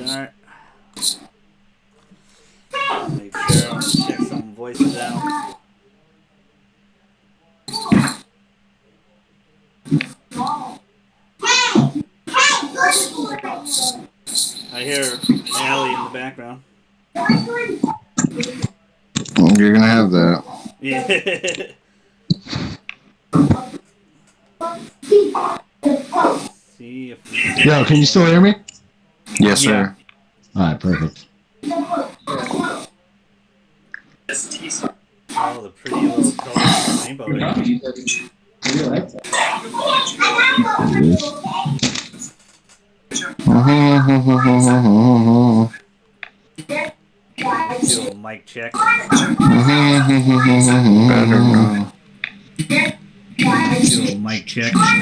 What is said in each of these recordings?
Alright. Make sure I'll check some voices out. I hear Allie in the background. You're gonna have that. Yeah. See if we Yo, can you still hear me? Yes, sir. Alright, perfect. Oh, the pretty little colors rainbow here. Do a mic check. Better now. Do a mic check. Better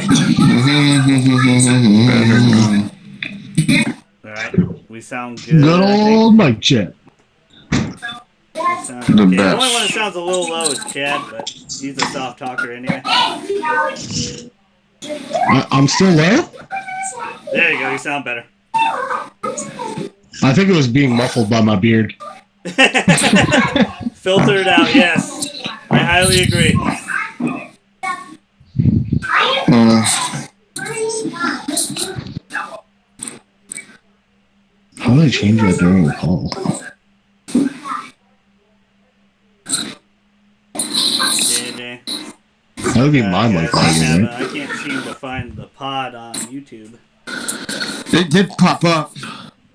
now. Alright, we sound good. Good old mic check. Sound The okay. The best. only one that sounds a little low is Chad, but he's a soft talker anyway. I'm still low? There you go, you sound better. I think it was being muffled by my beard. Filter it out, yes. I highly agree. How do I change that during the call? JJ. That would be my mic volume, right? I can't seem to find the pod on YouTube. It did pop up.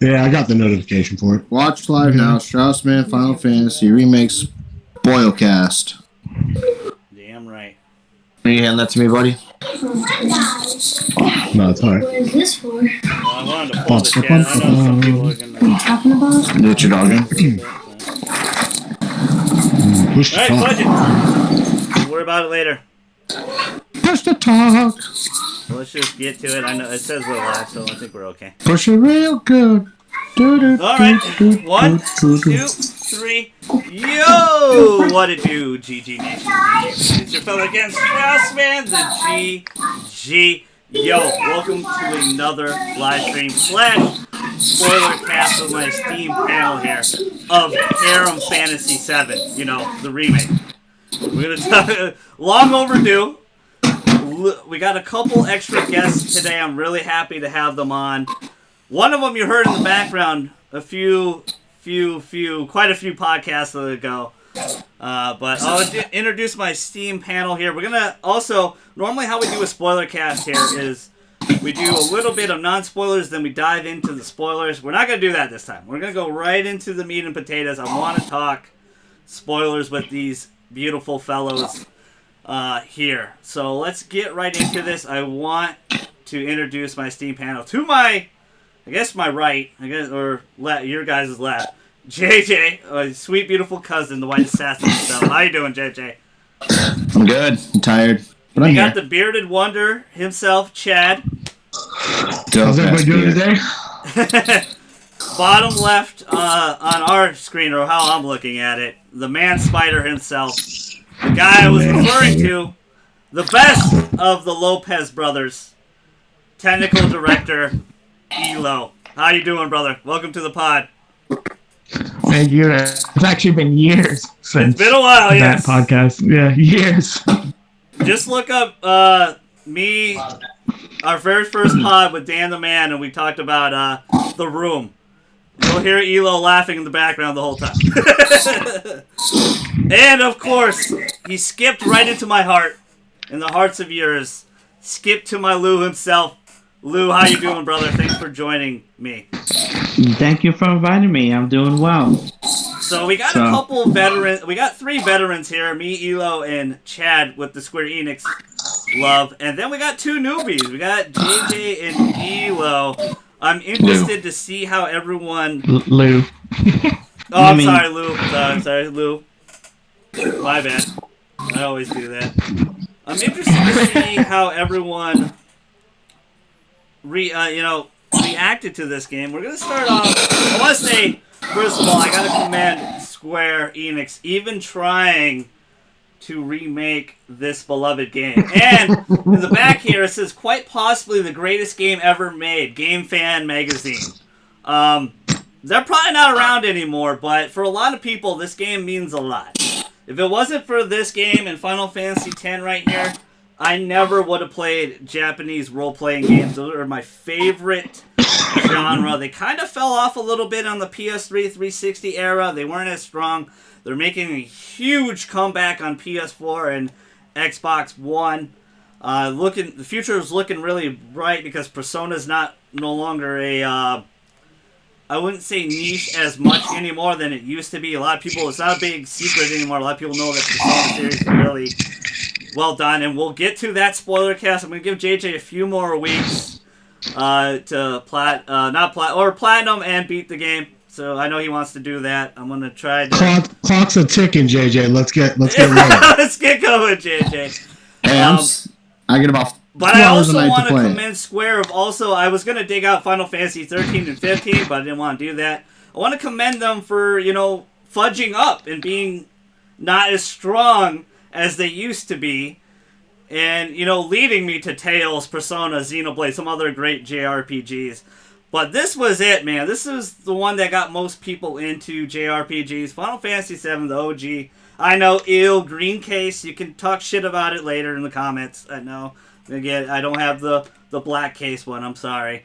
Yeah, I got the notification for it. Watch live now. Straussman Final Fantasy Remake Spoilercast. Damn right. Can you hand that to me, buddy? No, it's alright. What is this for? Well, I wanted to pull the chat. I know some people are going to... Talking about? Do what you're dogging. Push the Alright, talk. budget. We'll worry about it later. Push the talk. So let's just get to it. I know it says we're live, so I think we're okay. Push it real good. Alright. 1, 2, 3. Yo! What it do, GG Nation? It's your fellow against Straussman, the GG. Yo, welcome to another live stream / spoiler cast of my Steam panel here of Harem Fantasy 7. You know, the remake. We're gonna talk long overdue. We got a couple extra guests today. I'm really happy to have them on. One of them you heard in the background quite a few podcasts ago. But I'll introduce my Steam panel here. We're gonna also, normally how we do a spoiler cast here is we do a little bit of non-spoilers, then we dive into the spoilers. We're not gonna do that this time. We're gonna go right into the meat and potatoes. I want to talk spoilers with these beautiful fellows here. So let's get right into this. I want to introduce my Steam panel to my right, or your guys' left. JJ, a sweet, beautiful cousin, the white assassin himself. How you doing, JJ? I'm good. I'm tired. But I'm We here. got the bearded wonder himself, Chad. How's everybody doing today? Bottom left on our screen, or how I'm looking at it, the man spider himself. The guy I was referring to, the best of the Lopez brothers, technical director, Elo. How you doing, brother? Welcome to the pod. Thank you. It's actually been years since It's been a while, that yes. podcast. Yeah, years. Just look up me, our very first pod with Dan the Man, and we talked about The Room. You'll hear Elo laughing in the background the whole time. And, of course, he skipped right into my heart, in the hearts of yours. Skipped to my Lou himself. Lou, how you doing, brother? Thanks for joining me. Thank you for inviting me. I'm doing well. So we got a couple veterans. We got 3 veterans here, me, Elo, and Chad with the Square Enix love. And then we got 2 newbies. We got JJ and Elo. I'm interested to see how everyone... Lou. Oh, I'm sorry, Lou. Sorry, Lou. My bad. I always do that. I'm interested to see how everyone reacted to this game. We're going to start off... I want to say, first of all, I got to commend Square Enix even trying to remake this beloved game. And in the back here, it says, quite possibly the greatest game ever made. Game Fan Magazine. They're probably not around anymore, but for a lot of people, this game means a lot. If it wasn't for this game and Final Fantasy X right here, I never would have played Japanese role-playing games. Those are my favorite genre. They kind of fell off a little bit on the PS3 360 era. They weren't as strong. They're making a huge comeback on PS4 and Xbox One. The future is looking really bright because Persona's no longer a I wouldn't say niche as much anymore than it used to be. A lot of people, it's not a big secret anymore. A lot of people know that the Persona series is really well done. And we'll get to that spoiler cast. I'm going to give JJ a few more weeks to platinum and beat the game. So I know he wants to do that. I'm going to try to... Clock's a ticking, JJ. Let's get rolling. Let's get going, JJ. Hey, I get about But I also want to commend Square of also, I was going to dig out Final Fantasy 13 and 15, but I didn't want to do that. I want to commend them for, fudging up and being not as strong as they used to be. And, leading me to Tales, Persona, Xenoblade, some other great JRPGs. But this was it, man. This is the one that got most people into JRPGs. Final Fantasy VII, the OG. I know, green case. You can talk shit about it later in the comments. I know. Again, I don't have the black case one. I'm sorry.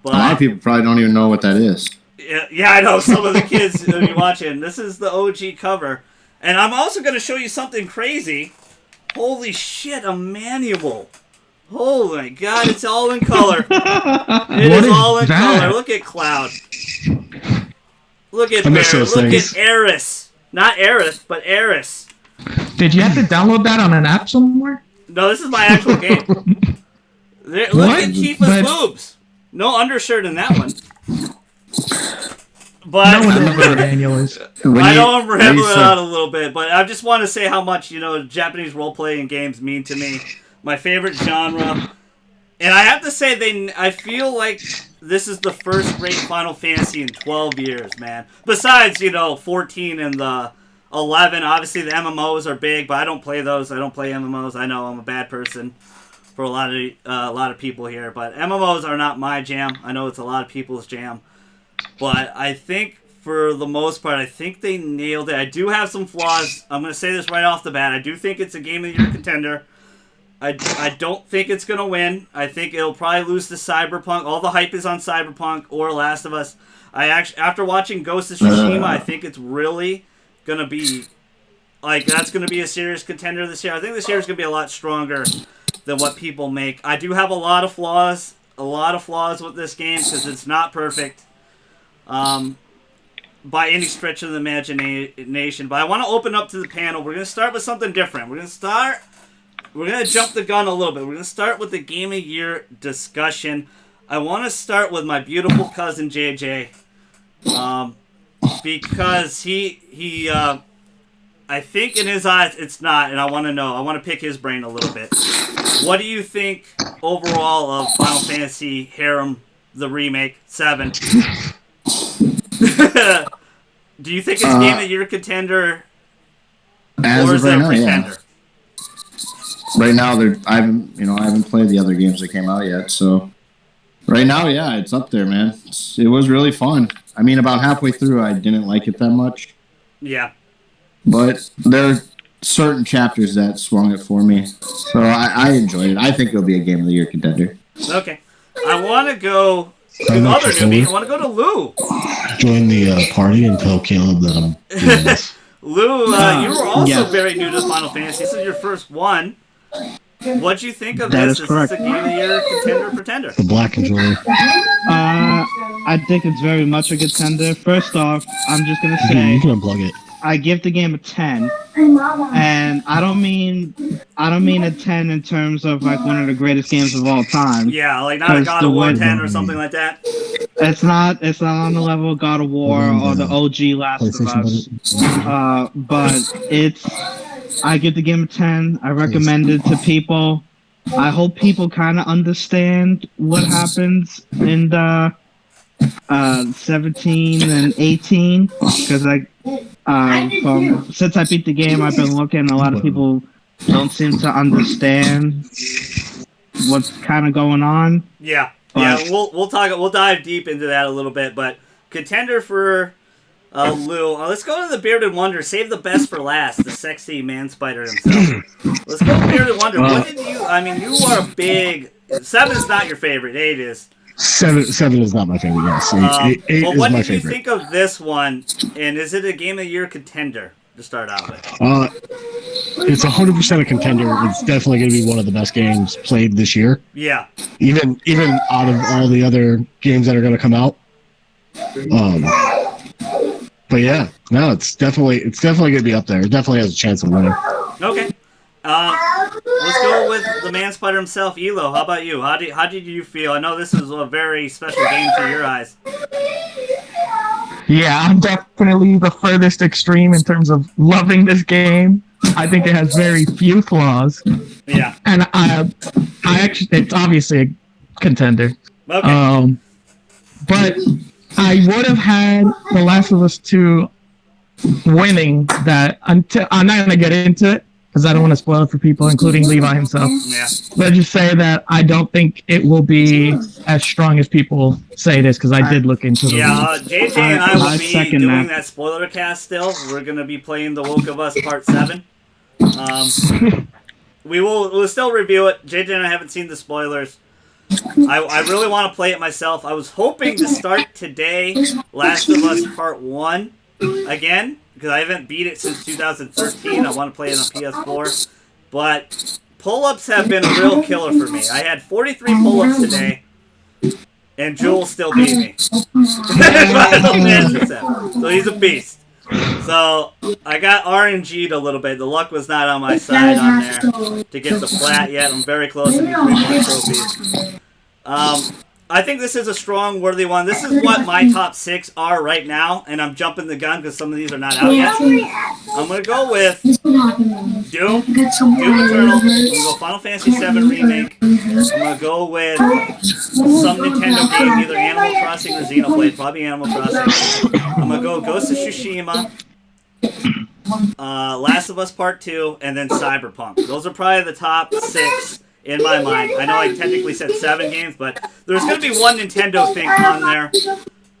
But a lot of people probably don't even know what that is. Yeah, I know. Some of the kids will be watching. This is the OG cover. And I'm also going to show you something crazy. Holy shit, a manual. Oh my god, it's all in color. It is all in color. Look at Cloud. Look at Bear. Look at Eris. Not Aerith, but Eris. Did you have to download that on an app somewhere? No, this is my actual game. Look at Tifa's boobs. No undershirt in that one. But no one knows what an annual is. I know I'm rambling on a little bit, but I just want to say how much Japanese role-playing games mean to me. My favorite genre. And I have to say, I feel like this is the first great Final Fantasy in 12 years, man. Besides, 14 and the 11. Obviously, the MMOs are big, but I don't play those. I don't play MMOs. I know I'm a bad person for a lot of people here, but MMOs are not my jam. I know it's a lot of people's jam. But I think, for the most part, I think they nailed it. I do have some flaws. I'm going to say this right off the bat. I do think it's a Game of the Year contender. I don't think it's going to win. I think it'll probably lose to Cyberpunk. All the hype is on Cyberpunk or Last of Us. After watching Ghost of Tsushima, I think it's really going to be... that's going to be a serious contender this year. I think this year is going to be a lot stronger than what people make. I do have a lot of flaws. With this game because it's not perfect. By any stretch of the imagination. But I want to open up to the panel. We're going to start with something different. We're going to jump the gun a little bit. We're going to start with the Game of the Year discussion. I want to start with my beautiful cousin, JJ. Because he I think in his eyes it's not, and I want to know. I want to pick his brain a little bit. What do you think overall of Final Fantasy Harem, the remake, 7? Do you think it's Game of the Year contender, or is it a pretender? Yeah. Right now, I haven't played the other games that came out yet. So right now, yeah, it's up there, man. It was really fun. I mean, about halfway through, I didn't like it that much. Yeah. But there are certain chapters that swung it for me. So I enjoyed it. I think it'll be a Game of the Year contender. Okay. I want to go... I want to go to Lou. Join the party and tell Caleb that I'm doing this. Lou, you were also very new to Final Fantasy. This is your first one. What'd you think of this? Is this a Game of the Year contender or pretender? The black and joy. I think it's very much a contender. First off, I'm just gonna say you can unplug it. I give the game a 10, and I don't mean a 10 in terms of like one of the greatest games of all time. Yeah, like not a God of War 10 or something like that. It's not on the level of God of War or the OG Last of Us. But I give the game a 10. I recommend it to people. I hope people kind of understand what happens in the 17 and 18, because since I beat the game, I've been looking. A lot of people don't seem to understand what's kind of going on. Yeah, we'll talk. We'll dive deep into that a little bit, but contender for Lou. Let's go to the Bearded Wonder. Save the best for last. The sexy man spider himself. Let's go with Bearded Wonder. What did you? I mean, you are a big. 7 is not your favorite. 8 is. Seven is not my favorite. Yes, eight Well, is what my did you favorite. think of this one? And is it a Game of the Year contender to start out with? It's 100% a contender. It's definitely going to be one of the best games played this year. Yeah. Even out of all the other games that are going to come out. But yeah, no, it's definitely going to be up there. It definitely has a chance of winning. Okay. Let's go with the man spider himself, Elo. How about you? How did you feel? I know this is a very special game to your eyes. Yeah, I'm definitely the furthest extreme in terms of loving this game. I think it has very few flaws. Yeah. And I actually, it's obviously a contender. Okay. But I would have had The Last of Us 2 winning that until I'm not going to get into it because I don't want to spoil it for people, including Levi himself. Yeah. Let's just say that I don't think it will be as strong as people say it is because I did look into it. Yeah, JJ and I will be second doing that. that spoiler cast still. We're going to be playing The Woke of Us Part 7. We'll still review it. JJ and I haven't seen the spoilers. I really want to play it myself. I was hoping to start today Last of Us Part 1 again, because I haven't beat it since 2013. I want to play it on PS4. But pull-ups have been a real killer for me. I had 43 pull-ups today, and Jules still beat me. So he's a beast. So I got RNG'd a little bit. The luck was not on my side on there to get the plat yet. I'm very close to getting 3 more trophies. I think this is a strong, worthy one. This is what my top 6 are right now, and I'm jumping the gun because some of these are not out yet. I'm going to go with Doom Eternal. I'm going to go Final Fantasy VII Remake. I'm going to go with some Nintendo game, either Animal Crossing or Xenoblade, probably Animal Crossing. I'm going to go Ghost of Tsushima, Last of Us Part 2, and then Cyberpunk. Those are probably the top 6 in my mind. I know I technically said 7 games, but there's going to be one Nintendo thing on there.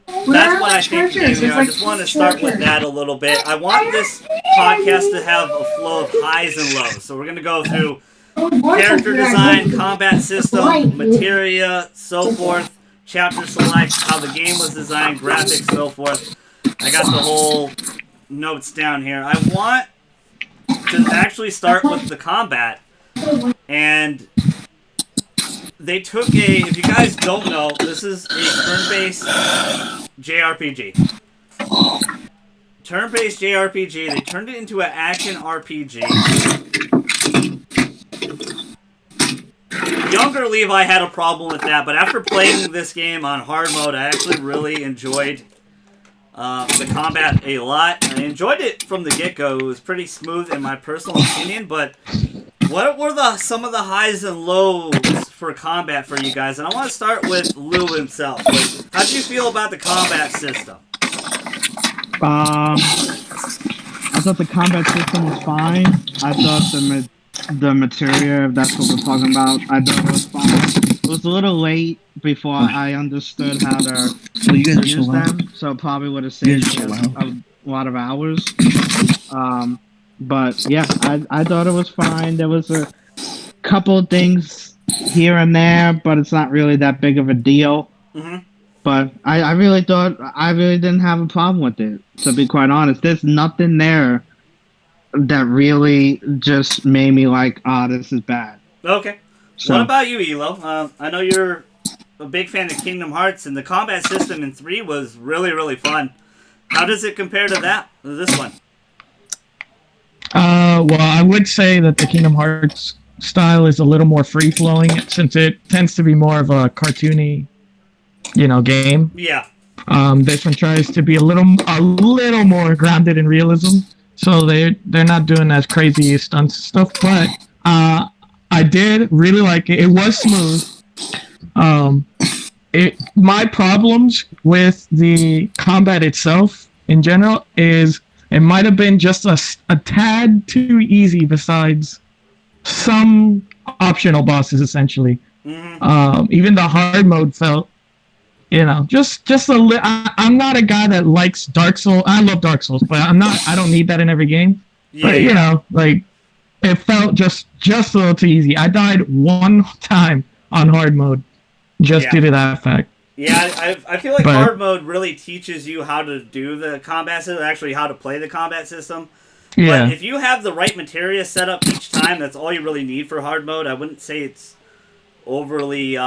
That's what I think. I just want to start with that a little bit. I want this podcast to have a flow of highs and lows. So we're going to go through character design, combat system, materia, so forth, chapter select, how the game was designed, graphics, so forth. I got the whole notes down here. I want to actually start with the combat. And they took if you guys don't know, this is a turn-based JRPG. Turn-based JRPG, they turned it into an action RPG. Younger Levi had a problem with that, but after playing this game on hard mode, I actually really enjoyed the combat a lot. I enjoyed it from the get-go. It was pretty smooth in my personal opinion, but what were some of the highs and lows for combat for you guys? And I want to start with Lou himself. How did you feel about the combat system? I thought the combat system was fine. I thought the materia, if that's what we're talking about, I thought it was fine. It was a little late before I understood how to use them, so it probably would have saved me a lot of hours. But yeah, I thought it was fine. There was a couple of things here and there, but it's not really that big of a deal. Mm-hmm. But I really didn't have a problem with it, to be quite honest. There's nothing there that really just made me like, this is bad. Okay. So, what about you, Elo? I know you're a big fan of Kingdom Hearts, and the combat system in 3 was really, really fun. How does it compare to this one? Well, I would say that the Kingdom Hearts style is a little more free-flowing since it tends to be more of a cartoony, game. Yeah. This one tries to be a little more grounded in realism, so they're not doing as crazy stunts and stuff. But I did really like it. It was smooth. My problems with the combat itself in general is it might have been just a tad too easy besides some optional bosses, essentially. Mm-hmm. Even the hard mode felt You know, just I'm not a guy that likes Dark Souls. I love Dark Souls, but I don't need that in every game. Yeah. But you know, like it felt just a little too easy. I died one time on hard mode, just due to that fact. Yeah, I feel like hard mode really teaches you how to do the combat system, actually how to play the combat system. Yeah. But if you have the right materia set up each time, that's all you really need for hard mode. I wouldn't say it's overly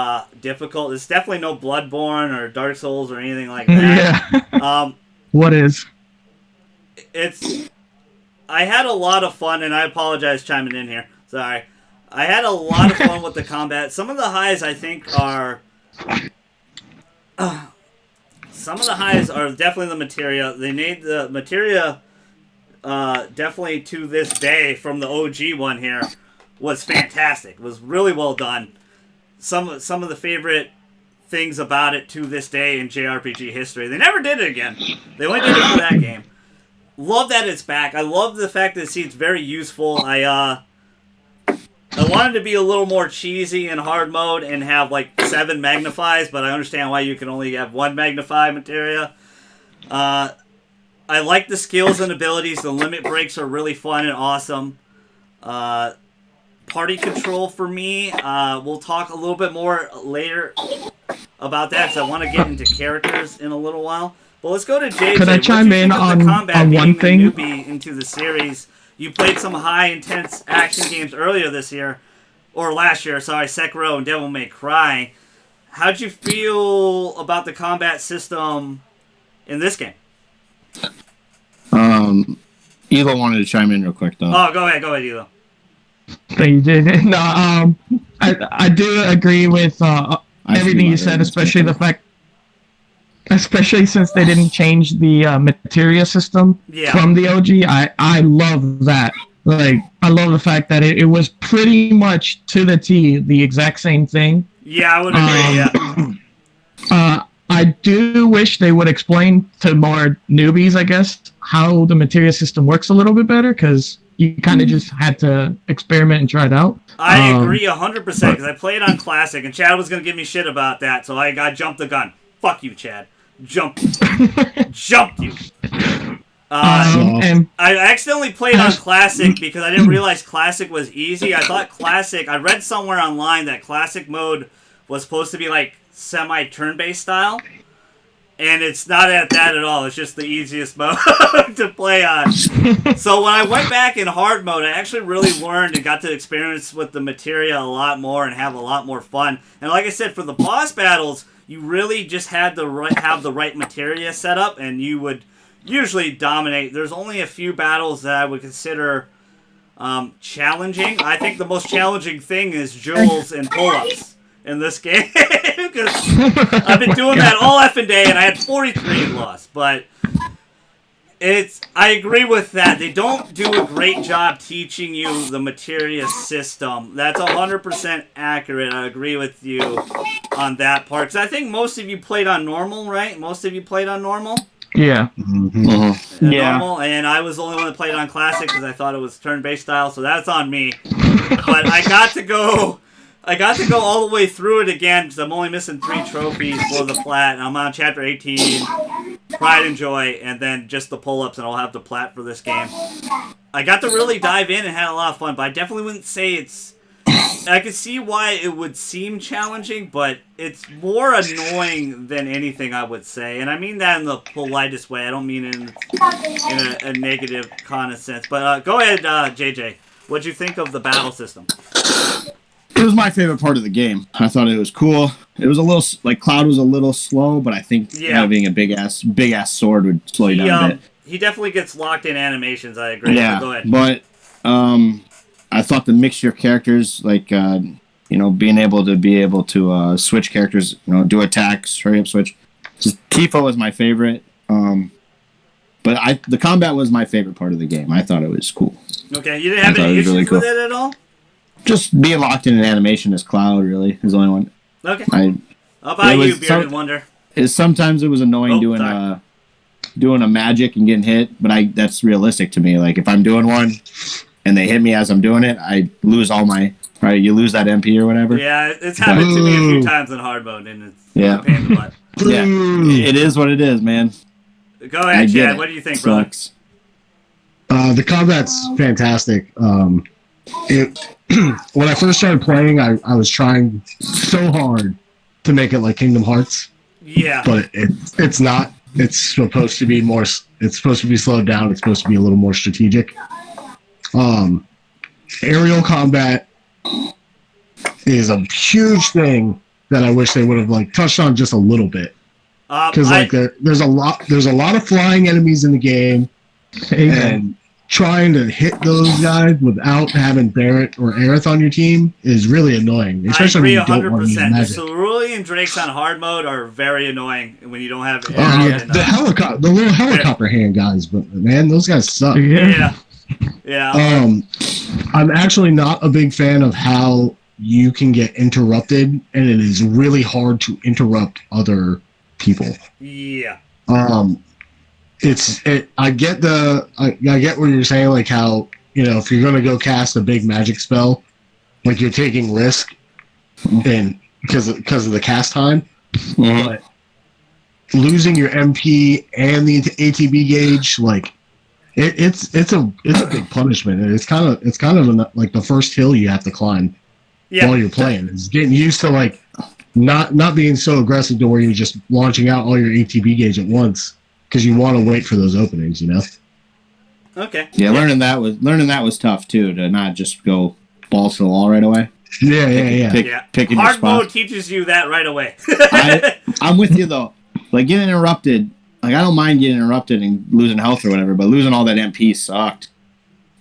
difficult. It's definitely no Bloodborne or Dark Souls or anything like that. Yeah. What is? I had a lot of fun, and I apologize chiming in here. Sorry. I had a lot of fun with the combat. Some of the highs I think are... some of the highs are definitely the materia. They made the materia definitely to this day from the OG one here was fantastic. It was really well done. Some of the favorite things about it to this day in JRPG history. They never did it again. They only did it for that game. Love that it's back. I love the fact that it's very useful. I wanted to be a little more cheesy in hard mode and have like 7 magnifies, but I understand why you can only have 1 magnify materia. I like the skills and abilities. The limit breaks are really fun and awesome. Party control for me, we'll talk a little bit more later about that because I want to get into characters in a little while. But let's go to JJ. Could I chime in on one thing? Newbie into the series. You played some high intense action games earlier this year, or last year. Sorry, Sekiro and Devil May Cry. How'd you feel about the combat system in this game? Elo wanted to chime in real quick though. Oh, go ahead, Elo. Thank you, JJ. No, I do agree with everything you said, especially the fact. Especially since they didn't change the materia system from the OG, I love that. Like, I love the fact that it was pretty much to the T the exact same thing. Yeah, I would agree. I do wish they would explain to more newbies, I guess, how the materia system works a little bit better, because you kind of just had to experiment and try it out. I agree 100% because I played on Classic, and Chad was going to give me shit about that, so I jumped the gun. Fuck you, Chad. Jumped you. And I accidentally played on Classic because I didn't realize Classic was easy. I thought Classic... I read somewhere online that Classic mode was supposed to be like semi-turn-based style. And it's not at that at all. It's just the easiest mode to play on. So when I went back in hard mode, I actually really learned and got to experience with the materia a lot more and have a lot more fun. And like I said, for the boss battles... You really just had to have the right materia set up, and you would usually dominate. There's only a few battles that I would consider challenging. I think the most challenging thing is jewels and pull-ups in this game. Because I've been doing that all effing day, and I had 43 and lost. But I agree with that. They don't do a great job teaching you the materia system. That's 100% accurate. I agree with you on that part. Because I think most of you played on normal, right? Most of you played on normal? Yeah. Mm-hmm. Normal, and I was the only one that played on Classic because I thought it was turn-based style, so that's on me. But I got to go all the way through it again because I'm only missing 3 trophies for the plat, and I'm on Chapter 18, Pride and Joy, and then just the pull-ups, and I'll have the plat for this game. I got to really dive in and had a lot of fun, but I definitely wouldn't say it's... I could see why it would seem challenging, but it's more annoying than anything, I would say. And I mean that in the politest way. I don't mean in a negative kind of sense. But go ahead, JJ. What'd you think of the battle system? It was my favorite part of the game. I thought it was cool. It was a little like Cloud was a little slow, but I think having a big ass sword would slow you down a bit. He definitely gets locked in animations. I agree. Yeah, so go ahead. But I thought the mixture of characters, like being able to switch characters, do attacks, hurry up, switch. Just Tifa was my favorite. But the combat was my favorite part of the game. I thought it was cool. Okay, you didn't have any issues really with it at all? Just being locked in an animation as Cloud, really, is the only one. Okay. How about you, Bearded Wonder? Sometimes it was annoying doing a magic and getting hit, but that's realistic to me. Like, if I'm doing one, and they hit me as I'm doing it, I lose all my. Right, you lose that MP or whatever. Yeah, it's happened to me a few times in hard mode, and it's a pain in the butt. Yeah, it is what it is, man. Go ahead, Chad. What do you think, brother? The combat's fantastic. When I first started playing, I was trying so hard to make it like Kingdom Hearts. Yeah. But it's not. It's supposed to be more. It's supposed to be slowed down. It's supposed to be a little more strategic. Aerial combat is a huge thing that I wish they would have like touched on just a little bit. Because there's a lot of flying enemies in the game, and trying to hit those guys without having Barrett or Aerith on your team is really annoying. Especially I agree when you don't want to use 100%. magic. The Cerulean Drakes on hard mode are very annoying when you don't have. The little helicopter hand guys, but man, those guys suck. Yeah. I'm actually not a big fan of how you can get interrupted, and it is really hard to interrupt other people. Yeah. I get what you're saying, like how, if you're gonna go cast a big magic spell, like you're taking risk, and because of the cast time, but losing your MP and the ATB gauge, like it's a big punishment, and it's kind of like the first hill you have to climb while you're playing. It's getting used to like not being so aggressive to where you're just launching out all your ATB gauge at once because you want to wait for those openings, Okay. Yeah, learning that was tough too, to not just go balls to the wall right away. Picking hard your mode teaches you that right away. I'm with you though. Like getting interrupted, like I don't mind getting interrupted and losing health or whatever, but losing all that MP sucked.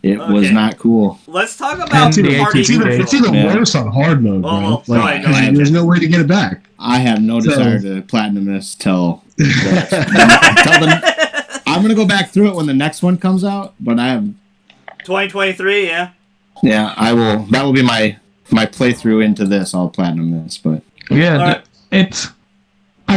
It was not cool. Let's talk about the party control. It's even worse on hard mode, bro. There's no way to get it back. I have no desire to platinum this till I'm gonna go back through it when the next one comes out, but I have 2023, yeah. Yeah, I will. That will be my playthrough into this. I'll platinum this, but I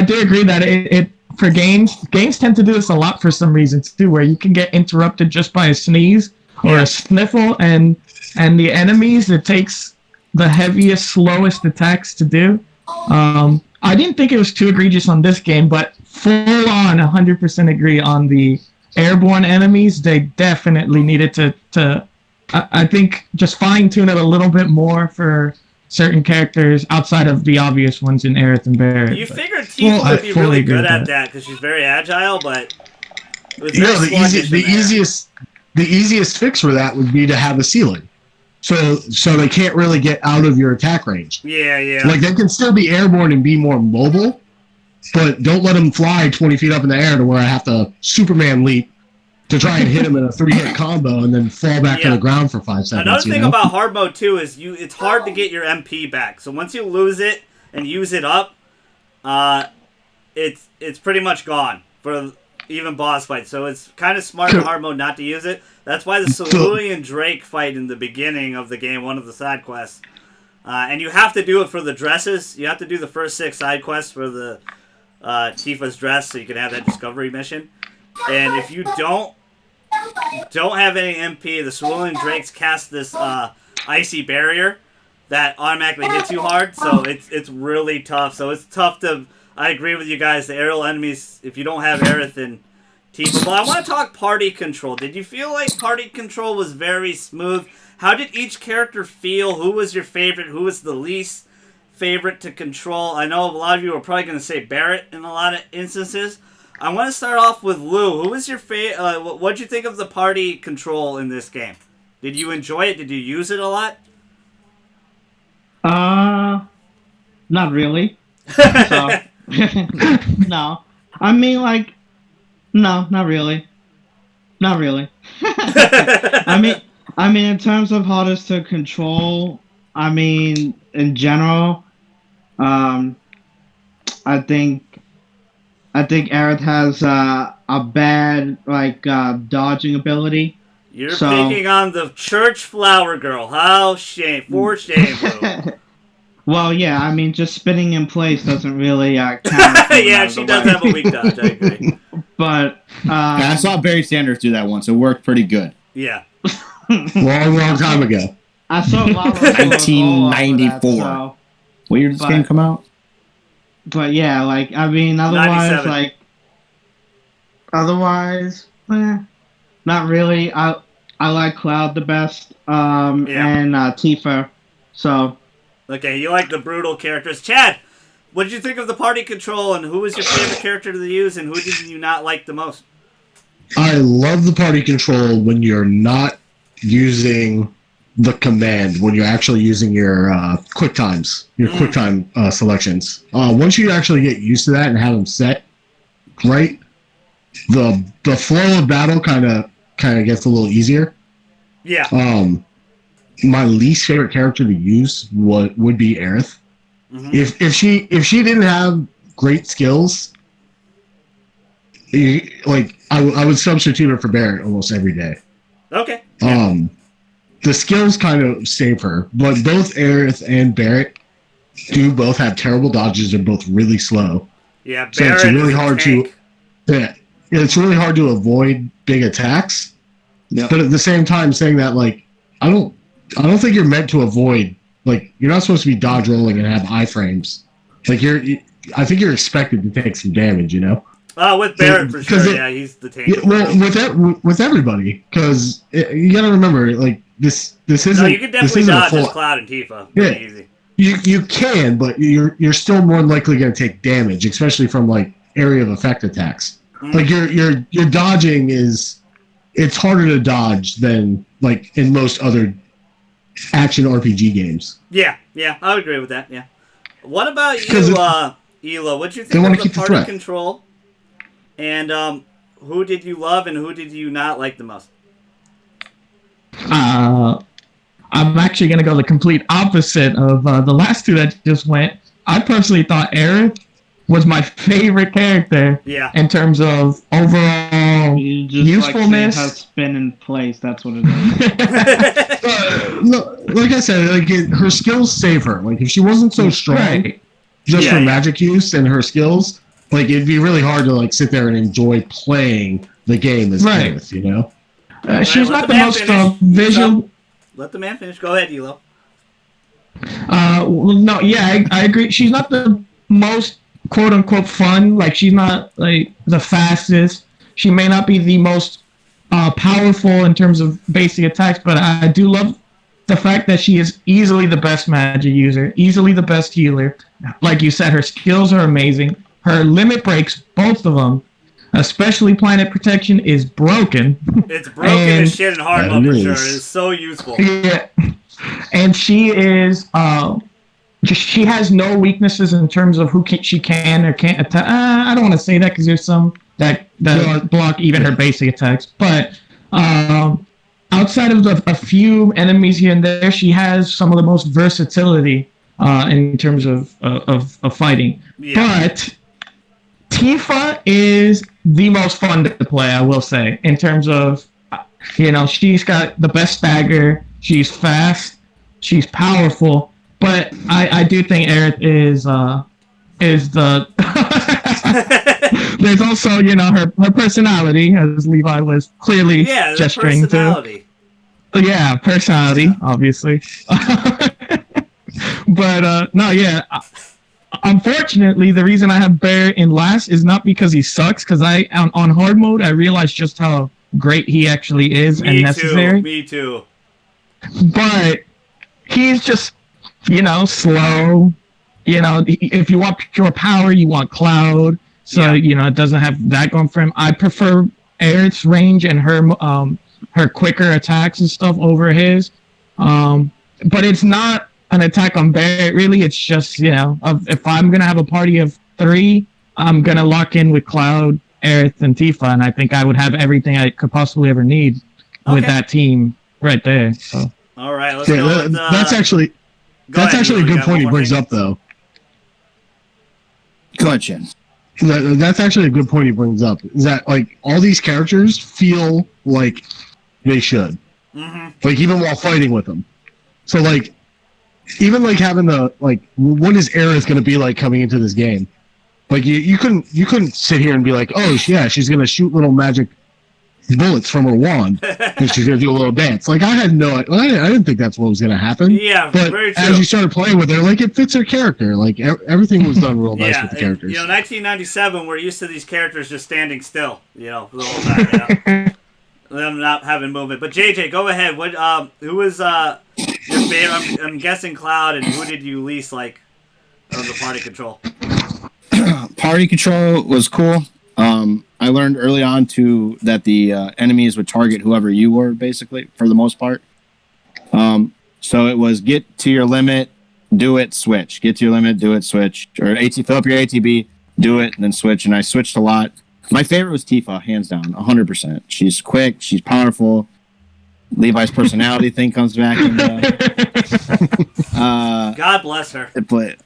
do agree that it for games tend to do this a lot for some reasons too, where you can get interrupted just by a sneeze or a sniffle, and the enemies, it takes the heaviest, slowest attacks to do. I didn't think it was too egregious on this game, but full on 100% agree on the airborne enemies. They definitely needed to I think just fine tune it a little bit more for certain characters outside of the obvious ones in Aerith and Barrett. You figured Tifa would be really good at that because she's very agile, but the easiest fix for that would be to have a ceiling, so they can't really get out of your attack range. Yeah. Like they can still be airborne and be more mobile, but don't let them fly 20 feet up in the air to where I have to Superman leap to try and hit him in a 3-hit combo and then fall back to the ground for 5 seconds. Another thing about hard mode too is it's hard to get your MP back. So once you lose it and use it up, it's pretty much gone for even boss fights. So it's kind of smart in hard mode not to use it. That's why the Cerulean Drake fight in the beginning of the game, one of the side quests, and you have to do it for the dresses. You have to do the first 6 side quests for the Tifa's dress, so you can have that discovery mission. And if you don't have any MP, the Cerulean Drakes cast this icy barrier that automatically hits you hard, so it's really tough. So it's tough to. I agree with you guys. The aerial enemies, if you don't have Aerith and Tifa. But I want to talk party control. Did you feel like party control was very smooth? How did each character feel? Who was your favorite? Who was the least favorite to control? I know a lot of you are probably going to say Barrett in a lot of instances. I want to start off with Lou. Who was your favorite? What'd you think of the party control in this game? Did you enjoy it? Did you use it a lot? Not really. So, no. I mean, like, no, not really. Not really. I mean, in terms of hardest to control, I mean, in general, I think Aerith has a bad dodging ability. You're picking on the church flower girl. How shame! For shame, Lou. Well, yeah, I mean, just spinning in place doesn't really count. Yeah, she does have a weak dodge. I agree. But I saw Barry Sanders do that once. It worked pretty good. Yeah. long time ago. I saw Lalo 1994. What year did this game come out? But yeah, like I mean, otherwise, not really. I like Cloud the best, and Tifa. So Okay, you like the brutal characters. Chad, what did you think of the party control, and who was your favorite character to use, and who did you not like the most? I love the party control when you're not using the command, when you're actually using your quick times, your quick time selections. Once you actually get used to that and have them set right, the flow of battle kind of gets a little easier. Yeah. My least favorite character to use would be Aerith. Mm-hmm. If she didn't have great skills, I would substitute her for Barret almost every day. Okay. The skills kind of save her, but both Aerith and Barret do both have terrible dodges. They're both really slow. Yeah, so Barret it's really is a hard tank. it's really hard to avoid big attacks. Yep. But at the same time, saying that, like, I don't think you're meant to avoid, like, you're not supposed to be dodge rolling and have iframes. Like, I think you're expected to take some damage, you know? With Barret for sure. Yeah, he's the tank. Yeah, well, with everybody, because you got to remember, like, this isn't. No, you can definitely dodge as Cloud and Tifa. Pretty easy. You can, but you're still more likely going to take damage, especially from like area of effect attacks. Like your dodging it's harder to dodge than like in most other action RPG games. Yeah, I would agree with that. Yeah. What about you, Elo? What did you think of the party control? And who did you love and who did you not like the most? I'm actually going to go the complete opposite of the last two that just went. I personally thought Aerith was my favorite character. Yeah. In terms of overall usefulness. Like spin in place. That's what it is. No, like I said, like her skills save her. Like if she wasn't so strong, just for magic use and her skills, like it'd be really hard to like sit there and enjoy playing the game as Aerith, you know. She's not the most visual. Let the man finish. Go ahead, Elo. No, yeah, I agree. She's not the most quote unquote fun. Like she's not like the fastest. She may not be the most powerful in terms of basic attacks, but I do love the fact that she is easily the best magic user, easily the best healer. Like you said, her skills are amazing. Her limit breaks, both of them, especially Planet Protection, is broken. It's broken as shit in hard mode for sure. It's so useful. Yeah. And she is, she has no weaknesses in terms of she can or can't attack. I don't want to say that because there's some that block even her basic attacks. But outside of a few enemies here and there, she has some of the most versatility in terms of fighting. Yeah. But Tifa is the most fun to play, I will say, in terms of, she's got the best stagger, she's fast, she's powerful, but I do think Aerith is the... There's also, her personality, as Levi was clearly gesturing to. Yeah, personality, obviously. But, no, yeah... Unfortunately, the reason I have Barret in last is not because he sucks, because on hard mode, I realized just how great he actually is and necessary. Me too. But he's just, slow. If you want pure power, you want Cloud. So, it doesn't have that going for him. I prefer Aerith's range and her quicker attacks and stuff over his. But it's not an attack on Barret, really. It's just, if I'm going to have a party of 3, I'm going to lock in with Cloud, Aerith, and Tifa, and I think I would have everything I could possibly ever need with that team right there. So. All right, let's go with, that's actually a good point he brings up, though. Go ahead, Chin. That's actually a good point he brings up, is that, like, all these characters feel like they should. Mm-hmm. Like, even while fighting with them. So, like, even like having what is Aerith going to be like coming into this game? Like you couldn't sit here and be like, oh yeah, she's going to shoot little magic bullets from her wand, and she's gonna do a little dance. Like I didn't think that's what was gonna happen. Yeah, but very true. as you started playing with her, like it fits her character. Like everything was done real nice with the characters. 1997, we're used to these characters just standing still, the whole time. Them not having movement. But JJ, go ahead. What? Who was your favorite? I'm guessing Cloud, and who did you least like of the party control? Party control was cool. I learned early on that the enemies would target whoever you were, basically, for the most part. So it was get to your limit, do it, switch. Get to your limit, do it, switch. Or fill up your ATB, do it, and then switch. And I switched a lot. My favorite was Tifa, hands down, 100%. She's quick, she's powerful. Levi's personality thing comes back. God bless her. But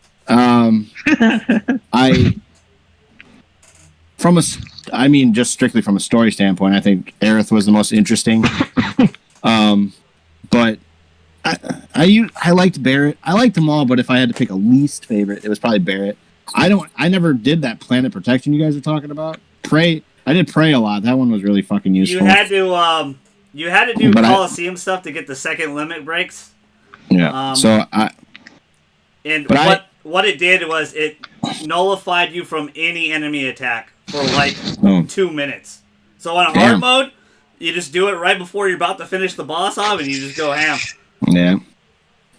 just strictly from a story standpoint, I think Aerith was the most interesting. But I liked Barrett. I liked them all, but if I had to pick a least favorite, it was probably Barrett. I never did that planet protection you guys are talking about. Pray. I did pray a lot. That one was really fucking useful. You had to do Coliseum stuff to get the second limit breaks. Yeah. What it did was it nullified you from any enemy attack for 2 minutes. So on a hard mode, you just do it right before you're about to finish the boss off, and you just go ham. Yeah.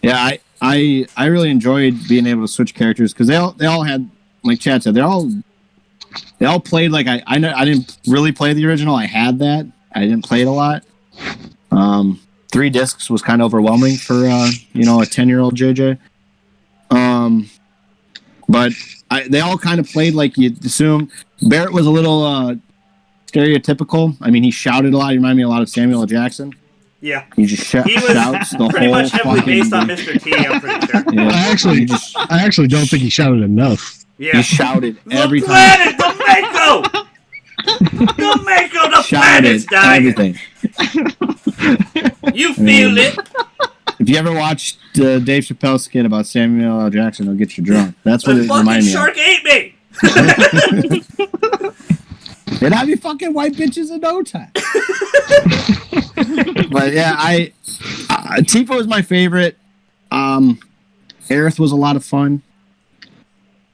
Yeah. I really enjoyed being able to switch characters because they all had, like Chad said, they all played like I didn't really play the original. I had that. I didn't play it a lot. 3 discs was kind of overwhelming for a 10-year-old JJ. But they all kind of played like you'd assume. Barrett was a little stereotypical. I mean, he shouted a lot. He reminded me a lot of Samuel L. Jackson. Yeah. He just shouts the whole pretty much heavily based on game. Mr. T, I'm pretty sure. Yeah. I actually don't think he shouted enough. Yeah. He shouted every the time. planet, the planet's dying. Everything. You feel it. If you ever watched Dave Chappelle's skit about Samuel L. Jackson, it'll get you drunk. That's what The it fucking reminded me shark ate me. It'd have you fucking white bitches in no time. But yeah, Tifa was my favorite. Aerith was a lot of fun.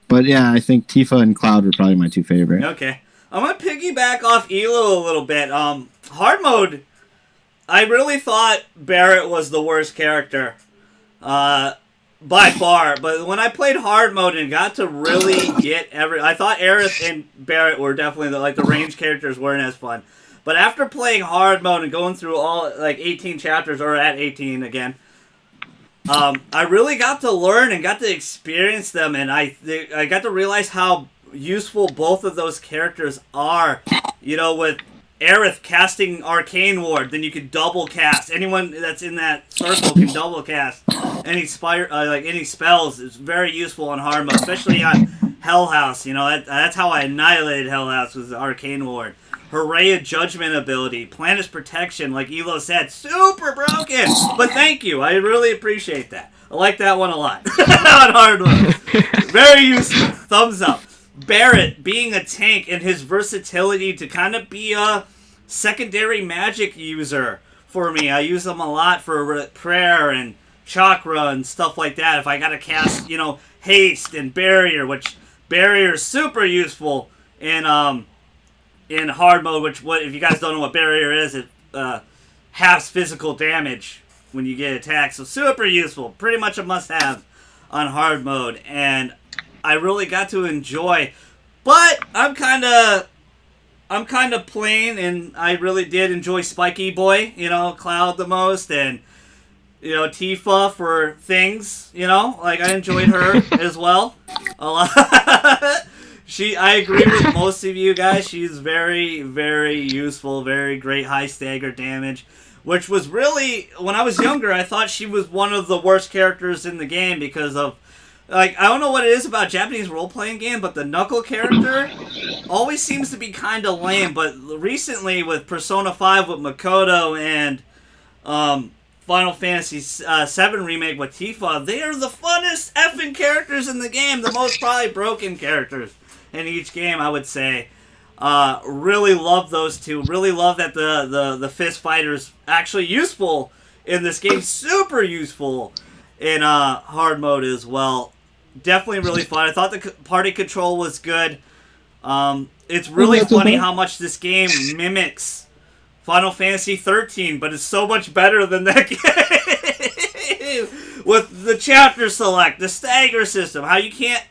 But yeah, I think Tifa and Cloud were probably my 2 favorite. Okay. I'm going to piggyback off Elo a little bit. Hard mode, I really thought Barrett was the worst character. By far. But when I played hard mode and got to really get I thought Aerith and Barrett were definitely the range characters weren't as fun. But after playing hard mode and going through all 18 chapters, or at 18 again, I really got to learn and got to experience them, and I got to realize how useful both of those characters are. With Aerith casting Arcane Ward, then you can double cast. Anyone that's in that circle can double cast any spells. It's very useful on hard mode, especially on Hell House. That's how I annihilated Hell House, was the Arcane Ward. Her Ray of Judgment ability, Planet's Protection, like Elo said, super broken. But thank you, I really appreciate that. I like that one a lot on hard mode. Very useful. Thumbs up. Barrett being a tank and his versatility to kind of be a secondary magic user for me. I use them a lot for prayer and chakra and stuff like that. If I gotta cast, haste and barrier, which barrier is super useful in hard mode. If you guys don't know what barrier is, it halves physical damage when you get attacked. So super useful, pretty much a must-have on hard mode, and I really got to enjoy. But I'm kind of plain, and I really did enjoy Spiky Boy, Cloud the most, and Tifa for things, I enjoyed her as well a lot. I agree with most of you guys. She's very, very useful, very great high stagger damage, which was really, when I was younger, I thought she was one of the worst characters in the game because of, I don't know what it is about Japanese role-playing game, but the Knuckle character always seems to be kind of lame. But recently with Persona 5 with Makoto and Final Fantasy VII Remake with Tifa, they are the funnest effing characters in the game. The most probably broken characters in each game, I would say. Really love those two. Really love that the fist fighter's actually useful in this game. Super useful in hard mode as well. Definitely really fun. I thought the party control was good. It's really funny how much this game mimics Final Fantasy 13, but it's so much better than that game. With the chapter select, the stagger system, how you can't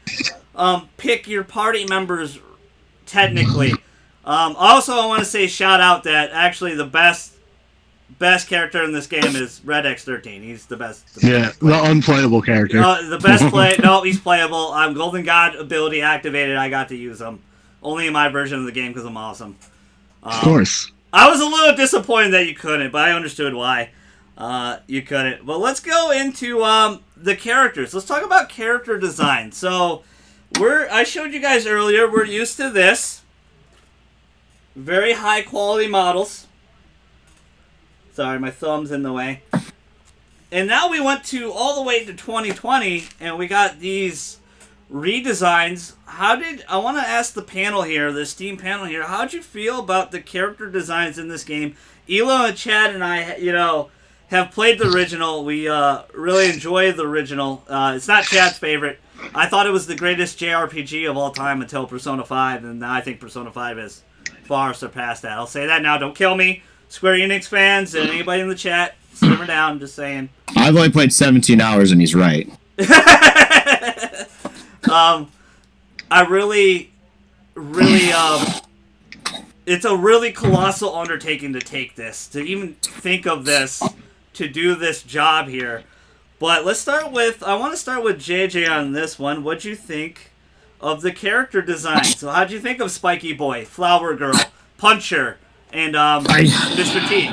pick your party members technically. Also, I want to say shout out that actually the best character in this game is Red X13. He's the best. The unplayable character. The best play. No, he's playable. I'm Golden God ability activated. I got to use him. Only in my version of the game because I'm awesome. Of course. I was a little disappointed that you couldn't, but I understood why you couldn't. But let's go into the characters. Let's talk about character design. So, I showed you guys earlier, we're used to this. Very high quality models. Sorry, my thumb's in the way. And now we went all the way to 2020, and we got these redesigns. I want to ask the panel here, the Steam panel here, how'd you feel about the character designs in this game? Elo and Chad and I, have played the original. We really enjoyed the original. It's not Chad's favorite. I thought it was the greatest JRPG of all time until Persona 5, and I think Persona 5 has far surpassed that. I'll say that now. Don't kill me. Square Enix fans and anybody in the chat, simmer down, just saying. I've only played 17 hours and he's right. I really, it's a really colossal undertaking to take this, to even think of this, to do this job here. But I want to start with JJ on this one. What'd you think of the character design? So how'd you think of Spiky Boy, Flower Girl, Puncher, and Mr. T,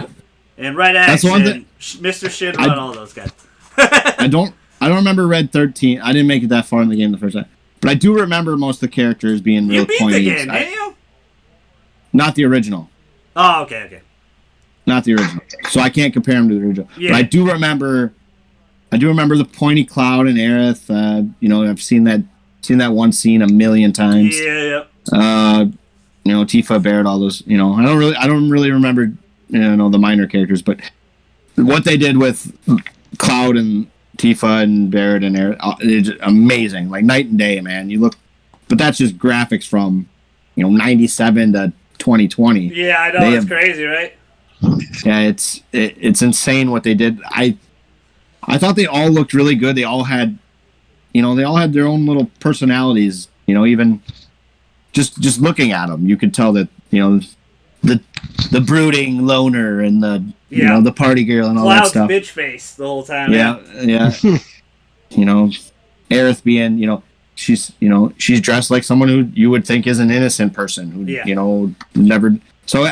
and Red X, and Mr. Shinra, and all those guys? I don't remember Red 13. I didn't make it that far in the game the first time. But I do remember most of the characters being real pointy. You beat the game, didn't you? Not the original. Oh, okay. Not the original. So I can't compare them to the original. Yeah. But I do remember the pointy Cloud and Aerith. I've seen that one scene a million times. Yeah. Tifa, Barrett, all those. I don't really remember. The minor characters, but what they did with Cloud and Tifa and Barrett and Aerith, it's amazing. Like night and day, man. But that's just graphics from 97 to 2020. Yeah, I know, it's crazy, right? Yeah, it's insane what they did. I thought they all looked really good. They all had their own little personalities. Even just looking at them, you could tell that the brooding loner and the party girl and all that stuff. Cloud's bitch face the whole time. Yeah. Aerith being she's dressed like someone who you would think is an innocent person who never. So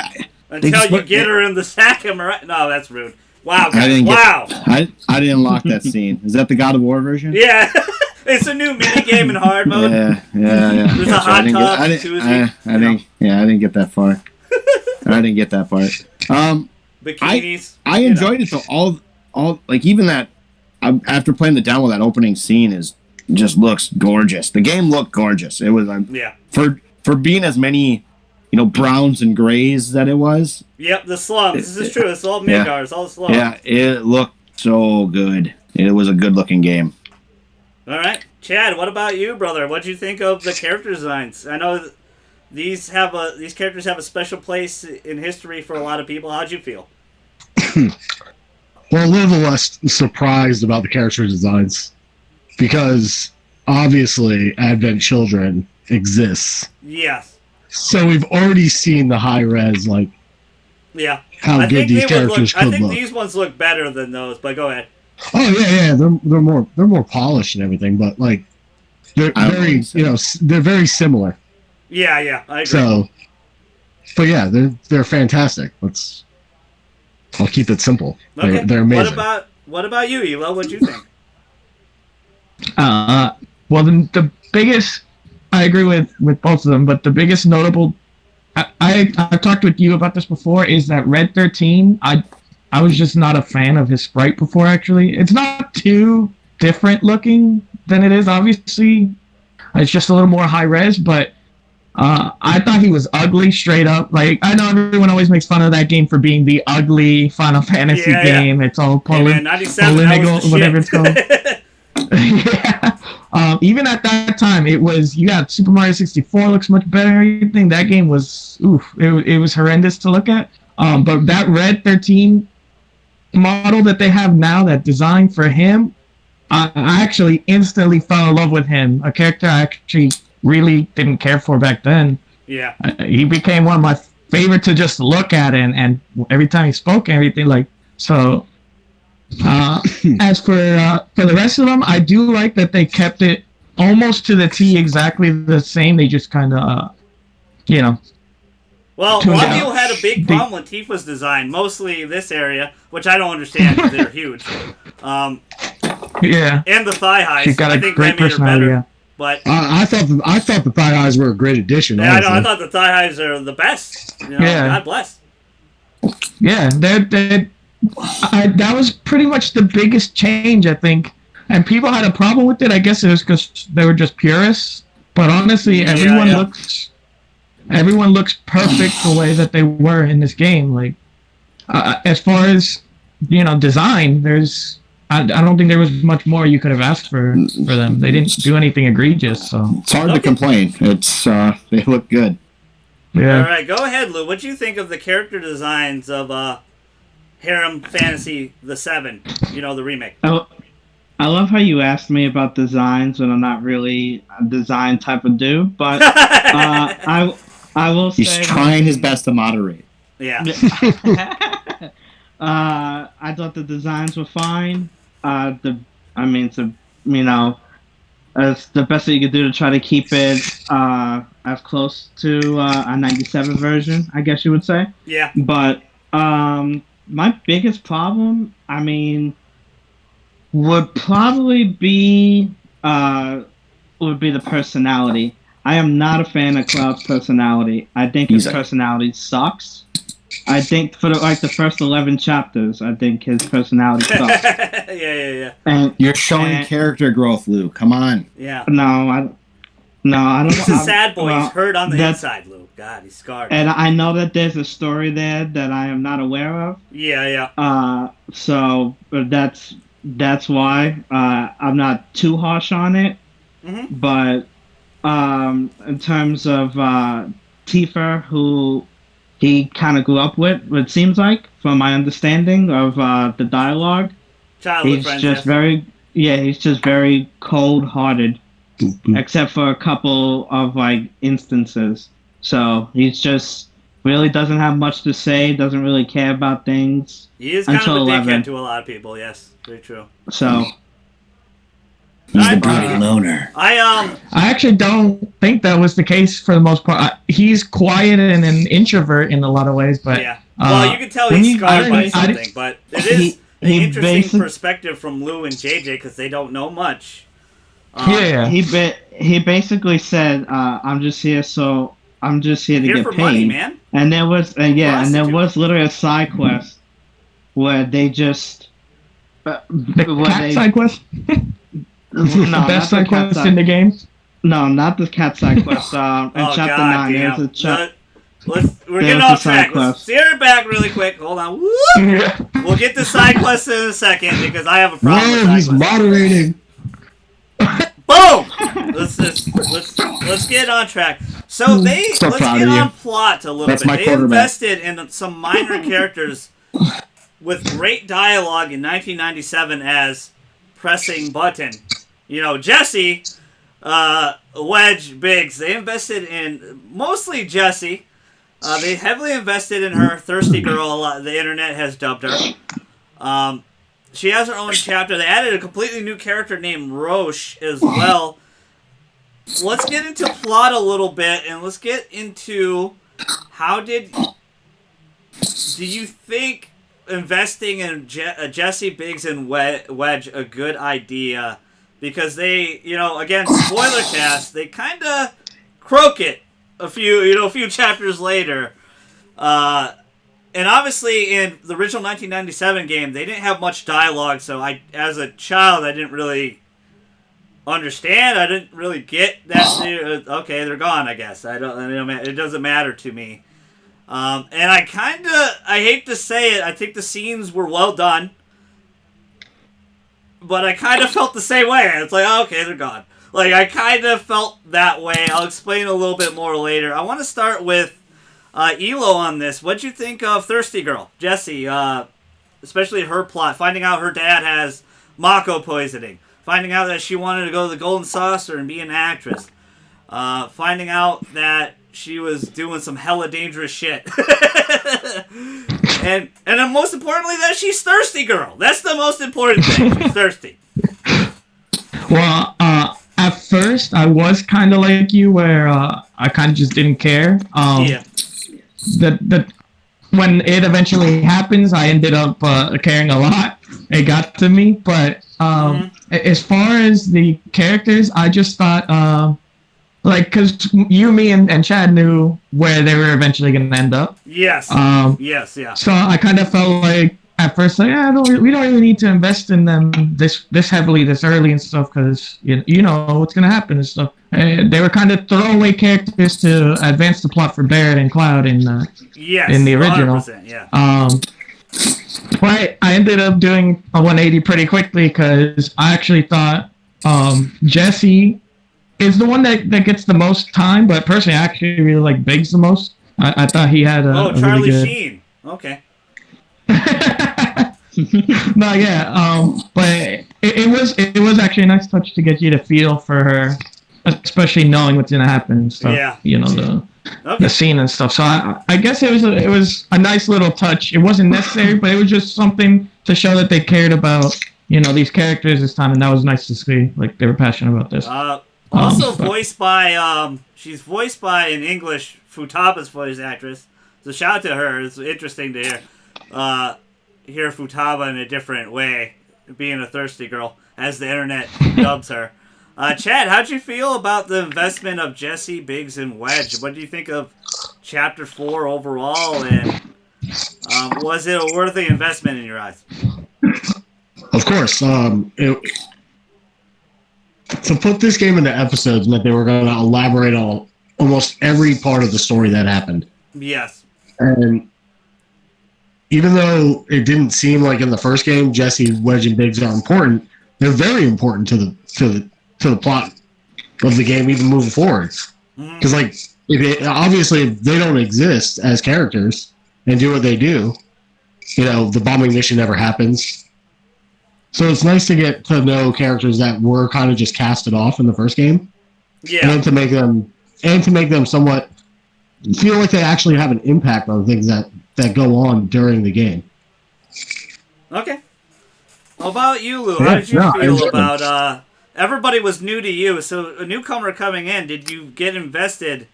until you get her in the sack, am I right? No, that's rude. Wow, guys. I didn't unlock that scene. Is that the God of War version? Yeah. It's a new mini game in hard mode. Yeah. There's a hot tub. I didn't get that far. I didn't get that part. Bikinis. I enjoyed it though. All like even that. After playing the demo, that opening scene just looks gorgeous. The game looked gorgeous. It was for being as many browns and grays that it was. Yep, the slums. This is true. It's all Midgar. It's all the slums. Yeah, it looked so good. It was a good looking game. All right, Chad. What about you, brother? What'd you think of the character designs? I know these characters have a special place in history for a lot of people. How'd you feel? Well, a little less surprised about the character designs because obviously Advent Children exists. Yes. So we've already seen the high res, how good these characters could look. I think these ones look better than those, but go ahead. Oh yeah, they're more polished and everything, but they're very similar. Yeah, I agree. So, but yeah, they're fantastic. I'll keep it simple. Okay. They're amazing. What about you, Elo? What'd you think? Well, the biggest, I agree with both of them, but the biggest notable, I've talked with you about this before, is that Red 13, I was just not a fan of his sprite before, actually. It's not too different looking than it is, obviously. It's just a little more high res, but I thought he was ugly straight up. Like, I know everyone always makes fun of that game for being the ugly Final Fantasy game. It's all Hey man, 97, that was the whatever it's called. shit. Yeah. Even at that time, you got Super Mario 64 looks much better and everything. That game was, it was horrendous to look at. But that Red 13 model that they have now, that design for him, I actually instantly fell in love with him. A character I actually really didn't care for back then. Yeah. He became one of my favorite to just look at, and every time he spoke and everything, like, so. As for the rest of them, I do like that they kept it almost to the T, exactly the same. They just kind of, Well, a lot of people had a big problem with Tifa's design, mostly this area, which I don't understand because they're huge. Yeah. And the thigh highs. She's got a great personality. Yeah. But I thought the thigh highs were a great addition. Yeah, I thought the thigh highs are the best. Yeah. God bless. Yeah, that was pretty much the biggest change, I think. And people had a problem with it. I guess it was because they were just purists. But honestly, everyone looks perfect the way that they were in this game. Like, as far as design, I don't think there was much more you could have asked for them. They didn't do anything egregious, so it's hard to complain. It's they look good. Yeah. All right, go ahead, Lou. What do you think of the character designs of Harem Fantasy the 7? The remake. I love how you asked me about designs when I'm not really a design type of dude, but I will say he's trying his best to moderate. Yeah. I thought the designs were fine. It's the best that you could do to try to keep it as close to a 97 version, I guess you would say. Yeah. But my biggest problem, would probably be the personality. I am not a fan of Cloud's personality. I think his personality sucks. I think for the first 11 chapters, I think his personality sucks. Yeah. And you're showing character growth, Lou. Come on. Yeah. No, I don't. He's a sad boy. He's hurt on the inside, Lou. God, he's scarred. And I know that there's a story there that I am not aware of. Yeah. So that's why I'm not too harsh on it. Mm-hmm. But in terms of Tifa, who he kind of grew up with, it seems like, from my understanding of the dialogue, he's just very cold-hearted, except for a couple of instances. So he's just really doesn't have much to say, doesn't really care about things. He is kind of a 11. dickhead to a lot of people. Yes, very true. So he's the broody loner. I actually don't think that was the case for the most part. He's quiet and an introvert in a lot of ways, but yeah. Well, you can tell he's scarred by something, but it is an interesting perspective from Lou and JJ because they don't know much. He basically said, "I'm just here to get paid, money, man." And there was literally a side quest where they just side quest. The best side quest in the game. No, not the cat side quest. In chapter 9, there's a we're getting off track. Let's steer it back really quick. Hold on. We'll get to side quests in a second because I have a problem with side he's quests. moderating. Boom! Let's get on track. So let's get on plot a little bit. They invested in some minor characters with great dialogue in 1997 as pressing button. Jessie, Wedge, Biggs. They invested in mostly Jessie. They heavily invested in her, Thirsty Girl. The internet has dubbed her. She has her own chapter. They added a completely new character named Roche as well. Let's get into plot a little bit, and let's get into do you think investing in Jessie, Biggs, and Wedge a good idea? Because they, again, Spoilercast, they kind of croak it a few chapters later. And obviously, in the original 1997 game, they didn't have much dialogue, so as a child, I didn't really understand. I didn't really get that. Okay, they're gone. I guess I don't. It doesn't matter to me. And I hate to say it, I think the scenes were well done, but I kind of felt the same way. It's like, oh, okay, they're gone. Like, I kind of felt that way. I'll explain a little bit more later. I want to start with Elo on this. What'd you think of Thirsty Girl, Jessie? Especially her plot, finding out her dad has Mako poisoning, finding out that she wanted to go to the Golden Saucer and be an actress, finding out that she was doing some hella dangerous shit. and then most importantly that she's thirsty girl. That's the most important thing. She's thirsty. Well, at first I was kind of like you, where I kind of just didn't care. Yeah. When it eventually happens, I ended up caring a lot. It got to me, but as far as the characters, I just thought. Because you, me, and Chad knew where they were eventually going to end up. Yes. Yes, yeah. So I kind of felt like, at first, like, we don't really need to invest in them this heavily, this early and stuff, because you know what's going to happen and stuff. They were kind of throwaway characters to advance the plot for Barrett and Cloud in the original. 100%, yeah. But I ended up doing a 180 pretty quickly, because I actually thought Jesse is the one that gets the most time, but personally, I actually really like Biggs the most. I thought he had a Charlie really good... Sheen. Okay. No, yeah, but it was actually a nice touch to get you to feel for her, especially knowing what's gonna happen and stuff. Yeah. The scene and stuff. So I guess it was a nice little touch. It wasn't necessary, but it was just something to show that they cared about these characters this time, and that was nice to see. Like, they were passionate about this. Also voiced by, she's voiced by, in English, Futaba's voice actress. So shout out to her. It's interesting to hear Futaba in a different way, being a thirsty girl, as the internet dubs her. Chad, how'd you feel about the investment of Jesse, Biggs, and Wedge? What do you think of Chapter 4 overall, and was it a worthy investment in your eyes? Of course. To put this game into episodes meant they were going to elaborate on almost every part of the story that happened. Yes. And even though it didn't seem like in the first game Jesse, Wedge, and Biggs are important, they're very important to the plot of the game, even moving forward. Because obviously if they don't exist as characters and do what they do, the bombing mission never happens. So it's nice to get to know characters that were kind of just casted off in the first game. Yeah. And to make them somewhat feel like they actually have an impact on things that go on during the game. Okay. How about you, Lou? How did you feel about everybody was new to you, so a newcomer coming in, did you get invested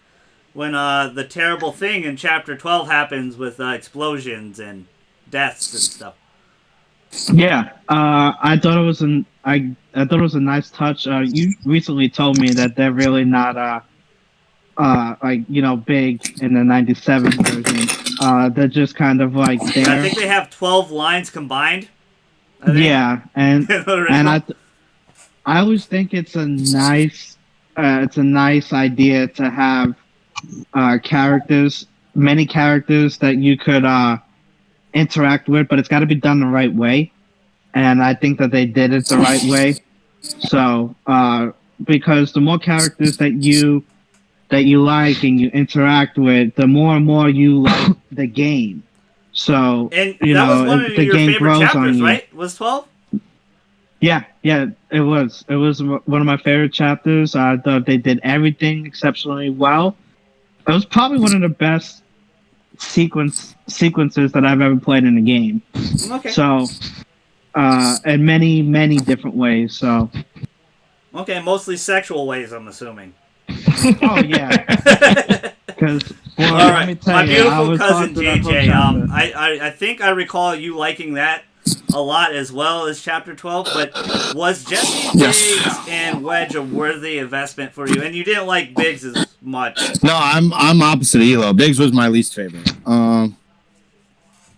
when the terrible thing in Chapter 12 happens with explosions and deaths and stuff? Yeah, I thought it was a nice touch. You recently told me that they're really not big in the '97 version. They're just kind of like there. I think they have 12 lines combined. Yeah, and I always think it's a nice idea to have many characters that you could interact with, but it's got to be done the right way, and I think that they did it the right way. So because the more characters that you like and you interact with, the more and more you like the game. So and that was one of your favorite chapters, right? Was 12? Yeah, it was. It was one of my favorite chapters. I thought they did everything exceptionally well. It was probably one of the best sequences that I've ever played in a game. Okay. So, in many different ways. So. Okay, mostly sexual ways, I'm assuming. Oh yeah. Because all right, my beautiful cousin JJ. I think I recall you liking that a lot as well as Chapter 12. But was Jesse, Biggs, and Wedge a worthy investment for you? And you didn't like Biggs as much. No, I'm opposite Elo. Biggs was my least favorite.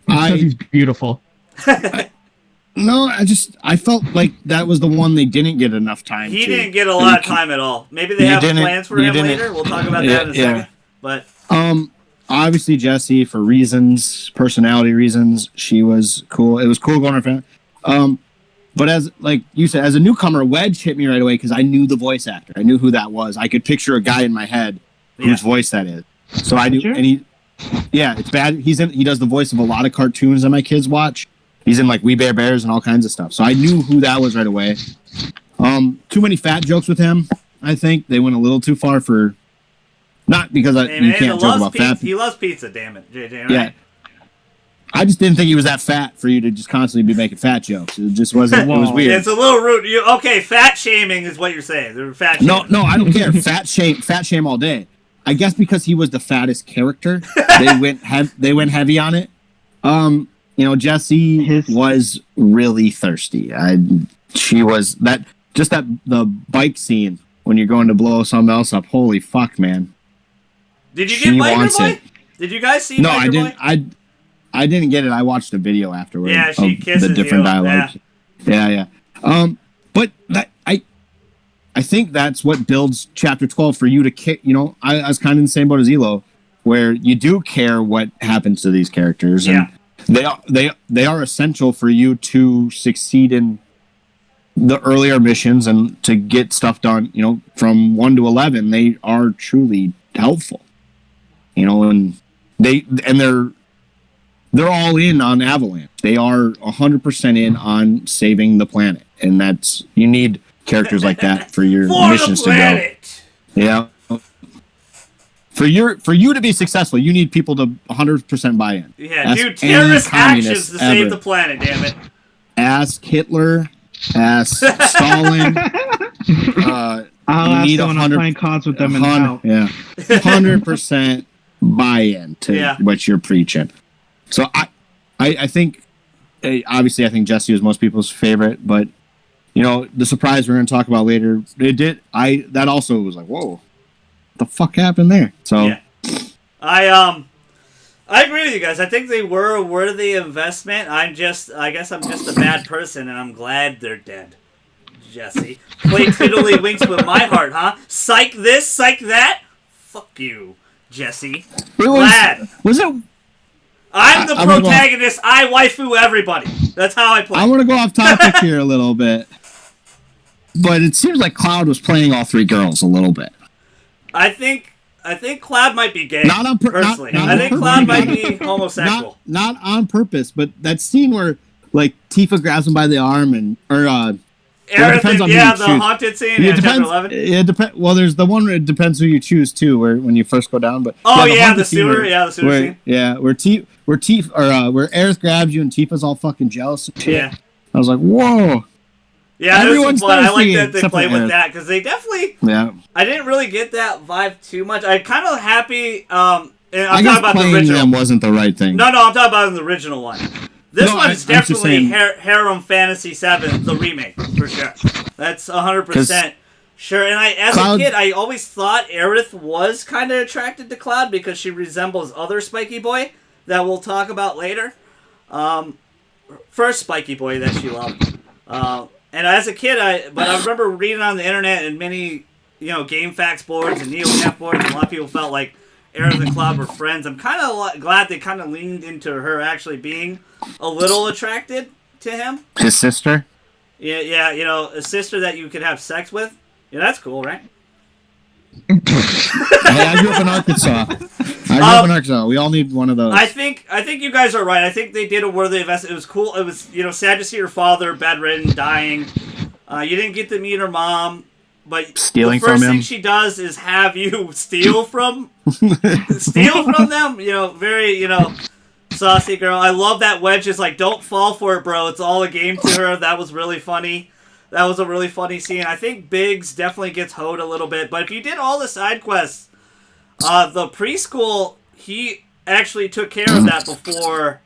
Because he's beautiful. No, I felt like that was the one they didn't get enough time. He to. didn't get a lot of time at all. Maybe they You have didn't- plans for you him didn't- later. We'll talk about that in a second. But Obviously Jesse, for reasons, personality reasons, she was cool. It was cool going to her. But as like you said, as a newcomer, Wedge hit me right away because I knew the voice actor. I knew who that was. I could picture a guy in my head whose voice that is. So I knew, Sure. and it's bad. He does the voice of a lot of cartoons that my kids watch. He's in like We Bare Bears and all kinds of stuff. So I knew who that was right away. Too many fat jokes with him. I think they went a little too far for. Not because you can't joke about fat. He loves pizza. Damn it, JJ. Right? Yeah. I just didn't think he was that fat for you to just constantly be making fat jokes. It just wasn't. It was weird. It's a little rude. Okay, fat shaming is what you're saying. They're fat shaming. No, I don't care. Fat shame all day. I guess because he was the fattest character, they went heavy on it. Jessie was really thirsty. She was the bike scene when you're going to blow something else up. Holy fuck, man. Did you get Biker Boy? Did you guys see No, Biker I didn't. Boy? I didn't get it. I watched a video afterwards. Yeah, she kisses the different you. dialogues. Yeah. But I think that's what builds Chapter 12 for you to kick. I was kind of in the same boat as Elo, where you do care what happens to these characters, and they are essential for you to succeed in the earlier missions and to get stuff done. From 1 to 11, they are truly helpful. And they're all in on Avalanche. They are 100% in on saving the planet, and you need characters like that for your missions to go. Yeah. For you to be successful, you need people to 100% buy in. Yeah, do terrorist actions to save the planet. Damn it. Ask Hitler. Ask Stalin. I'll ask them when I'm playing cards with them in hell. Yeah, 100% buy-in to what you're preaching. So I think, obviously, I think Jesse was most people's favorite, but the surprise we're going to talk about later, that also was like, whoa, what the fuck happened there? So I agree with you guys. I think they were a worthy investment. I guess I'm just a bad person, and I'm glad they're dead. Jesse, play tiddlywinks with my heart, huh? Psych this, psych that. Fuck you, Jesse. Was it? I'm the protagonist. I waifu everybody. That's how I play. I want to go off topic here a little bit, but it seems like Cloud was playing all three girls a little bit. I think Cloud might be gay. Not on personally. Not I think Cloud might be homosexual. Not on purpose, but that scene where like Tifa grabs him by the arm the haunted scene in Chapter 11. It depends. Well, there's the one where it depends who you choose too, where when you first go down. But the sewer, the sewer scene. Yeah, where Aerith grabs you and Tifa's all fucking jealous and shit. Yeah. I was like, whoa. Yeah, everyone's fun. I like that they play with that because they definitely. Yeah. I didn't really get that vibe too much. I'm kind of happy. I'm I talking about the original. Them wasn't the right thing. No, I'm talking about the original one. This one is definitely Harem Fantasy 7, the remake, for sure. That's 100% sure. And as a kid, I always thought Aerith was kind of attracted to Cloud because she resembles other Spiky Boy that we'll talk about later. First Spiky Boy that she loved. And as a kid, I remember reading on the internet and many, Game Facts boards and NeoGAF boards, and a lot of people felt like Aerith and Cloud were friends. I'm kind of glad they kind of leaned into her actually being a little attracted to him. His sister? Yeah, a sister that you could have sex with. Yeah, that's cool, right? Hey, I grew up in Arkansas. We all need one of those. I think you guys are right. I think they did a worthy investment. It was cool. It was, sad to see her father bedridden, dying. You didn't get to meet her mom. But stealing the first from him. thing she does is have you steal from them. Very, saucy girl. I love that Wedge is like, don't fall for it, bro. It's all a game to her. That was really funny. That was a really funny scene. I think Biggs definitely gets hoed a little bit. But if you did all the side quests, the preschool, he actually took care of that before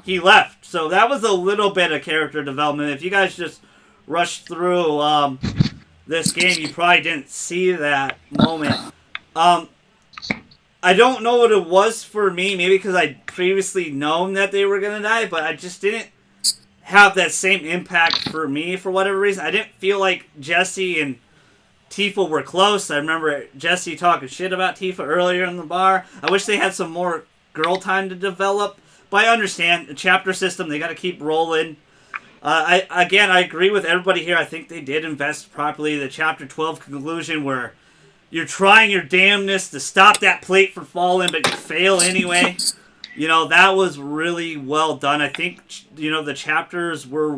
he left. So that was a little bit of character development. If you guys just rushed through this game, you probably didn't see that moment. I don't know what it was for me, maybe because I'd previously known that they were going to die, but I just didn't have that same impact for me for whatever reason. I didn't feel like Jesse and Tifa were close. I remember Jesse talking shit about Tifa earlier in the bar. I wish they had some more girl time to develop. But I understand the chapter system. They got to keep rolling. I agree with everybody here. I think they did invest properly. The chapter 12 conclusion where you're trying your damnness to stop that plate from falling, but you fail anyway. That was really well done. I think, the chapters were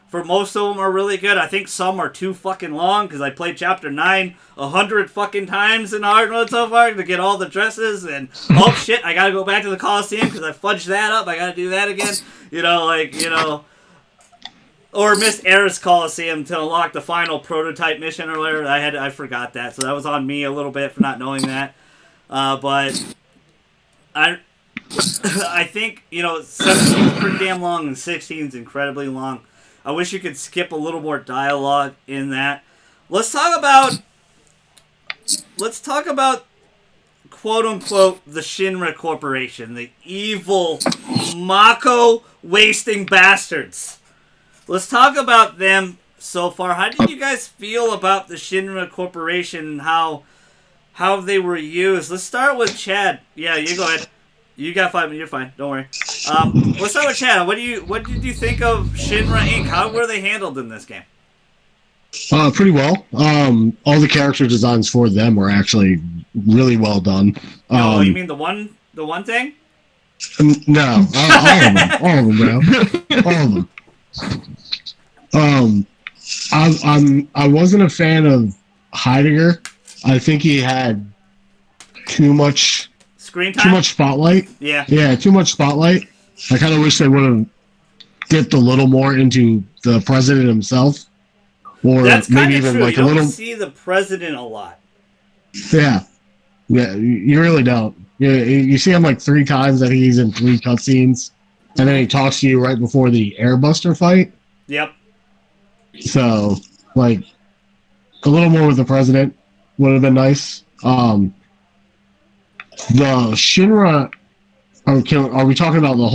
for most of them are really good. I think some are too fucking long because I played chapter 9 100 fucking times in hard mode so far to get all the dresses and oh shit, I gotta go back to the Coliseum because I fudged that up. I gotta do that again. Or Miss Eris Coliseum to unlock the final prototype mission or whatever. I forgot that, so that was on me a little bit for not knowing that. But I think 17 is pretty damn long and 16 is incredibly long. I wish you could skip a little more dialogue in that. Let's talk about quote unquote the Shinra Corporation, the evil Mako wasting bastards. Let's talk about them so far. How did you guys feel about the Shinra Corporation and how they were used? Let's start with Chad. Yeah, you go ahead. You got 5 minutes. You're fine. Don't worry. Let's start with Chad. What did you think of Shinra Inc.? How were they handled in this game? Pretty well. All the character designs for them were actually really well done. No, you mean the one thing? No, all of them, bro. All of them. I wasn't a fan of Heidegger. I think he had too much screen time, too much spotlight. Yeah, too much spotlight. I kind of wish they would have dipped a little more into the president himself, or that's maybe even true. like you a little. Don't see the president a lot. Yeah, you really don't. You see him like 3 times. I think he's in 3 cutscenes, and then he talks to you right before the Airbuster fight. Yep. So, like, a little more with the president would have been nice. The Shinra, are we talking about the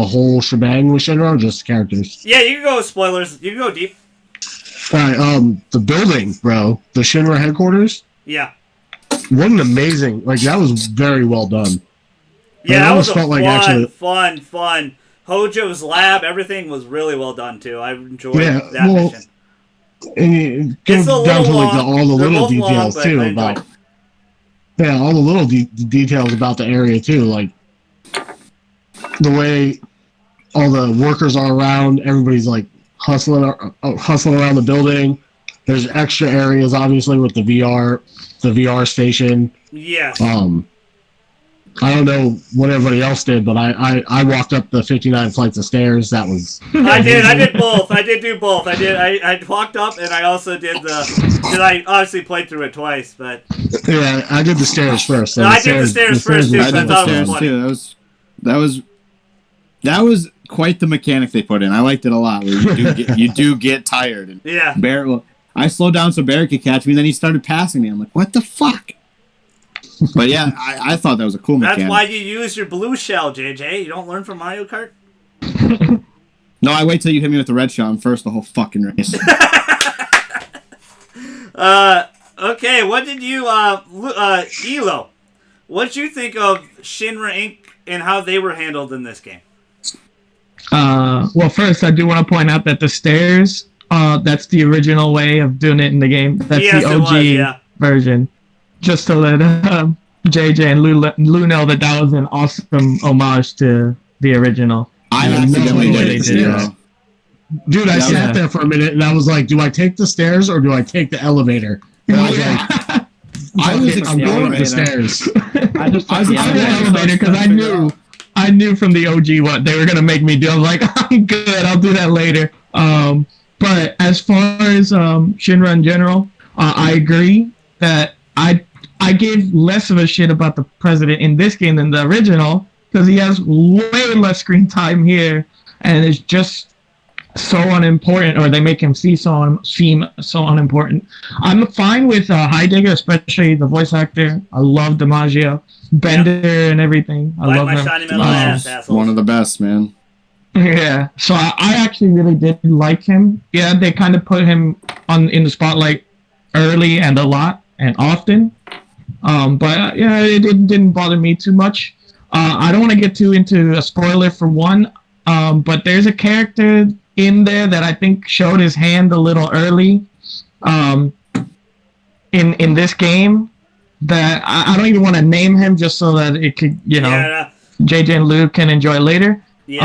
whole shebang with Shinra, or just characters? Yeah, you can go with spoilers. You can go deep. All right, the building, bro, the Shinra headquarters. Yeah. What an amazing, that was very well done. Yeah, that was fun. Hojo's lab, everything was really well done too. I enjoyed that mission. And it goes down to all the little details too about. Yeah, all the little details about the area too, like the way all the workers are around. Everybody's like hustling around the building. There's extra areas, obviously, with the VR station. Yes. I don't know what everybody else did, but I walked up the 59 flights of stairs. That was. I did both. I did do both. I walked up and I also did I obviously played through it twice, but. Yeah, I did the stairs first. I did the stairs first too. I did the stairs too. That was quite the mechanic they put in. I liked it a lot. Where you do get tired. And yeah. I slowed down so Barry could catch me. Then he started passing me. I'm like, what the fuck? But yeah, I thought that was a cool mechanic. That's why you use your blue shell, JJ. You don't learn from Mario Kart? No, I wait till you hit me with the red shell. I'm first the whole fucking race. Okay, what did you, Elo, what'd you think of Shinra Inc. and how they were handled in this game? Well, first, I do want to point out that the stairs, that's the original way of doing it in the game. That's the OG version. Just to let JJ and Lou know that was an awesome homage to the original. I accidentally did it. Dude, I sat there for a minute and I was like, do I take the stairs or do I take the elevator? And I was like, I'm going up the stairs. I just took the elevator because I knew from the OG what they were going to make me do. I was like, I'm good, I'll do that later. But as far as Shinra in general, I agree that I gave less of a shit about the president in this game than the original because he has way less screen time here and it's just so unimportant, or they make him seem so unimportant. I'm fine with Heidegger, especially the voice actor. I love DiMaggio, Bender, and everything. I love him. Shiny metal ass, asshole. One of the best, man. Yeah, so I actually really did like him. Yeah, they kind of put him in the spotlight early and a lot and often. But yeah, it didn't bother me too much. I don't want to get too into a spoiler for one, but there's a character in there that I think showed his hand a little early um, in this game that I don't even want to name him just so that it could, Yeah. JJ and Luke can enjoy later. Yeah,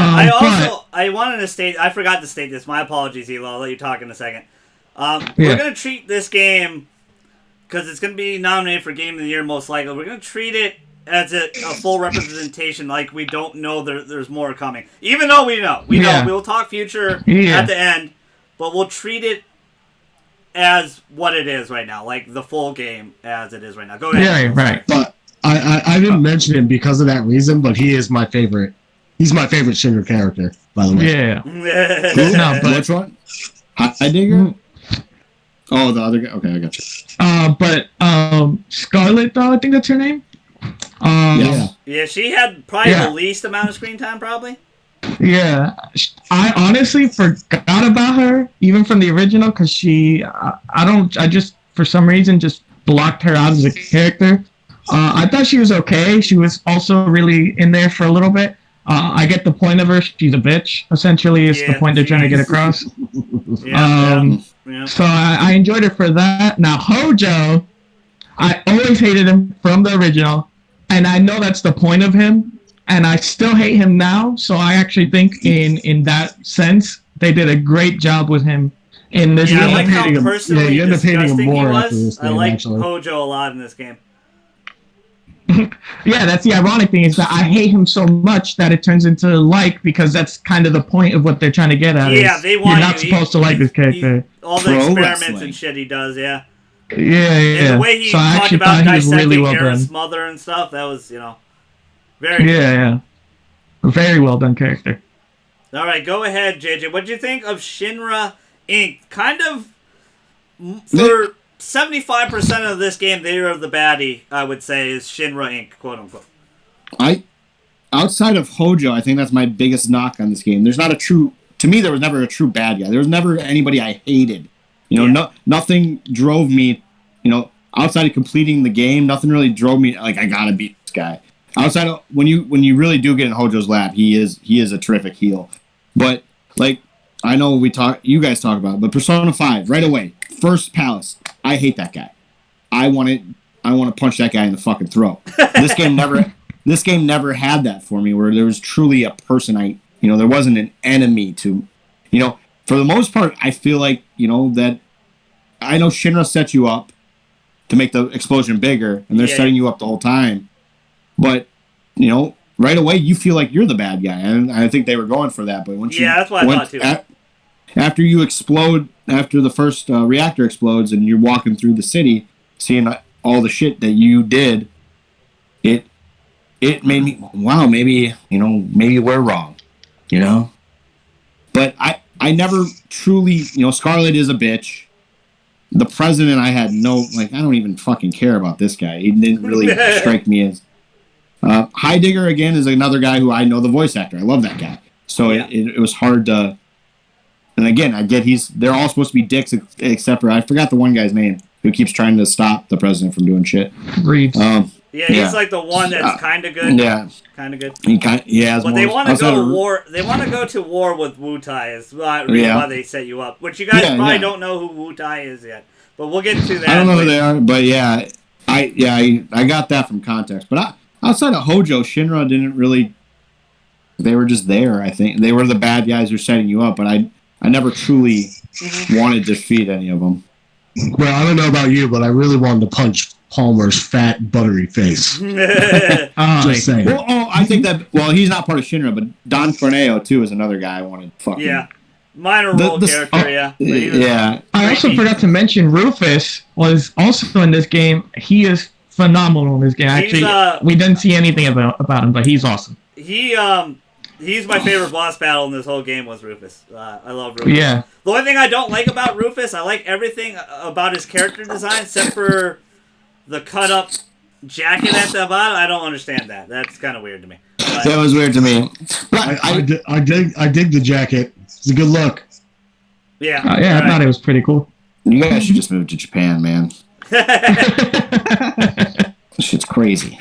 I wanted to state, I forgot to state this. My apologies, Elo. I'll let you talk in a second. We're going to treat this game, because it's going to be nominated for Game of the Year most likely, we're going to treat it as a full representation, like we don't know there's more coming. Even though we know. We'll talk future at the end, but we'll treat it as what it is right now, like the full game as it is right now. Go ahead. Yeah, right. But I didn't mention him because of that reason, but he is my favorite. He's my favorite Shinra character, by the way. Yeah. No, but which one? Heidegger? Oh, the other guy. Okay, I got you. But Scarlet, though, I think that's her name. Yeah, she had probably the least amount of screen time, probably. Yeah, I honestly forgot about her, even from the original, because I just, for some reason, just blocked her out as a character. I thought she was okay. She was also really in there for a little bit. I get the point of her. She's a bitch, essentially, is the point they're trying to get across. So I enjoyed her for that. Now, Hojo, I always hated him from the original, and I know that's the point of him, and I still hate him now, so I actually think in that sense, they did a great job with him in this game. I like how personally you end up hating him disgusting more he after was. this game, I like actually. Hojo a lot in this game. Yeah, that's the ironic thing, is that I hate him so much that it turns into like, because that's kind of the point of what they're trying to get at. Yeah, they want you're not supposed to like this character. All the experiments and shit he does, yeah. Yeah. And the way he talked about dissecting Aaron's mother and stuff, that was, very good. Yeah. Very well done character. All right, go ahead, JJ. What do you think of Shinra Inc.? Kind of, for 75% of this game, they are the baddie, I would say, is Shinra Inc., quote unquote. Outside of Hojo, I think that's my biggest knock on this game. There's not a true, to me, there was never a true bad guy. There was never anybody I hated. Nothing drove me, outside of completing the game, nothing really drove me, like, I gotta beat this guy. Outside of, when you really do get in Hojo's lap, he is a terrific heel. But, like, I know you guys talk about it, but Persona 5, right away, first Palace, I hate that guy. I want to punch that guy in the fucking throat. This game never had that for me, where there was truly a person there wasn't an enemy to, for the most part, I feel like, that I know Shinra sets you up to make the explosion bigger, and they're setting you up the whole time. But, right away, you feel like you're the bad guy, and I think they were going for that. But once that's what I thought too. After you explode, after the first reactor explodes, and you're walking through the city, seeing all the shit that you did, it made me, wow, maybe we're wrong, But I never truly, Scarlet is a bitch. The president, I had I don't even fucking care about this guy. He didn't really strike me as. Heidegger, again, is another guy who I know the voice actor. I love that guy. So it was hard to. And again, I get they're all supposed to be dicks except for, I forgot the one guy's name who keeps trying to stop the president from doing shit. Reed. He's like the one that's kind of good. Yeah. Kind of good. But they want to go to war. They want to go to war with Wu Tai. Is why they set you up. Which you guys probably don't know who Wu Tai is yet. But we'll get to that. I don't know who they are, but I got that from context. But outside of Hojo, Shinra didn't really. They were just there. I think they were the bad guys who were setting you up, but I never truly wanted to defeat any of them. Well, I don't know about you, but I really wanted to punch Palmer's fat, buttery face. Just saying. Well, I think that. Well, he's not part of Shinra, but Don Corneo too is another guy I wanted to fucking. Yeah, minor role character. Yeah. I also forgot to mention Rufus was also in this game. He is phenomenal in this game. Actually, we didn't see anything about him, but he's awesome. He's my favorite boss battle in this whole game was Rufus. I love Rufus. Yeah. The only thing I don't like about Rufus, I like everything about his character design except for the cut-up jacket at the bottom. I don't understand that. That's kind of weird to me. That was weird to me. But I dig the jacket. It's a good look. Yeah. I thought it was pretty cool. you guys should just move to Japan, man. This shit's crazy.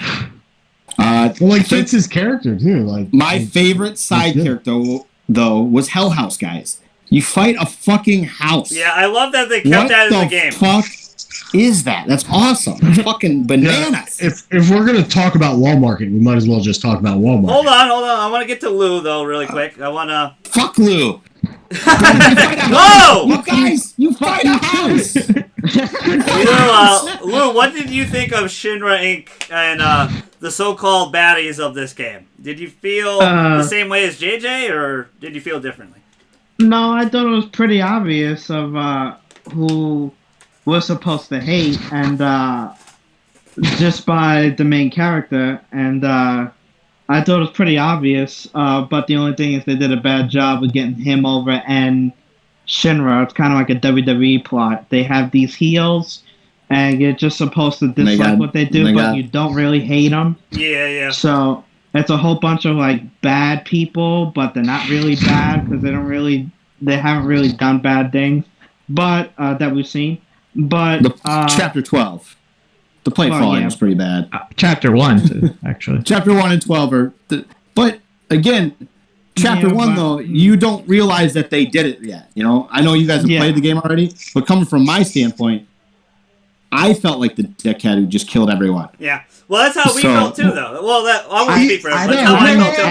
Well, like fits his character too. Like my favorite side character though was Hell House, guys. You fight a fucking house. Yeah, I love that they kept that in the game. What the fuck is that? That's awesome. It's fucking bananas. Yeah, if we're gonna talk about Walmart, we might as well just talk about Walmart. Hold on. I want to get to Lou though, really quick. I want to. Fuck Lou. Whoa! You guys, you fight a house. Lou, what did you think of Shinra Inc. and the so-called baddies of this game? Did you feel the same way as JJ, or did you feel differently? No, I thought it was pretty obvious of who we're supposed to hate, and just by the main character, and I thought it was pretty obvious. But the only thing is they did a bad job of getting him over and Shinra. It's kind of like a WWE plot. They have these heels, and you're just supposed to dislike what they do, but you don't really hate them. Yeah. So it's a whole bunch of like bad people, but they're not really bad because they haven't really done bad things, but that we've seen. But chapter 12, the plate falling was pretty bad. Chapter 1, too, actually. Chapter 1 and 12 are, but again, chapter 1 though, you don't realize that they did it yet. You know, I know you guys have played the game already, but coming from my standpoint, I felt like the dickhead who just killed everyone. Yeah. Well, that's how we felt too, though. Well, I won't speak for everybody. That's how I felt too. I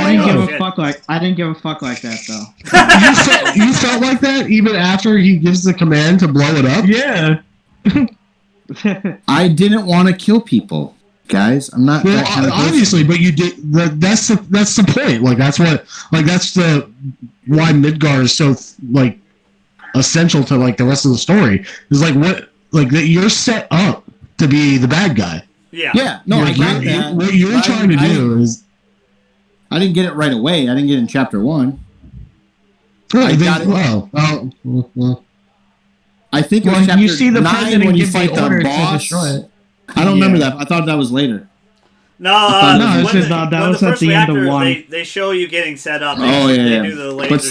didn't give a fuck like that, though. You felt like that even after he gives the command to blow it up? Yeah. I didn't want to kill people, guys. I'm not. Well, obviously, but you did. That's the point. Like that's why Midgar is so like essential to like the rest of the story. Is like what like that you're set up to be the bad guy. Yeah. Yeah. No, I got that. What you're trying to do is. I didn't get it right away. I didn't get it in chapter 1. I got it. Well. I think it was chapter you see the 9 when you fight the boss. To destroy it. I don't remember that. I thought that was later. No, that was at the end of 1. They show you getting set up. Yeah. Do the laser but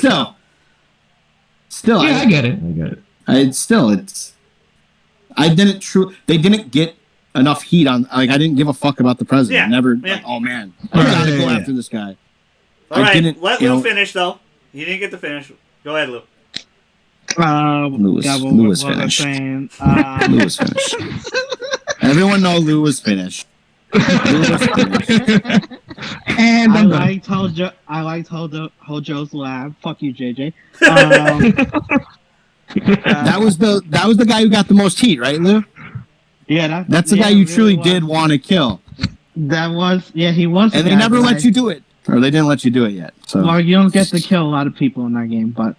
still, yeah, I get it. They didn't get enough heat on. Like I didn't give a fuck about the president. Yeah. Never. Yeah. Like, oh man, I gotta go after this guy. All right, let Lou finish though. He didn't get to finish. Go ahead, Lou. Lou was finished. Lou was finished. Everyone know Lou was finished. And I liked Hojo's lab. Fuck you, JJ. That was the guy who got the most heat, right, Lou? Yeah, that's the guy you truly did want to kill. That was he was. And they never let you do it, or they didn't let you do it yet. So well, you don't get to kill a lot of people in that game, but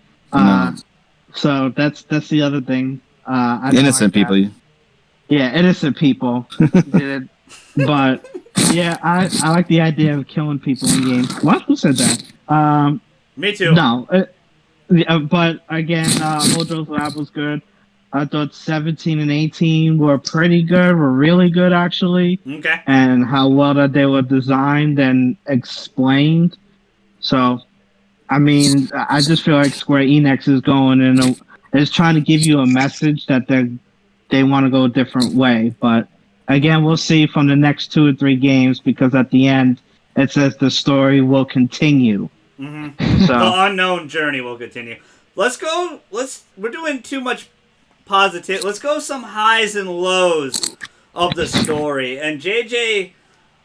so that's the other thing. Innocent people. Yeah, innocent people did it. But yeah, I like the idea of killing people in games. What? Who said that? Me too. No, but again, Hojo's lab was good. I thought 17 and 18 were pretty good, were really good actually. Okay. And how well that they were designed and explained. So, I mean, I just feel like Square Enix is going is trying to give you a message that they want to go a different way. But again, we'll see from the next 2 or 3 games because at the end it says the story will continue. Mm-hmm. So the unknown journey will continue. We're doing too much positive. Let's go some highs and lows of the story. And JJ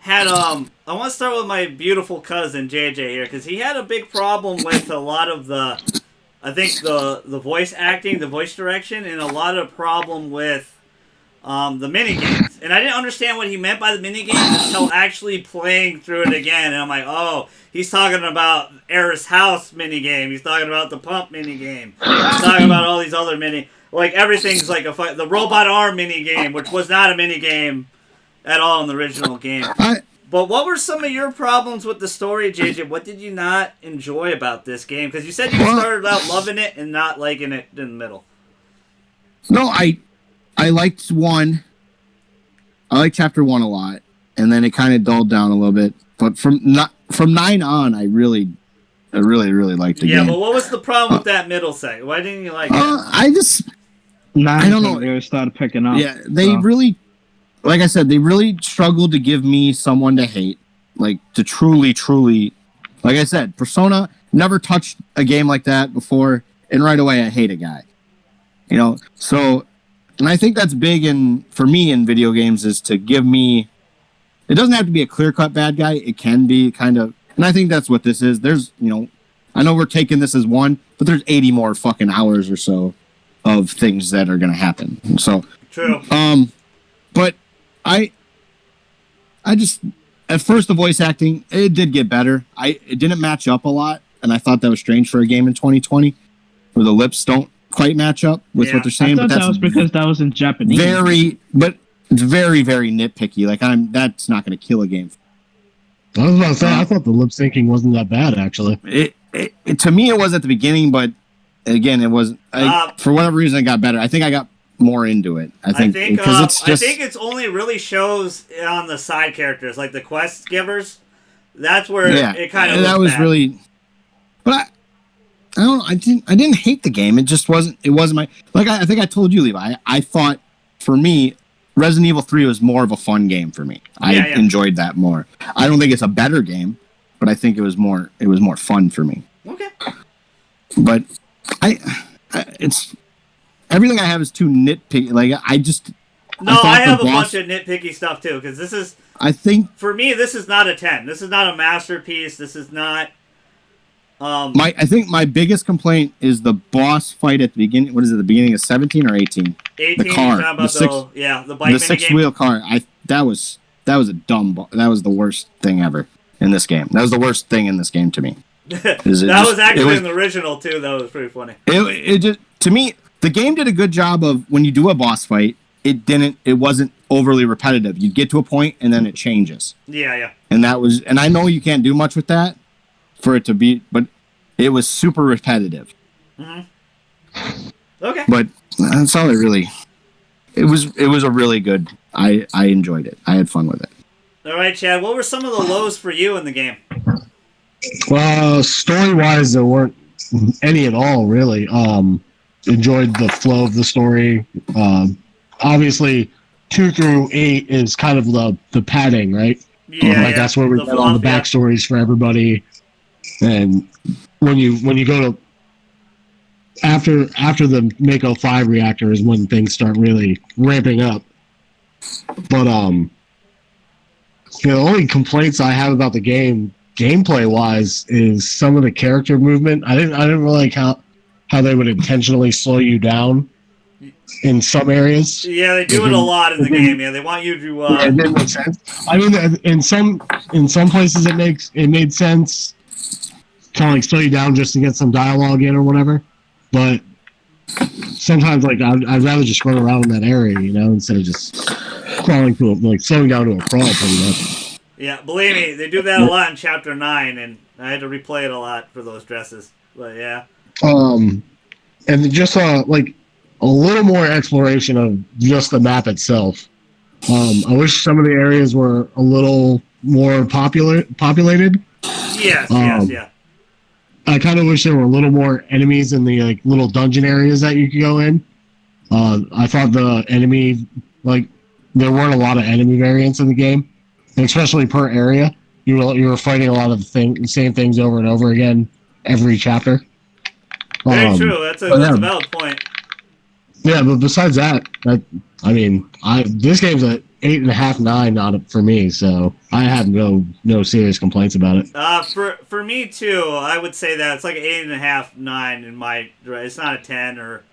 had I want to start with my beautiful cousin JJ here because he had a big problem with a lot of the voice acting, the voice direction, and a lot of problem with the mini games. And I didn't understand what he meant by the mini games until actually playing through it again. And I'm like, oh, he's talking about Eris House mini game. He's talking about the pump mini game. He's talking about all these other mini. Like everything's like the robot arm mini game, which was not a mini game at all in the original game. But what were some of your problems with the story, JJ? What did you not enjoy about this game? Because you said you started out loving it and not liking it in the middle. No, I liked 1. I liked chapter 1 a lot, and then it kind of dulled down a little bit. but from 9 on, I really liked the game. Yeah, but what was the problem with that middle segment? Why didn't you like it? I don't know. They started picking up. Yeah, they really, like I said, they really struggled to give me someone to hate, like to truly, like I said, Persona never touched a game like that before, and right away I hate a guy. You know, so, and I think that's big for me in video games is to give me. It doesn't have to be a clear-cut bad guy. It can be kind of, and I think that's what this is. There's, I know we're taking this as one, but there's 80 more fucking hours or so of things that are going to happen. So true. But I just at first the voice acting it did get better. It didn't match up a lot, and I thought that was strange for a game in 2020 where the lips don't quite match up with what they're saying. I thought that was because that was in Japanese. But it's very nitpicky. Like that's not going to kill a game. I was about to say I thought the lip syncing wasn't that bad actually. It to me it was at the beginning, but again it was for whatever reason it got better. I think I got more into it. I think because it's just. I think it's only really shows on the side characters, like the quest givers. That's where it kind of. That was bad. really. But I don't know. I didn't hate the game. It just wasn't. It wasn't my. Like I think I told you, Levi. I thought for me, Resident Evil 3 was more of a fun game for me. I enjoyed that more. I don't think it's a better game, but I think it was more. It was more fun for me. Okay. But it's. Everything I have is too nitpicky. Like I have a bunch of nitpicky stuff too because this is. I think for me, this is not a 10. This is not a masterpiece. This is not. I think my biggest complaint is the boss fight at the beginning. What is it? The beginning of 17 or 18? 18. The car. The bike. The 6-wheel car. That was a dumb. That was the worst thing ever in this game. That was the worst thing in this game to me. That was actually in the original too. That was pretty funny. It just to me. The game did a good job of when you do a boss fight, it wasn't overly repetitive. You get to a point and then it changes. Yeah. And I know you can't do much with that for it to be, but it was super repetitive. Mm-hmm. Okay. But that's all it was a really good, I enjoyed it. I had fun with it. All right, Chad, what were some of the lows for you in the game? Well, story-wise, there weren't any at all, really. Enjoyed the flow of the story. Obviously, 2 through 8 is kind of the padding, right? Yeah, that's where we get all the backstories for everybody. And when you go to after the Mako 5 reactor is when things start really ramping up. But the only complaints I have about the game, gameplay wise, is some of the character movement. I didn't really like how they would intentionally slow you down in some areas. Yeah, they do it a lot in the game. Yeah, they want you to. Yeah, it didn't make sense. I mean, in some places it made sense, kind of like slow you down just to get some dialogue in or whatever. But sometimes, like I'd rather just run around in that area, instead of just crawling slowing down to a crawl, pretty much. Yeah, believe me, they do that a lot in Chapter 9, and I had to replay it a lot for those dresses. But yeah. And just like a little more exploration of just the map itself. I wish some of the areas were a little more populated. Yes, yeah. I kind of wish there were a little more enemies in the little dungeon areas that you could go in. I thought the enemy there weren't a lot of enemy variants in the game, especially per area. You were fighting a lot of the same things over and over again every chapter. Very true. That's a valid point. Yeah, but besides that, this game's an 8.5, 9 on it for me, so I have no serious complaints about it. For me too, I would say that it's like an 8.5, 9 in my. It's not a 10 or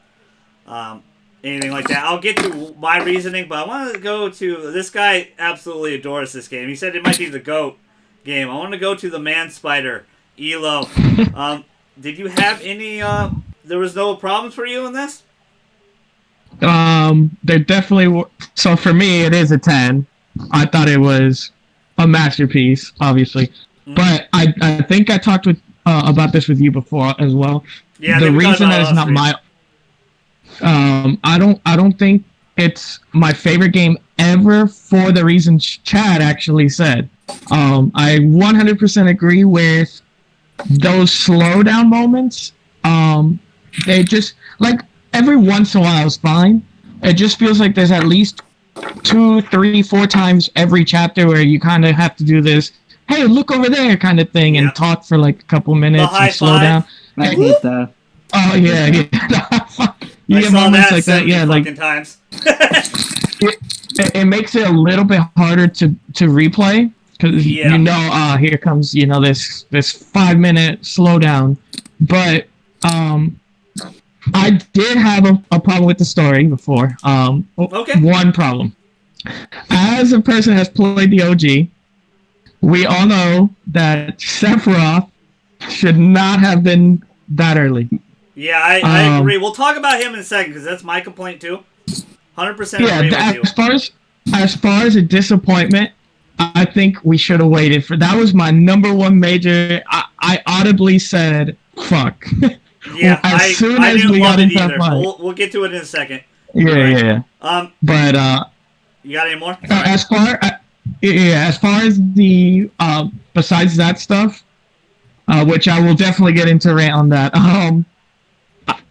anything like that. I'll get to my reasoning, but I want to go to this guy. Absolutely adores this game. He said it might be the GOAT game. I want to go to the Man Spider Elo. Did you have any? There was no problems for you in this? There definitely were. So for me, it is a 10. I thought it was a masterpiece, obviously. Mm-hmm. But I think I talked about this with you before as well. Yeah, the reason that it's not my. I don't think it's my favorite game ever for the reason Chad actually said. I 100% agree with those slowdown moments. They just like every once in a while is fine. It just feels like there's at least 2, 3, 4 times every chapter where you kind of have to do this. Hey, look over there, kind of thing, Yeah. and talk for like a couple minutes high and slow five. down. I hate that. Oh yeah, yeah. You I get saw moments that like that. 70 Yeah, like fucking times. it makes it a little bit harder to replay because Yeah. here comes this 5 minute slowdown. But I did have a problem with the story before. Okay. One problem. As a person who has played the OG, we all know that Sephiroth should not have been that early. Yeah, I agree. We'll talk about him in a second because that's my complaint too. 100% Yeah, agree with you. as far as a disappointment, I think we should have waited for that. Was my number one major. I audibly said "fuck." Yeah, as soon I as didn't we love got it into that either. fight. We'll get to it in a second. Yeah, Right. yeah. But You got any more? as far as the besides that stuff, which I will definitely get into rant on that.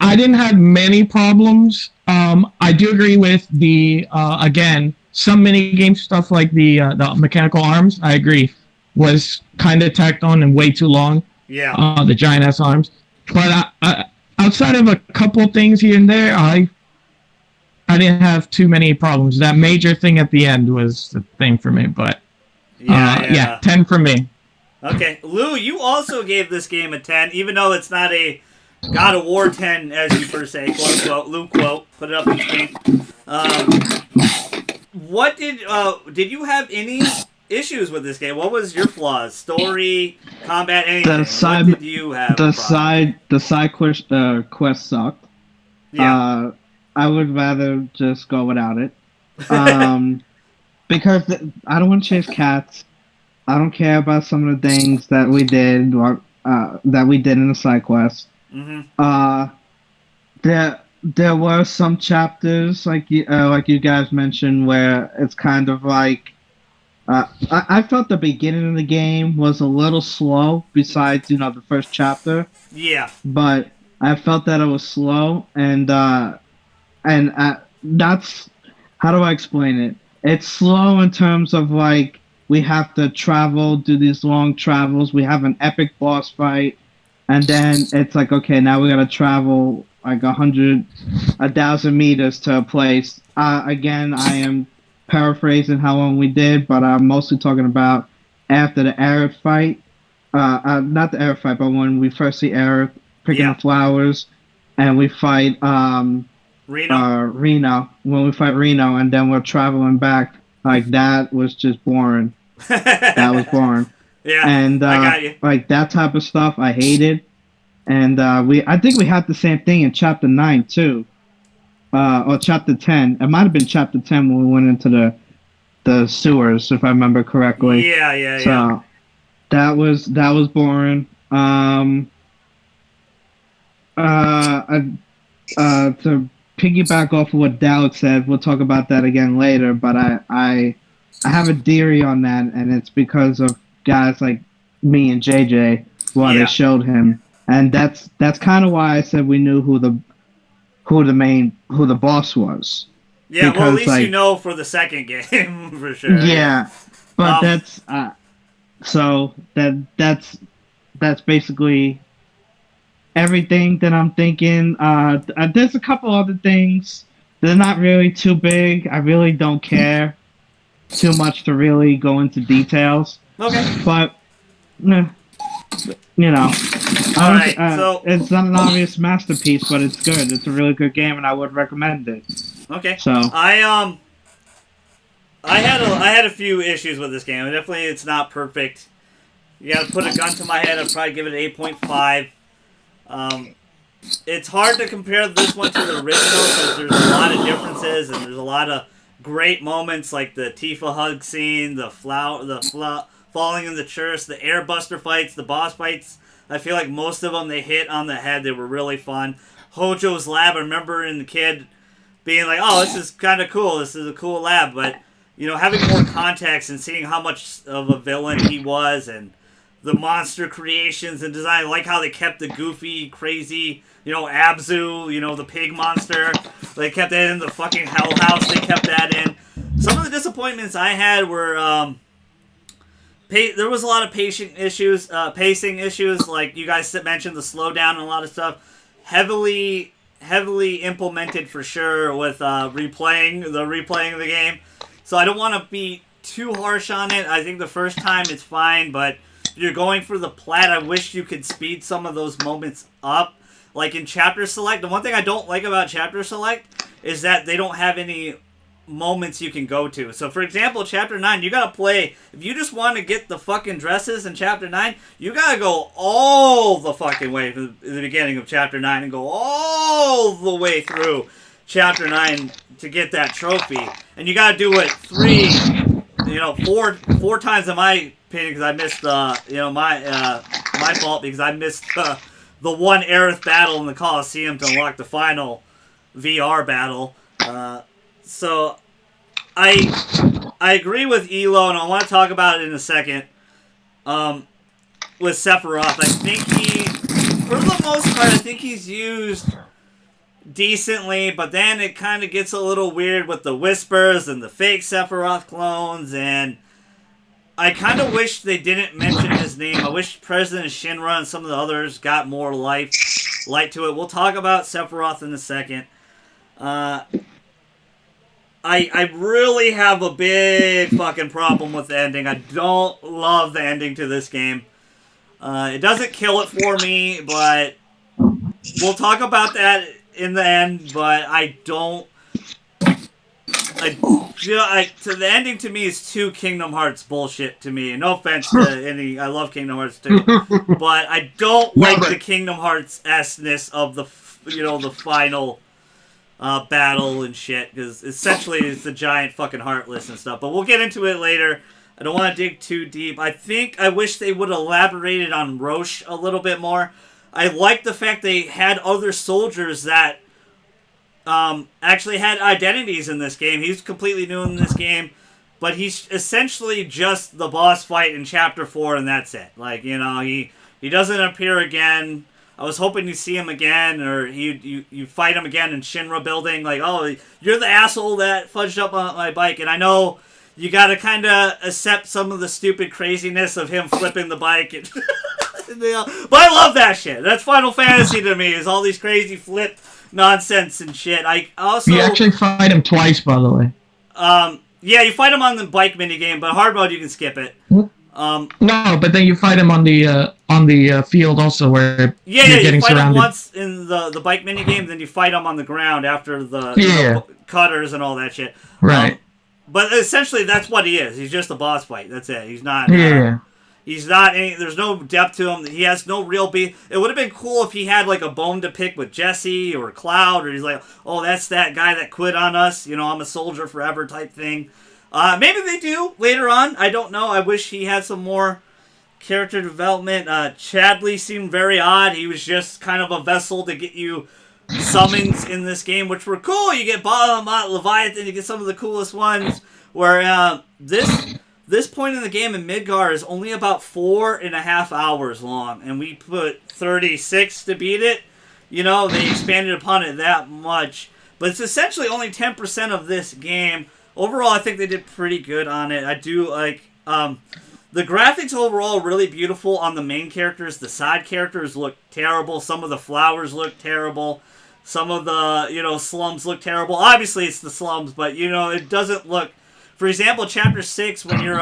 I didn't have many problems. I do agree with the again some mini game stuff like the mechanical arms. I agree was kind of tacked on and way too long. Yeah. The giant ass arms. But outside of a couple things here and there, I didn't have too many problems. That major thing at the end was the thing for me. But yeah, 10 for me. Okay, Lou, you also gave this game a 10, even though it's not a God of War 10, as you per se, quote unquote. Lou quote, put it up on screen. What did you have any issues with this game? What was your flaws? Story, combat, anything? What did you have? The side quest sucked. Yeah. I would rather just go without it. Because I don't want to chase cats. I don't care about some of the things that we did or that we did in the side quest. Mm-hmm. There were some chapters like you guys mentioned where it's kind of like I felt the beginning of the game was a little slow. Besides, the first chapter. Yeah. But I felt that it was slow, and that's how do I explain it? It's slow in terms of like we have to do these long travels. We have an epic boss fight, and then it's like, okay, now we gotta travel like 1,000 meters to a place. Again, I am paraphrasing how long we did, but I'm mostly talking about after the Arab fight. Not the Arab fight, but when we first see Arab picking the flowers, and we fight Reno. When we fight Reno, and then we're traveling back, like that was just boring. That was boring. Yeah, and I got you. Like that type of stuff, I hated. And I think we had the same thing in chapter 9 too, or chapter 10. It might have been chapter 10 when we went into the sewers, if I remember correctly. Yeah. So that was boring. To piggyback off of what Dalek said, we'll talk about that again later. But I have a theory on that, and it's because of guys like me and JJ, why they showed him, and that's kind of why I said we knew who the boss was. Yeah, because, well, at least like, you know for the second game for sure. Yeah, but that's so that's basically everything that I'm thinking. There's a couple other things. They're not really too big. I really don't care too much to really go into details. Okay. But, Alright, so it's not an obvious masterpiece, but it's good. It's a really good game, and I would recommend it. Okay. So I had a few issues with this game. Definitely, it's not perfect. You gotta put a gun to my head. I'd probably give it an 8.5. It's hard to compare this one to the original because there's a lot of differences and there's a lot of great moments like the Tifa hug scene, the falling in the church, the airbuster fights, the boss fights. I feel like most of them they hit on the head. They were really fun. Hojo's lab. I remember in the kid being like, "Oh, this is kind of cool. This is a cool lab," but having more context and seeing how much of a villain he was and the monster creations and design. I like how they kept the goofy, crazy, Abzu, the pig monster. They kept that in the fucking Hell House. They kept that in. Some of the disappointments I had were there was a lot of pacing issues. Like you guys mentioned, the slowdown and a lot of stuff. Heavily implemented for sure with replaying of the game. So I don't want to be too harsh on it. I think the first time it's fine, but if you're going for the plat, I wish you could speed some of those moments up. Like in Chapter Select, the one thing I don't like about Chapter Select is that they don't have any moments you can go to. So for example, Chapter 9, you gotta play, if you just want to get the fucking dresses in Chapter 9, you gotta go all the fucking way to the beginning of Chapter 9 and go all the way through Chapter 9 to get that trophy. And you gotta do it four times in my opinion, because I missed my fault, because I missed the one Aerith battle in the Coliseum to unlock the final VR battle. So I agree with Elo, and I want to talk about it in a second. With Sephiroth, I think for the most part, I think he's used decently, but then it kind of gets a little weird with the whispers and the fake Sephiroth clones, and I kind of wish they didn't mention his name. I wish President Shinra and some of the others got more light to it. We'll talk about Sephiroth in a second. I really have a big fucking problem with the ending. I don't love the ending to this game. It doesn't kill it for me, but we'll talk about that in the end. But the ending to me is too Kingdom Hearts bullshit to me. No offense to any, I love Kingdom Hearts 2, but I don't like the Kingdom Hearts S-ness of the final battle and shit, because essentially it's the giant fucking Heartless and stuff. But we'll get into it later. I don't want to dig too deep. I wish they would have elaborated on Roche a little bit more. I like the fact they had other soldiers that actually had identities in this game. He's completely new in this game, but he's essentially just the boss fight in Chapter 4, and that's it. Like, he doesn't appear again. I was hoping you see him again, or you fight him again in Shinra Building. Like, oh, you're the asshole that fudged up on my bike. And I know you got to kind of accept some of the stupid craziness of him flipping the bike. And but I love that shit. That's Final Fantasy to me, is all these crazy flip nonsense and shit. I also... You actually fight him twice, by the way. Yeah, you fight him on the bike minigame, but hard mode you can skip it. No, but then you fight him on the field also, where you're getting you fight surrounded. him once in the bike minigame, then you fight him on the ground after the cutters and all that shit. Right. But essentially, that's what he is. He's just a boss fight. That's it. He's not... He's not any... There's no depth to him. He has no real beef. It would have been cool if he had, like, a bone to pick with Jesse or Cloud, or he's like, oh, that's that guy that quit on us. I'm a soldier forever type thing. Maybe they do later on. I don't know. I wish he had some more character development. Chadley seemed very odd. He was just kind of a vessel to get you summons in this game, which were cool. You get Bahamut, Leviathan, you get some of the coolest ones. Where this point in the game in Midgar is only about 4.5 hours long, and we put 36 to beat it. They expanded upon it that much. But it's essentially only 10% of this game. Overall, I think they did pretty good on it. I do like... the graphics overall really beautiful on the main characters. The side characters look terrible. Some of the flowers look terrible. Some of the, slums look terrible. Obviously, it's the slums, but, it doesn't look... For example, Chapter 6, when you're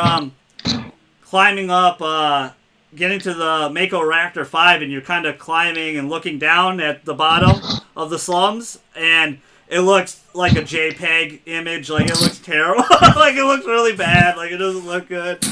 climbing up, getting to the Mako Reactor 5, and you're kind of climbing and looking down at the bottom of the slums, and it looks like a JPEG image. Like, it looks terrible. Like, it looks really bad. Like, it doesn't look good.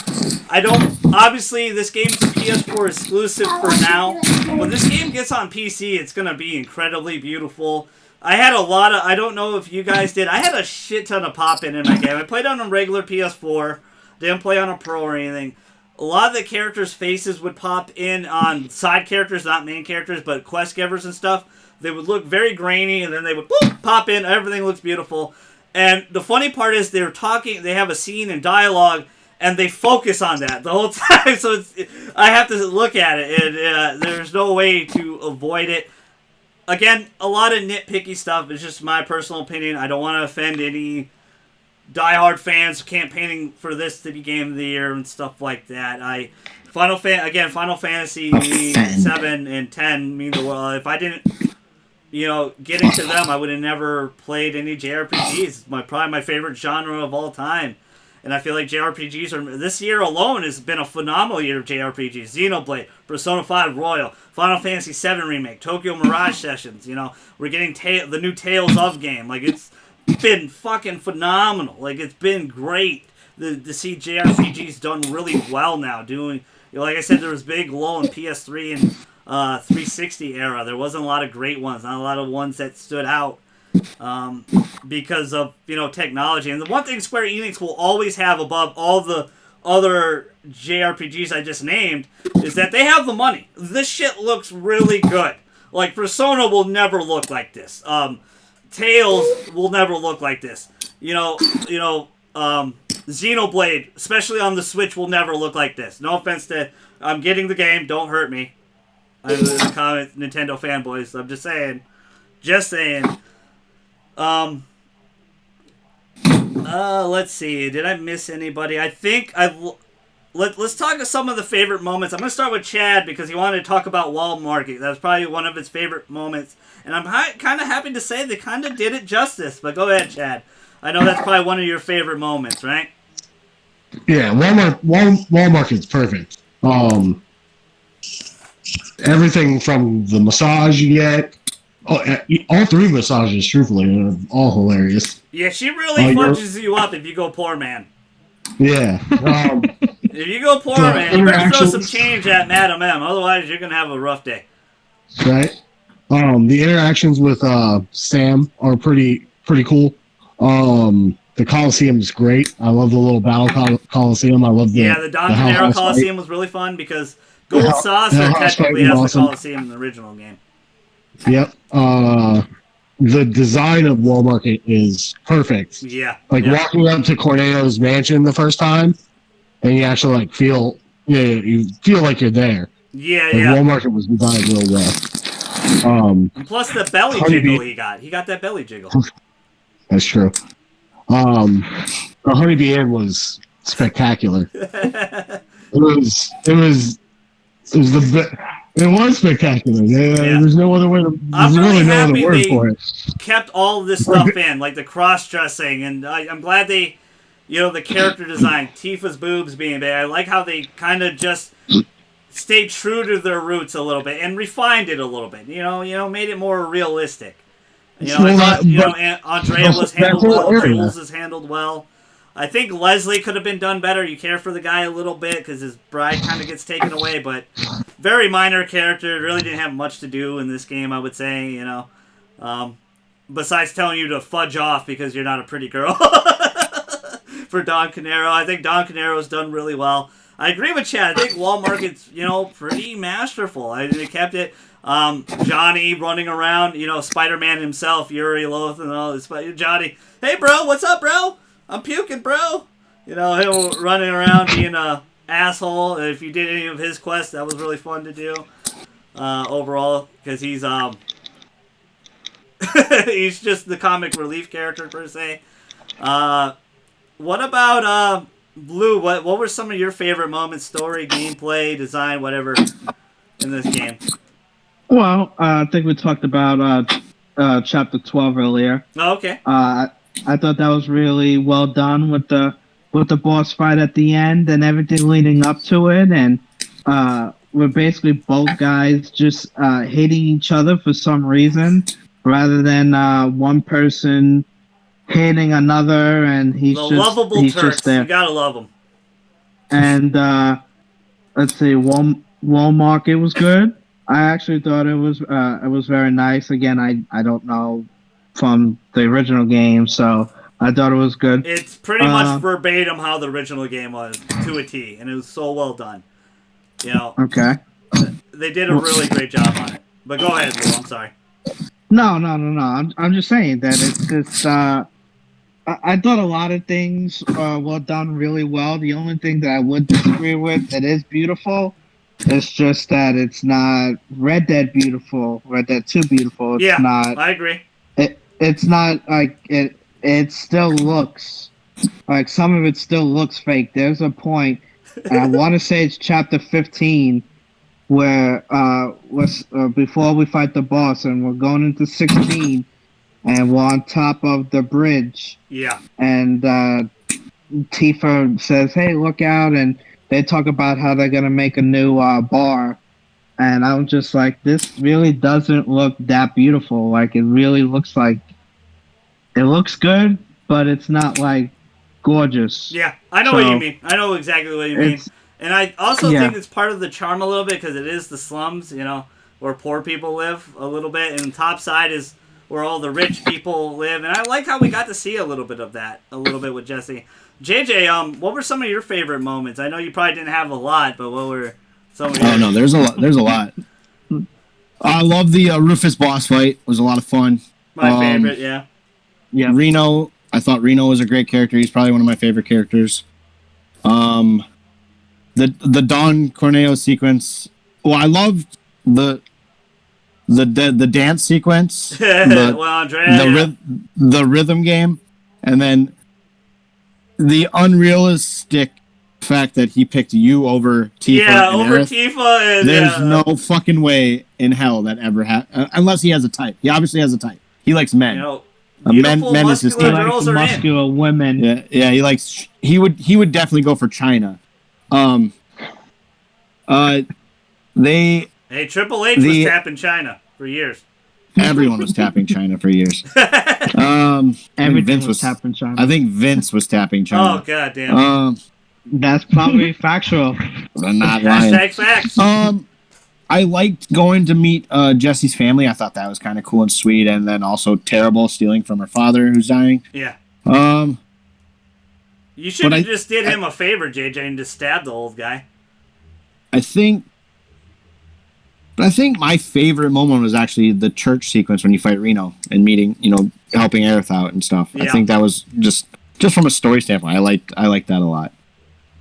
Obviously, this game's a PS4 exclusive for now. When this game gets on PC, it's going to be incredibly beautiful. I had I don't know if you guys did, I had a shit ton of pop-in my game. I played on a regular PS4, didn't play on a Pro or anything. A lot of the characters' faces would pop in on side characters, not main characters, but quest givers and stuff. They would look very grainy, and then they would pop in. Everything looks beautiful. And the funny part is they're talking. They have a scene and dialogue, and they focus on that the whole time. So I have to look at it, and there's no way to avoid it. Again, a lot of nitpicky stuff. It's just my personal opinion. I don't want to offend any diehard fans campaigning for this to be Game of the Year and stuff like that. Final Fantasy 7 and 10 mean the world. If I didn't, get into them, I would have never played any JRPGs. It's probably my favorite genre of all time. And I feel like JRPGs this year alone has been a phenomenal year of JRPGs. Xenoblade, Persona 5 Royal, Final Fantasy 7 Remake, Tokyo Mirage Sessions. We're getting the new Tales of game. Like, it's been fucking phenomenal. Like, it's been great to see JRPGs done really well now. Like I said, there was big lull in PS3 and 360 era. There wasn't a lot of great ones, not a lot of ones that stood out. Because of technology. And the one thing Square Enix will always have above all the other JRPGs I just named is that they have the money. This shit looks really good. Like, Persona will never look like this. Tales will never look like this. Xenoblade, especially on the Switch, will never look like this. No offense to... I'm getting the game. Don't hurt me. I'm in the comment, Nintendo fanboys. I'm just saying. Let's see. Did I miss anybody? I think let's talk to some of the favorite moments. I'm going to start with Chad because he wanted to talk about Wall Market. That was probably one of his favorite moments. And I'm kind of happy to say they kind of did it justice. But go ahead, Chad. I know that's probably one of your favorite moments, right? Yeah, Wall Market's perfect. Everything from the massage you get. All three massages, truthfully, are all hilarious. Yeah, she really punches you up if you go poor man. Yeah. If you go poor man, you better throw some change at Madam M. Otherwise, you're going to have a rough day. Right. The interactions with Sam are pretty cool. The Coliseum is great. I love the little battle Coliseum. I love the Don Canero Coliseum was really fun because Gold Saucer technically has the Coliseum in the original game. Yep. The design of Wall Market is perfect. Yeah. Walking up to Corneo's mansion the first time, and you actually feel like you're there. Yeah. Wall Market was designed real well. And plus the belly jiggle he got that belly jiggle. That's true. The Honeybee Inn was spectacular. It was spectacular. There's no other way to. I'm really happy no other word they for it. kept all of this stuff in, like the cross dressing, and I'm glad they, the character design, Tifa's boobs being big. I like how they kind of just stayed true to their roots a little bit and refined it a little bit. Made it more realistic. I thought Andrea was handled well. Jules is handled well. I think Leslie could have been done better. You care for the guy a little bit because his bride kind of gets taken away, but very minor character. Really didn't have much to do in this game, I would say, besides telling you to fudge off because you're not a pretty girl. For Don Canero. I think Don Canero's done really well. I agree with Chad. I think Wall Market's, pretty masterful. They kept it. Johnny running around, Spider-Man himself, Yuri Loth and all this. Johnny, hey, bro, what's up, bro? I'm puking, bro. Him running around being a asshole. If you did any of his quests, that was really fun to do. Overall, because he's he's just the comic relief character per se. What about Blue? What were some of your favorite moments? Story, gameplay, design, whatever, in this game? Well, I think we talked about chapter 12 earlier. Oh, okay. I thought that was really well done with the boss fight at the end and everything leading up to it, and we're basically both guys just hating each other for some reason, rather than one person hating another, and he's just there. You gotta love him. And let's see, Wall Market was good. I actually thought it was very nice. Again, I don't know from the original game, so I thought it was good. It's pretty much verbatim how the original game was, to a T, and it was so well done. Okay. They did a really great job on it. But go ahead, Lou, I'm sorry. No. I'm just saying that it's just I thought a lot of things were done really well. The only thing that I would disagree with, it is beautiful. It's just that it's not Red Dead beautiful, Red Dead 2 beautiful. It's Yeah, not. I agree. It's not like it. It still looks like some of it still looks fake. There's a point, and I want to say it's chapter 15, where before we fight the boss, and we're going into 16, and we're on top of the bridge, Yeah. and Tifa says, "Hey, look out!" and they talk about how they're gonna make a new bar. And I'm just like, this really doesn't look that beautiful. Like, it really looks like it looks good, but it's not like gorgeous. Yeah, I know what you mean. I know exactly what you mean. And I also think it's part of the charm a little bit because it is the slums, where poor people live a little bit. And the top side is where all the rich people live. And I like how we got to see a little bit of that, a little bit with Jesse. JJ, what were some of your favorite moments? I know you probably didn't have a lot, but what were some of your... Oh, no, there's a lot. There's a lot. I love the Rufus boss fight. It was a lot of fun. My favorite, yeah. Yeah. Reno, I thought Reno was a great character. He's probably one of my favorite characters. The Don Corneo sequence. Well, I loved the dance sequence. The rhythm game, and then the unrealistic fact that he picked you over Tifa. Yeah, and over Aerith. Tifa. And, There's no fucking way in hell that ever happened. Unless he has a type. He obviously has a type. He likes men. Beautiful, men is his muscular type. girls are muscular in. women. Yeah, he would definitely go for China. Hey, Triple H was tapping China for years. Everyone was tapping China for years. Everything was tapping China. I think Vince was tapping China. Oh, god damn. That's probably factual. I'm not lying. Hashtag facts. I liked going to meet Jesse's family. I thought that was kind of cool and sweet, and then also terrible stealing from her father who's dying. Yeah. You should have just did him a favor, JJ, and just stabbed the old guy. I think my favorite moment was actually the church sequence when you fight Reno and meeting, helping Aerith out and stuff. Yeah. I think that was just from a story standpoint. I liked that a lot.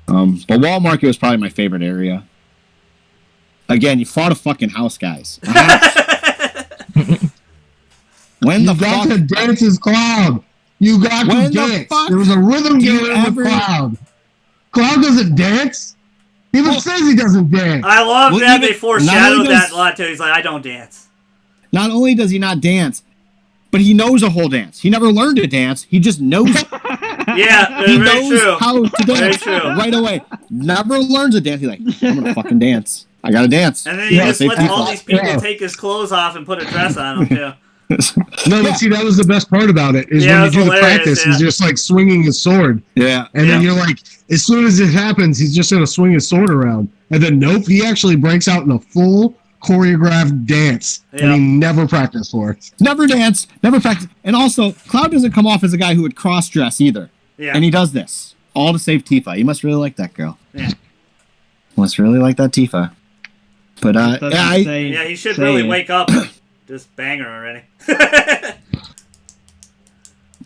But Wall Market was probably my favorite area. Again, you fought a fucking house, guys. When the got fuck to dance as Cloud. You got to dance. There was a rhythm game in the Cloud. Cloud doesn't dance. He even says he doesn't dance. I love that they foreshadowed that a lot too. He's like, I don't dance. Not only does he not dance, but he knows a whole dance. He never learned to dance. He just knows it. Yeah, He very knows true. how to dance Very true. right away. Never learns to dance. He's like, I'm going to fucking dance. I got to dance. And then he just lets all these people take his clothes off and put a dress on him too. No, but see, that was the best part about it. Is when you do the practice, he's just like swinging his sword. Yeah. And then you're like, as soon as it happens, he's just going to swing his sword around. And then, nope, he actually breaks out in a full choreographed dance that he never practiced for. Never dance, never practice. And also, Cloud doesn't come off as a guy who would cross-dress either. Yeah. And he does this, all to save Tifa. He must really like that girl. Yeah. Must really like that Tifa. But, he should really wake up. Just bang her already.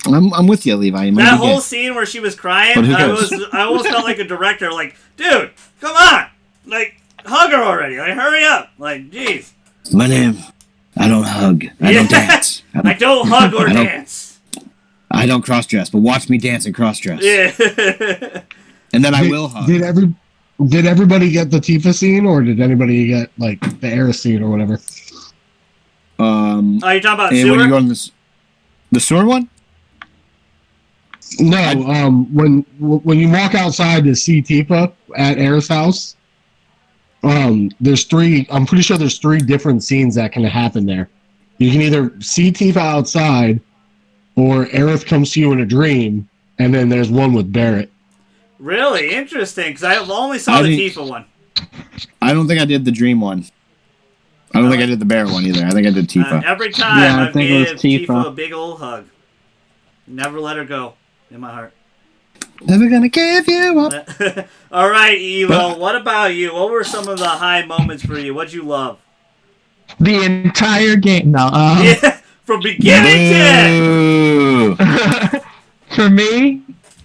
I'm with you, Levi. That whole scene where she was crying, I almost felt like a director, like, dude, come on! Like, hug her already. Like, hurry up. Like, jeez. My name, I don't hug. I don't dance. I don't hug or dance. I don't cross-dress, but watch me dance and cross-dress. Yeah. And then I will hug. Did everybody get the Tifa scene, or did anybody get, like, the Aerith scene or whatever? Oh, you're talking about and sewer? when you go on the sewer one? No, when you walk outside to see Tifa at Aerith's house, there's three. I'm pretty sure there's three different scenes that can happen there. You can either see Tifa outside, or Aerith comes to you in a dream, and then there's one with Barrett. Really interesting, because I only saw the Tifa one. I don't think I did the dream one. I don't think I did the bear one either. I think I did Tifa. Every time I gave Tifa a big old hug. Never let her go in my heart. Never gonna give you up. All right, Elo, what about you? What were some of the high moments for you? What'd you love? The entire game. No. Yeah, from beginning to end. For me,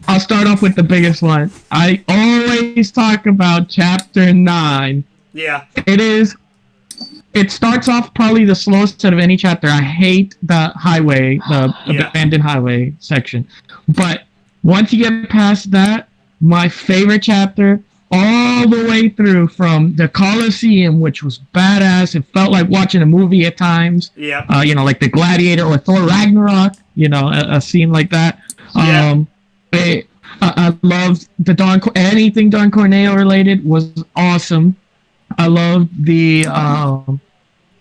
I'll start off with the biggest one. I always talk about Chapter 9. Yeah. It starts off probably the slowest out of any chapter. I hate the highway, the abandoned highway section. But once you get past that, my favorite chapter, all the way through from the Colosseum, which was badass. It felt like watching a movie at times. Yeah. Like the Gladiator or Thor Ragnarok, a scene like that. Yeah. I loved anything Don Corneo related was awesome. I loved the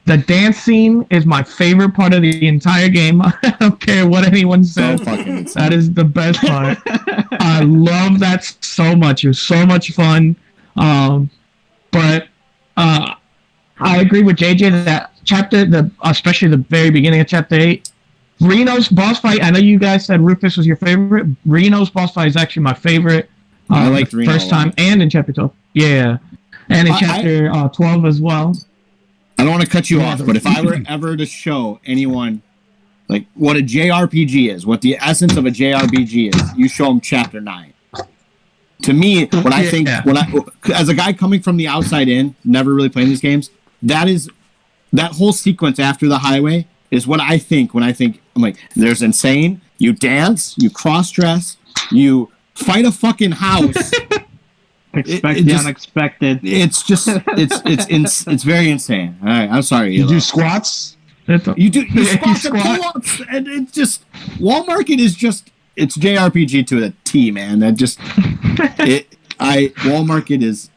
dance scene is my favorite part of the entire game. I don't care what anyone says. That is the best part. I love that so much. It was so much fun. But I agree with JJ that especially the very beginning of Chapter 8, Reno's boss fight. I know you guys said Rufus was your favorite. Reno's boss fight is actually my favorite. I liked Reno first time and in Chapter 12. Yeah. And in Chapter 12 as well. I don't want to cut you off, but if I were ever to show anyone like what a JRPG is, what the essence of a JRPG is, you show them Chapter 9. To me, as a guy coming from the outside in, never really playing these games, that whole sequence after the highway is what I think when I'm like, there's insane, you dance, you cross-dress, you fight a fucking house. Expect the unexpected. It's just it's very insane. All right, I'm sorry. You do squats. You squats and pull-ups, and it's just Walmart is just it's JRPG to a T, man. That just Walmart is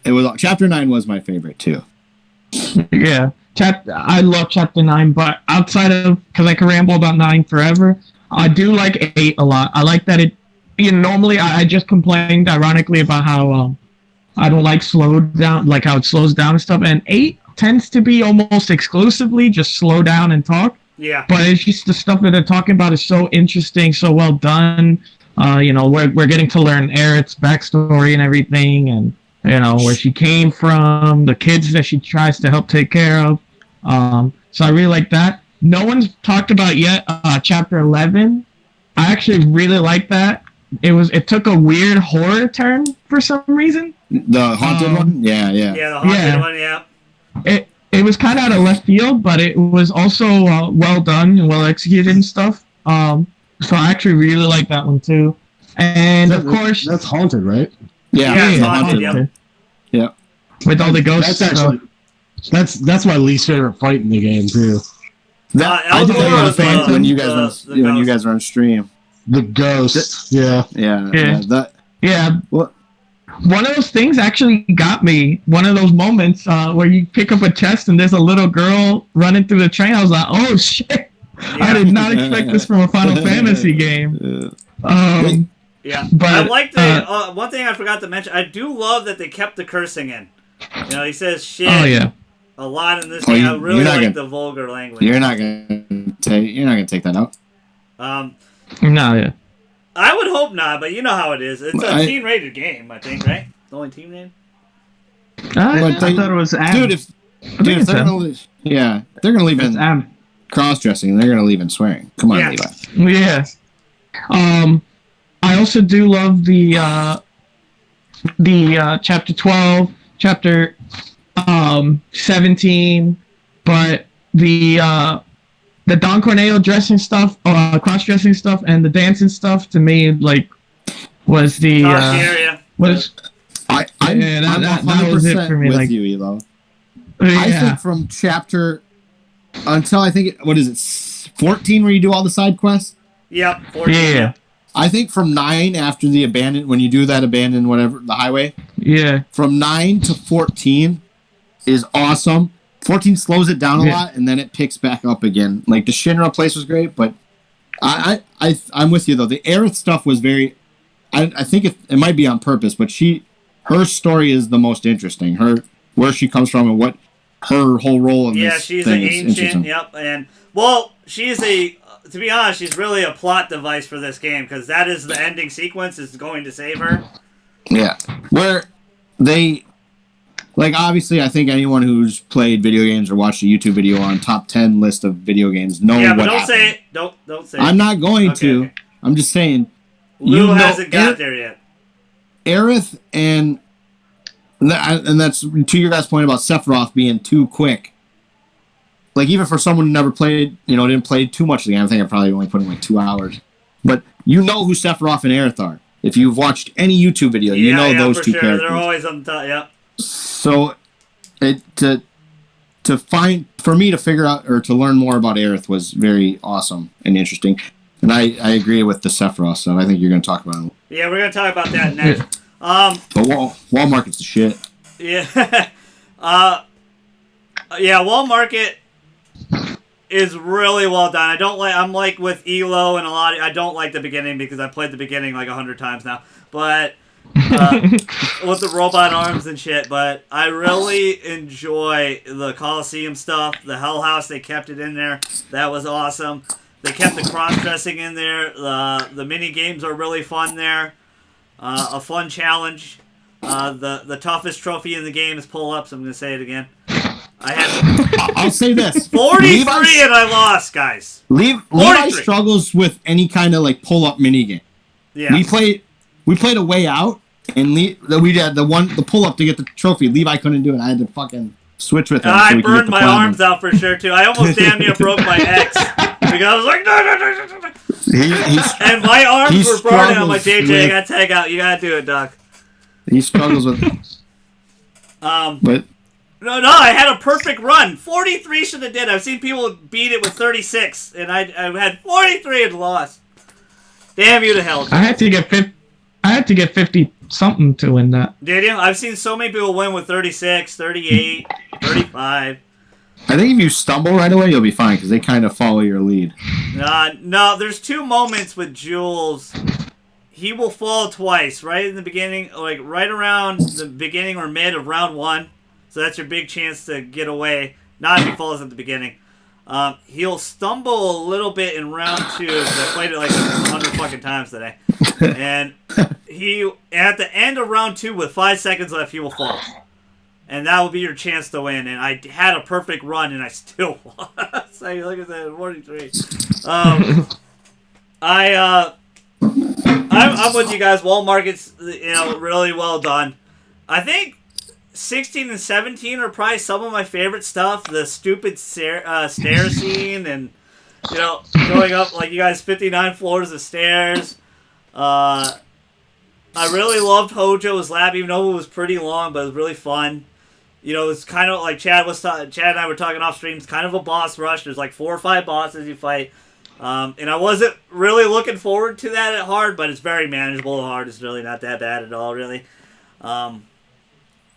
it was Chapter 9 was my favorite too. Yeah, I love Chapter 9, but outside of because I can ramble about 9 forever, I do like 8 a lot. I like that it. Normally I just complained ironically about how I don't like slowed down, like how it slows down and stuff. And 8 tends to be almost exclusively just slow down and talk. Yeah. But it's just the stuff that they're talking about is so interesting, so well done. We're getting to learn Aerith's backstory and everything, and where she came from, the kids that she tries to help take care of. So I really like that. No one's talked about yet Chapter 11. I actually really like that. It took a weird horror turn for some reason. The haunted one? Yeah. Yeah, the haunted one, yeah. It was kind of out of left field, but it was also well done and well executed and stuff. So I actually really like that one too. And of course, that's haunted, right? Yeah, it's haunted. Yeah. With all the ghosts. That's my least favorite fight in the game too. I did that on fans when you guys were on stream. The ghost. Yeah. Well, one of those things actually got me. One of those moments where you pick up a chest and there's a little girl running through the train. I was like, oh shit! Yeah. I did not expect this from a Final Fantasy game. Yeah, but I like the one thing I forgot to mention. I do love that they kept the cursing in. He says shit. Oh yeah. A lot in this game. I really like the vulgar language. You're not gonna take that out. No, yeah. I would hope not, but you know how it is. It's a teen-rated game, I think, right? The only teen rated. I thought it was M. Dude, if they're gonna leave in cross-dressing, they're gonna leave in swearing. Come on, Levi. Yeah. I also do love the Chapter 12, Chapter 17, but the Don Corneo dressing stuff, cross-dressing stuff, and the dancing stuff to me was the area. I'm that was it for me. With you, Elo. Yeah. I think from chapter until 14 where you do all the side quests. Yep, 14. Yeah. I think from 9 after the when you do that abandoned whatever the highway. Yeah. From 9 to 14 is awesome. 14 slows it down a lot, and then it picks back up again. Like the Shinra place was great, but I'm with you though. The Aerith stuff was very. I think it might be on purpose, but her story is the most interesting. Where she comes from and what her whole role in this she's thing an is ancient. interesting. Yep, and she's to be honest, she's really a plot device for this game because that is the ending sequence is going to save her. Yeah, where they. Obviously, I think anyone who's played video games or watched a YouTube video on top 10 list of video games know what happened. Say it. Don't say it. I'm not going to. Okay. I'm just saying, Lou hasn't got there yet. Aerith and that's to your guys' point about Sephiroth being too quick. Like, even for someone who never played, didn't play too much of the game, I think I probably only put in like 2 hours. But you know who Sephiroth and Aerith are. If you've watched any YouTube video, you know those two characters. They're always on top, yeah. So, for me to figure out or to learn more about Aerith was very awesome and interesting. And I agree with the Sephiroth stuff. I think you're going to talk about it. Yeah, we're going to talk about that next. But Wall Market's the shit. Yeah. Yeah, Wall Market is really well done. I'm like with Elo and a lot I don't like the beginning because I played the beginning like 100 times now. But with the robot arms and shit, but I really enjoy the Coliseum stuff. The Hell House, they kept it in there. That was awesome. They kept the cross-dressing in there. The mini games are really fun there. A fun challenge. The toughest trophy in the game is pull-ups. I'm going to say it again. I'll say this. 43 and I lost, guys. Levi struggles with any kind of like pull-up minigame. Yeah. We played a way out, and we had the pull-up to get the trophy. Levi couldn't do it. I had to fucking switch with him. I burned my arms out for sure, too. I almost damn near broke my X. Because I was like, no. And my arms were burning. I'm like, JJ, I gotta tag out. You gotta do it, Doc. He struggles with but No, I had a perfect run. 43 should have did. I've seen people beat it with 36, and I had 43 and lost. Damn you to hell. I had to get 50 something to win that. Did you? I've seen so many people win with 36, 38, 35. I think if you stumble right away, you'll be fine because they kind of follow your lead. No, there's 2 moments with Jules. He will fall twice, right in the beginning, like right around the beginning or mid of round 1. So that's your big chance to get away. Not if he falls at the beginning. He'll stumble a little bit in round 2 because I played it like 100 fucking times today. And at the end of round 2 with 5 seconds left, he will fall. And that will be your chance to win. And I had a perfect run, and I still lost. So look at that, 43. I'm with you guys. Wall Market's really well done. I think 16 and 17 are probably some of my favorite stuff. The stupid stair scene and going up like you guys 59 floors of stairs. I really loved Hojo's lab, even though it was pretty long, but it was really fun. It's kind of like Chad and I were talking off stream. It's kind of a boss rush. There's like 4 or 5 bosses you fight. And I wasn't really looking forward to that at hard, but it's very manageable. Hard is really not that bad at all, really.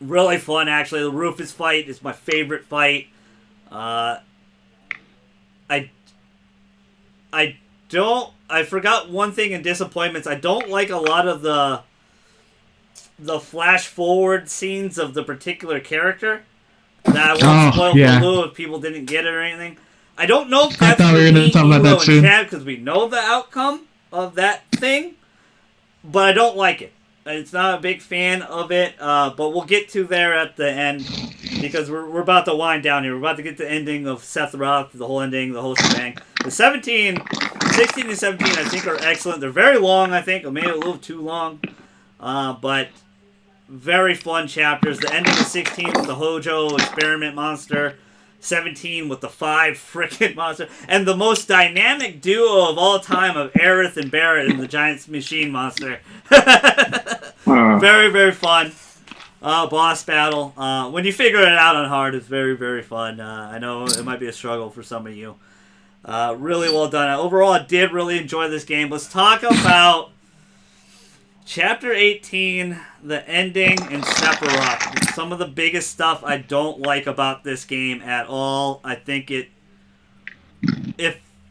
Really fun, actually. The Rufus fight is my favorite fight. I forgot one thing in Disappointments. I don't like a lot of the flash forward scenes of the particular character. That I won't spoil for Lou if people didn't get it or anything. I don't know if that's we were going to talk about that soon. Because we know the outcome of that thing, but I don't like it. It's not a big fan of it, but we'll get to there at the end because we're about to wind down here. We're about to get the ending of Sephiroth, the whole ending, the whole shebang. The 16 and 17 I think are excellent. They're very long, I think, or maybe a little too long, but very fun chapters. The ending of 16 with the Hojo experiment monster. 17 with the 5 frickin' monster. And the most dynamic duo of all time of Aerith and Barrett and the giant machine monster. Very, very fun. Boss battle. When you figure it out on hard, it's very, very fun. I know it might be a struggle for some of you. Really well done. Overall, I did really enjoy this game. Let's talk about Chapter 18, the ending, and Sephiroth. Some of the biggest stuff I don't like about this game at all. I think if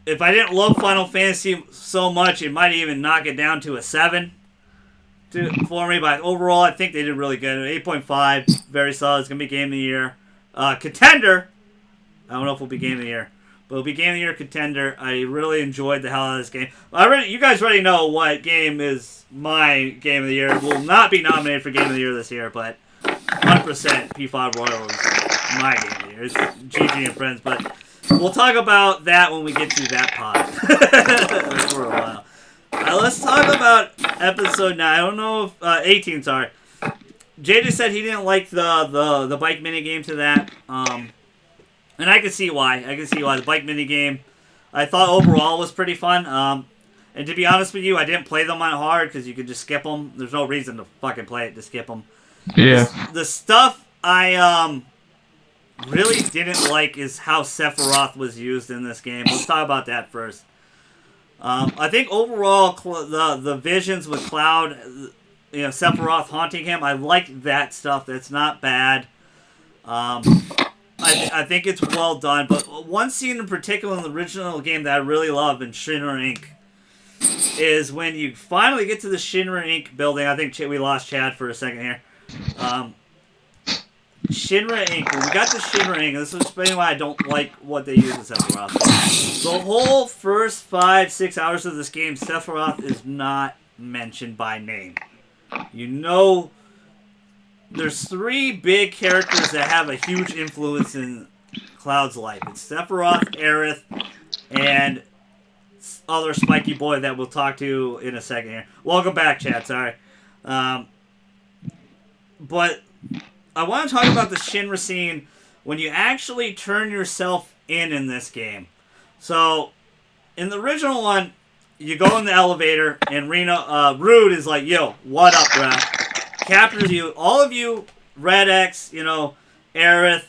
I didn't love Final Fantasy so much, it might even knock it down to a 7 for me. But overall, I think they did really good. 8.5, very solid. It's going to be Game of the Year. Contender. I don't know if it'll be Game of the Year. But it'll be Game of the Year contender. I really enjoyed the hell out of this game. You guys already know what game is my Game of the Year. It will not be nominated for Game of the Year this year, but 100% P5 Royal is my Game of the Year. It's GG and Friends, but we'll talk about that when we get to that pod for a while. Let's talk about episode 9. I don't know if 18. Sorry. JJ said he didn't like the bike mini game to that. And I can see why. The bike mini game, I thought overall was pretty fun. And to be honest with you, I didn't play them on hard because you could just skip them. There's no reason to fucking play it to skip them. Yeah. The stuff I really didn't like is how Sephiroth was used in this game. Let's talk about that first. I think overall the visions with Cloud, Sephiroth haunting him, I like that stuff. That's not bad. I think it's well done. But one scene in particular in the original game that I really love in Shinra Inc. is when you finally get to the Shinra Inc. building. I think we lost Chad for a second here. Shinra Inc. When we got to Shinra Inc., this is explaining why I don't like what they use in Sephiroth. The whole first 5-6 hours of this game, Sephiroth is not mentioned by name. There's 3 big characters that have a huge influence in Cloud's life. It's Sephiroth, Aerith, and other spiky boy that we'll talk to in a second here. Welcome back, chat. Sorry. But I want to talk about the Shinra scene when you actually turn yourself in this game. So, in the original one, you go in the elevator, and Rude is like, yo, what up, bro? Captures you. All of you, Red X, Aerith,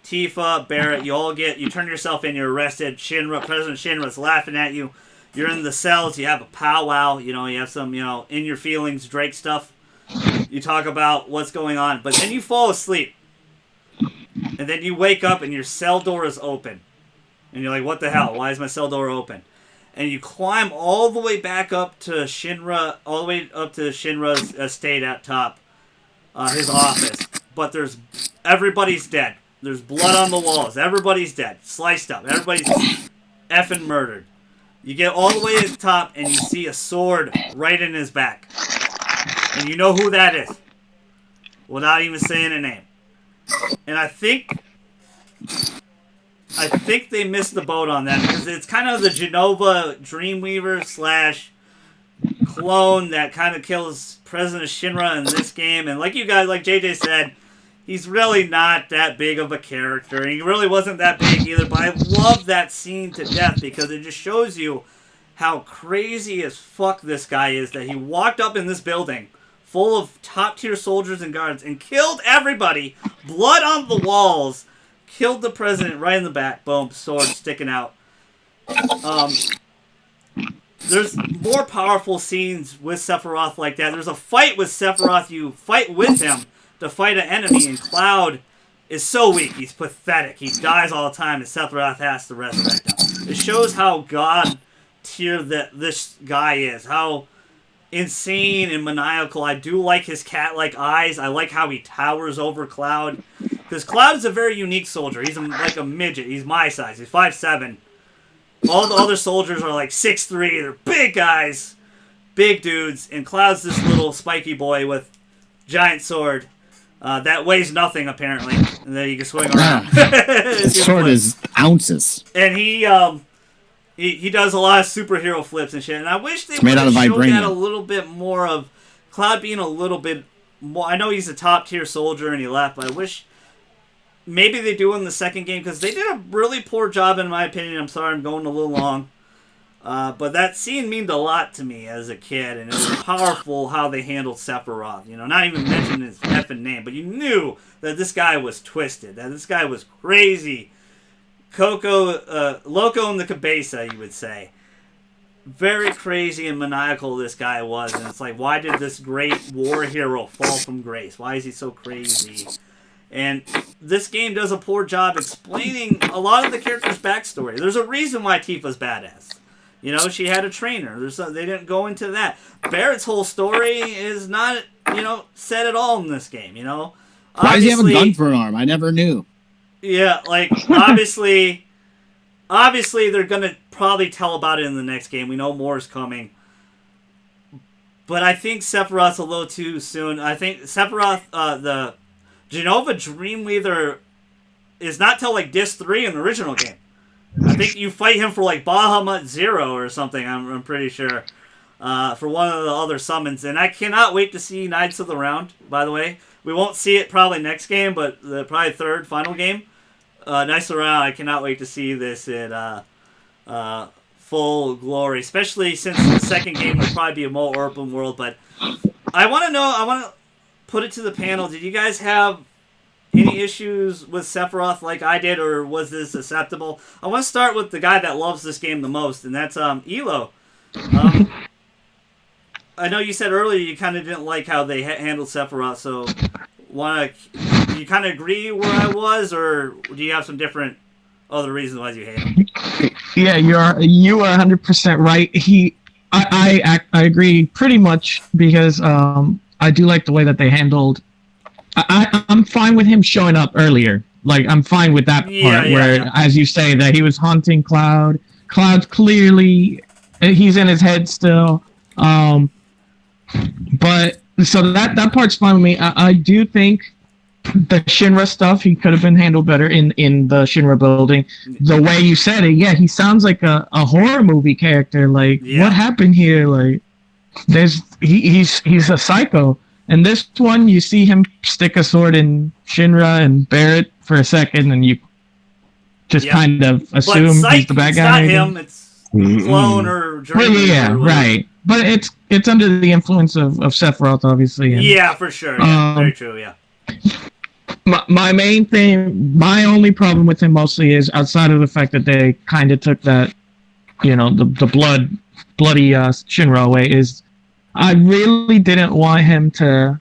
Tifa, Barrett, you turn yourself in, you're arrested. President Shinra's laughing at you. You're in the cells, you have a powwow, you have some, in your feelings, Drake stuff. You talk about what's going on, but then you fall asleep. And then you wake up and your cell door is open. And you're like, what the hell? Why is my cell door open? And you climb all the way back up to Shinra's estate at top, his office. But everybody's dead. There's blood on the walls. Everybody's dead. Sliced up. Everybody's effing murdered. You get all the way to the top and you see a sword right in his back. And you know who that is. Without even saying a name. And I think they missed the boat on that because it's kind of the Genova Dreamweaver / clone that kind of kills President Shinra in this game. And like JJ said, he's really not that big of a character. He really wasn't that big either, but I love that scene to death because it just shows you how crazy as fuck this guy is that he walked up in this building full of top-tier soldiers and guards and killed everybody, blood on the walls, killed the president right in the back, boom, sword sticking out. There's more powerful scenes with Sephiroth like that. There's a fight with Sephiroth, you fight with him to fight an enemy, and Cloud is so weak, he's pathetic. He dies all the time, and Sephiroth has to resurrect him. It shows how god tier that this guy is, how insane and maniacal. I do like his cat-like eyes. I like how he towers over Cloud, because Cloud is a very unique soldier. He's like a midget. He's my size. He's 5'7". All the other soldiers are like 6'3". They're big guys, big dudes, and Cloud's this little spiky boy with giant sword. That weighs nothing, apparently, and then you can swing around. The sword is ounces. And he does a lot of superhero flips and shit. And I wish they would made out have of showed that vibranium. a little bit more of Cloud being a little bit more. I know he's a top tier soldier and he left, but I wish maybe they do in the second game because they did a really poor job, in my opinion. I'm sorry, I'm going a little long. But that scene meant a lot to me as a kid, and it was powerful how they handled Sephiroth. Not even mentioning his effing name, but you knew that this guy was twisted, that this guy was crazy. Loco in the cabeza, you would say. Very crazy and maniacal this guy was, and it's like, why did this great war hero fall from grace? Why is he so crazy? And this game does a poor job explaining a lot of the character's backstory. There's a reason why Tifa's badass. She had a trainer. They didn't go into that. Barrett's whole story is not, said at all in this game, Why does he have a gun for an arm? I never knew. Yeah, obviously they're going to probably tell about it in the next game. We know more is coming. But I think Sephiroth's a little too soon. I think Sephiroth, the Genova Dreamweaver, is not till Disc 3 in the original game. I think you fight him for Bahamut Zero or something, I'm pretty sure. for one of the other summons. And I cannot wait to see Knights of the Round, by the way. We won't see it probably next game, but the probably third, final game. Knights of the Round, I cannot wait to see this in full glory, especially since the second game will probably be a more open world. But I want to put it to the panel. Did you guys have any issues with Sephiroth like I did, or was this acceptable? I want to start with the guy that loves this game the most, and that's Elo. I know you said earlier you kind of didn't like how they handled Sephiroth, so do you kind of agree where I was, or do you have some different other reasons why you hate him? Yeah, you are 100% right. I agree pretty much because I do like the way that they handled. I'm fine with him showing up earlier. Like, I'm fine with that part where, as you say, that he was haunting Cloud. Cloud's clearly, he's in his head still. But, so that part's fine with me. I do think the Shinra stuff, he could have been handled better in the Shinra building. The way you said it, yeah, he sounds like a horror movie character. Like, what happened here? Like, he's a psycho. And this one, you see him stick a sword in Shinra and bear it for a second, and you just kind of assume he's the bad guy. It's not him. It's clone or German. Well, yeah, right. But it's under the influence of Sephiroth, obviously. And, yeah, for sure. Yeah, very true. Yeah. My main thing, my only problem with him mostly is outside of the fact that they kind of took that, the bloody Shinra away, is I really didn't want him to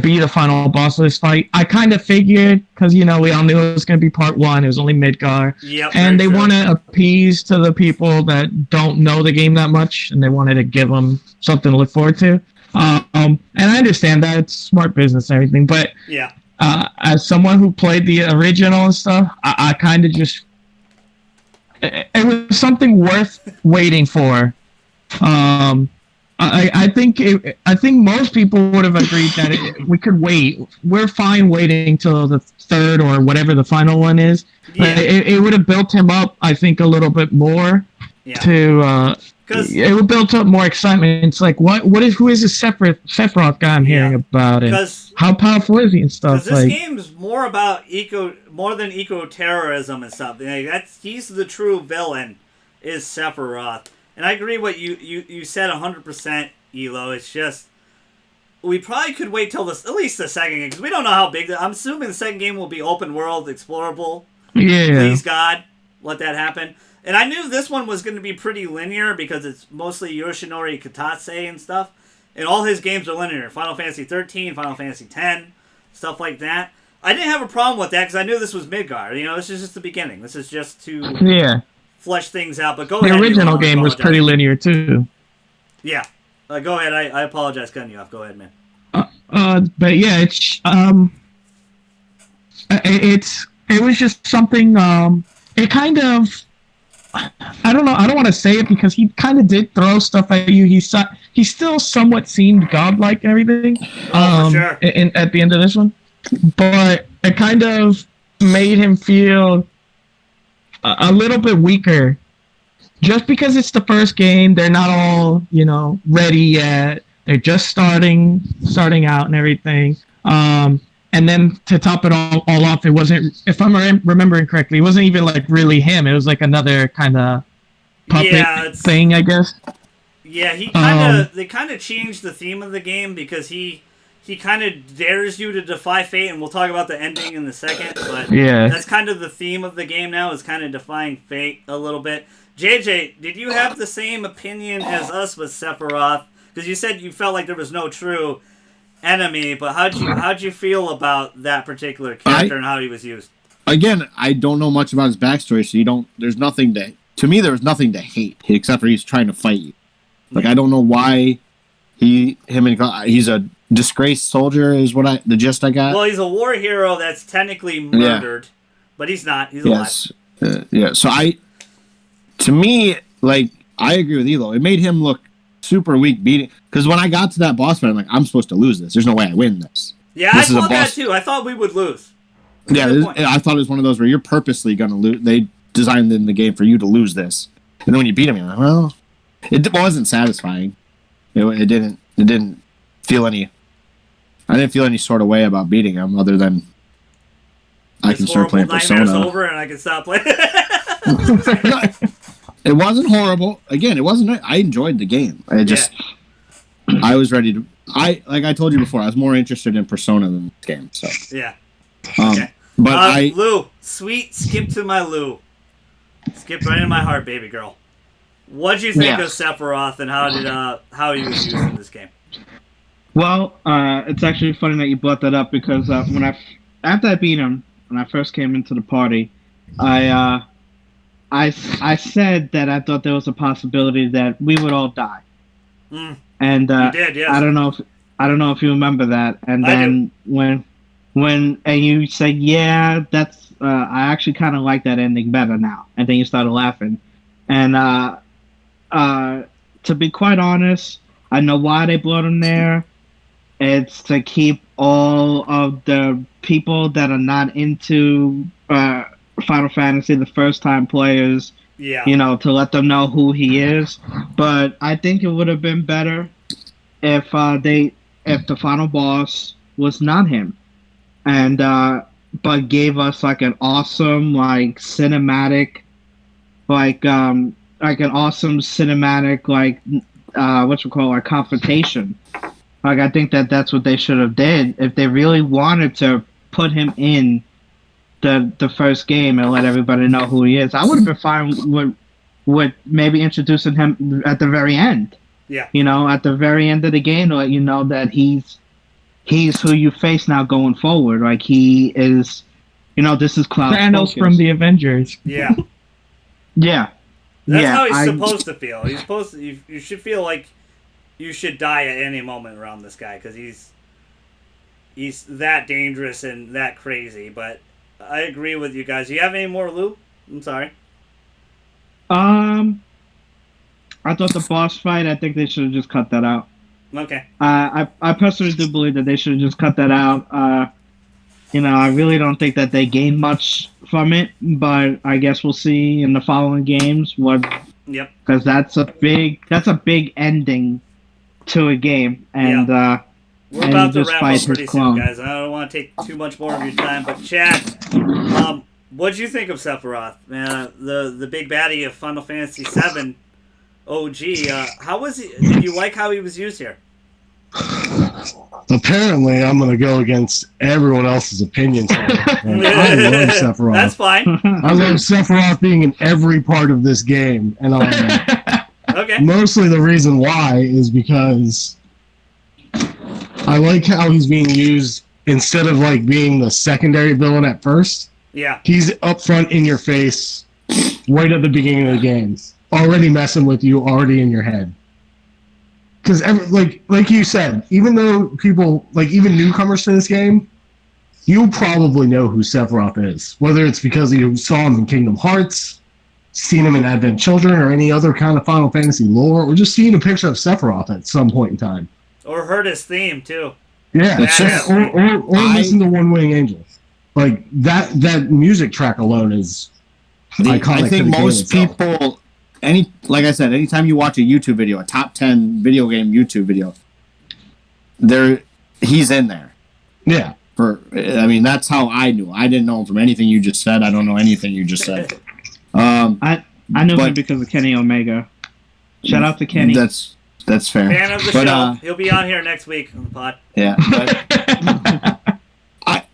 be the final boss of this fight. I kind of figured, because, we all knew it was going to be part 1. It was only Midgar. Yep, and they want to appease to the people that don't know the game that much, and they wanted to give them something to look forward to. And I understand that. It's smart business and everything. But as someone who played the original and stuff, I kind of just... It was something worth waiting for. I think most people would have agreed that we could wait. We're fine waiting till the third or whatever the final one is. Yeah. It would have built him up, I think, a little bit more to. It would build up more excitement. It's like, who is this Sephiroth guy I'm hearing about, and how powerful is he and stuff? Because this game's more about more than eco-terrorism and stuff. He's the true villain, is Sephiroth. And I agree what you said 100%, Elo. It's just, we probably could wait till at least the second game, because we don't know how big. I'm assuming the second game will be open world, explorable. Yeah. Please God, let that happen. And I knew this one was going to be pretty linear because it's mostly Yoshinori Kitase and stuff. And all his games are linear. Final Fantasy 13, Final Fantasy 10, stuff like that. I didn't have a problem with that because I knew this was Midgar. This is just the beginning. This is just to flesh things out. But go ahead. The original game was pretty linear too. Yeah. Go ahead. I apologize cutting you off. Go ahead, man. But yeah, it was just something. It kind of. I don't know. I don't want to say it because he kind of did throw stuff at you. He still somewhat seemed godlike and everything. For sure. At the end of this one, but it kind of made him feel a little bit weaker. Just because it's the first game, they're not all ready yet. They're just starting out and everything. And then to top it all off, it wasn't, if I'm remembering correctly, it wasn't even like really him. It was like another kind of puppet thing, I guess. Yeah, they kind of changed the theme of the game because he kind of dares you to defy fate, and we'll talk about the ending in a second. But that's kind of the theme of the game now, is kind of defying fate a little bit. JJ, did you have the same opinion as us with Sephiroth? Because you said you felt like there was no true enemy, but how'd you feel about that particular character and how he was used? Again, I don't know much about his backstory, so there's nothing to me, there was nothing to hate, except for he's trying to fight you. Like, I don't know why he's a disgraced soldier is the gist I got. Well, he's a war hero that's technically murdered, but he's not. He's alive. So to me, like, I agree with Elo. It made him look super weak beating, because when I got to that boss fight, I'm like, I'm supposed to lose this. There's no way I win this. Yeah, I thought that too. I thought we would lose. I thought it was one of those where you're purposely going to lose. They designed in the game for you to lose this. And then when you beat him, you're like, well, it wasn't satisfying. It didn't feel any. I didn't feel any sort of way about beating him, other than I can start playing Persona. Over and I can stop playing. It wasn't horrible. Again, it wasn't. I enjoyed the game. I was ready to. Like I told you before, I was more interested in Persona than this game. So yeah. Okay. But Lou, sweet, skip to my Lou. Skip right in my heart, baby girl. What'd you think of Sephiroth and how he was used in this game? Well, it's actually funny that you brought that up because after I beat him, when I first came into the party, I said that I thought there was a possibility that we would all die. And you did, yes. I don't know if you remember that. And then when you said, yeah, that's I actually kind of like that ending better now. And then you started laughing. And to be quite honest, I know why they brought him there. It's to keep all of the people that are not into Final Fantasy, the first-time players, to let them know who he is. But I think it would have been better if the final boss was not him, and but gave us like an awesome cinematic, an awesome cinematic confrontation. I think that's what they should have did if they really wanted to put him in the first game and let everybody know who he is. I would have been fine with maybe introducing him at the very end. Yeah. At the very end of the game to let you know that he's who you face now going forward. Like he is, this is Cloud Thanos from the Avengers. Yeah. Yeah. That's how he's supposed to feel. He's supposed to. You should feel like you should die at any moment around this guy because he's that dangerous and that crazy. But I agree with you guys. Do you have any more, Lou? I'm sorry. I thought the boss fight, I think they should have just cut that out. Okay. I personally do believe that they should have just cut that out. I really don't think that they gained much from it, but I guess we'll see in the following games what. Yep. Because that's a big ending to a game, and we're about to wrap up pretty soon, guys. I don't want to take too much more of your time, but Chad, what'd you think of Sephiroth, man? The big baddie of Final Fantasy VII OG. How was he? Did you like how he was used here? Apparently, I'm going to go against everyone else's opinions. I love Sephiroth. That's fine. I love Sephiroth being in every part of this game, and okay. Mostly the reason why is because I like how he's being used instead of being the secondary villain at first. Yeah. He's up front in your face right at the beginning of the game, already messing with you, already in your head. Because, like you said, even though people, even newcomers to this game, you'll probably know who Sephiroth is. Whether it's because you saw him in Kingdom Hearts, seen him in Advent Children, or any other kind of Final Fantasy lore, or just seeing a picture of Sephiroth at some point in time. Or heard his theme, too. Yeah, or listen to One Wing Angel. That music track alone is iconic. I think most people... like I said, anytime you watch a YouTube video, a top 10 video game YouTube video, he's in there. Yeah. That's how I knew. I didn't know him from anything you just said. I don't know anything you just said. I knew him because of Kenny Omega. Shout out to Kenny. That's fair. Fan of the show. He'll be on here next week on the pod. Yeah.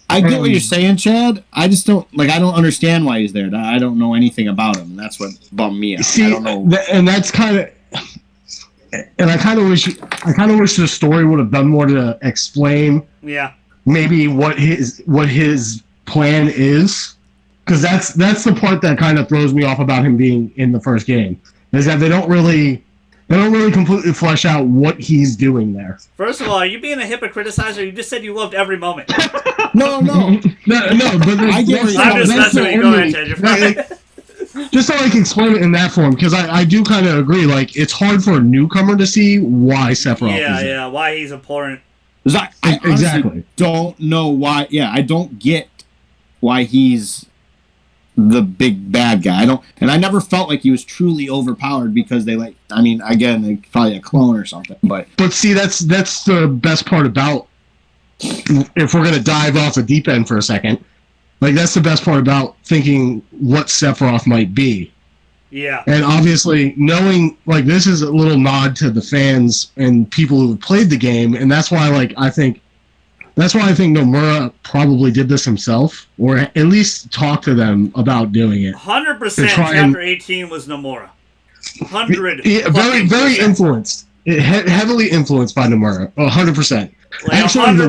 I get what you're saying, Chad. I just don't I don't understand why he's there. I don't know anything about him, and that's what bummed me out. See, I don't know. And that's kind of, and I kind of wish the story would have done more to explain. Yeah. Maybe what his plan is, because that's the part that kind of throws me off about him being in the first game, is that they don't really completely flesh out what he's doing there. First of all, are you being a hypocriticizer? You just said you loved every moment. No. But I get where I'm just messing with you. Go ahead, Chad. You're fine. Just so I can explain it in that form, because I do kind of agree. It's hard for a newcomer to see why Sephiroth is there. Yeah, why he's important. I exactly don't know why. Yeah, I don't get why he's the big bad guy. I never felt like he was truly overpowered because they again, they probably a clone or something. But see, that's the best part about, if we're gonna dive off the deep end for a second, like that's the best part about thinking what Sephiroth might be. Yeah. And obviously, knowing, like, this is a little nod to the fans and people who have played the game, and that's why, I think Nomura probably did this himself, or at least talked to them about doing it. 100% Chapter 18 was Nomura. 100. Yeah, very influenced. Heavily influenced by Nomura. 100%. Like actually, the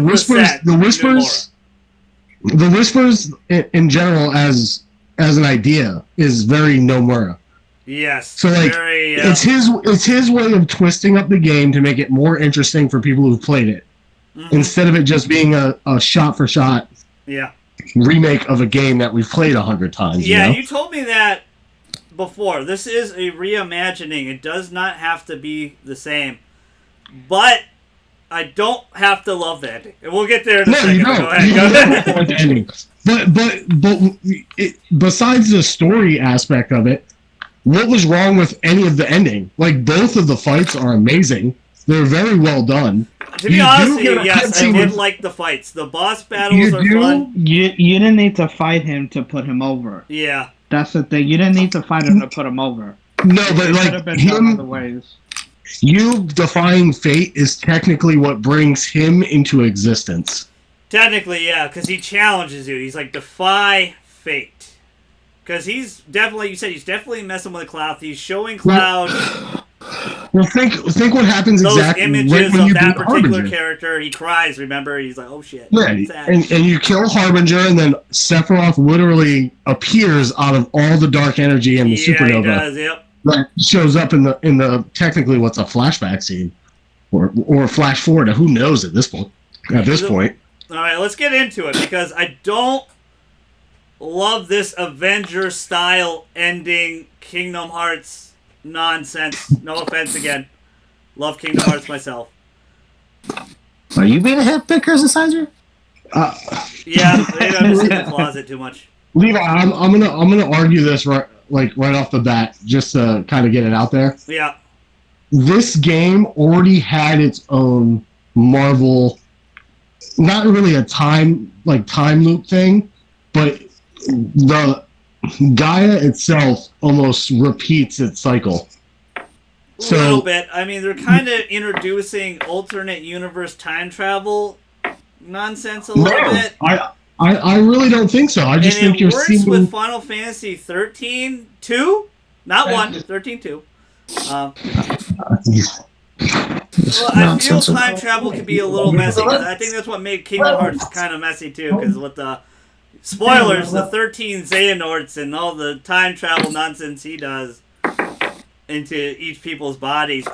whispers in general as an idea is very Nomura. Yes. So it's his way of twisting up the game to make it more interesting for people who've played it, instead of it just being a shot for shot remake of a game that we've played 100 times. Yeah, you know? you told me that before. This is a reimagining. It does not have to be the same, but I don't have to love the ending. And we'll get there in a second. Go ahead. But besides the story aspect of it, what was wrong with any of the ending? Like, both of the fights are amazing. They're very well done. To be honest with you, yes, I did like the fights. The boss battles are fun. You didn't need to fight him to put him over. Yeah. That's the thing. You didn't need to fight him to put him over. No, but like him, you defying fate is technically what brings him into existence. Technically, yeah, because he challenges you. He's like, defy fate. Because he's definitely, you said, he's definitely messing with Cloud. He's showing Cloud well, think what happens those exactly images right when of you that beat particular Harbinger. character. He cries, remember? He's like, oh shit. Yeah, and you kill Harbinger, and then Sephiroth literally appears out of all the dark energy and the supernova. He does, yep. That shows up in the technically what's a flashback scene, or flash forward. Who knows at this point? All right, let's get into it, because I don't love this Avenger-style ending Kingdom Hearts nonsense. No offense again. Love Kingdom Hearts myself. Are you being a hit picker as a Sizer? Yeah, maybe I'm just in the closet too much. Levi, I'm gonna argue this right off the bat, just to kind of get it out there. Yeah. This game already had its own Marvel, not really a time loop thing, but the Gaia itself almost repeats its cycle. A little bit. I mean, they're kind of introducing alternate universe time travel nonsense a little bit. I really don't think so. I just think you're seeing... it works with Final Fantasy 13-2? Not 1, 13-2. Well, I feel time travel can be a little messy, because I think that's what made Kingdom Hearts kind of messy too, because with the spoilers, the 13 Xehanorts and all the time travel nonsense he does into each people's bodies.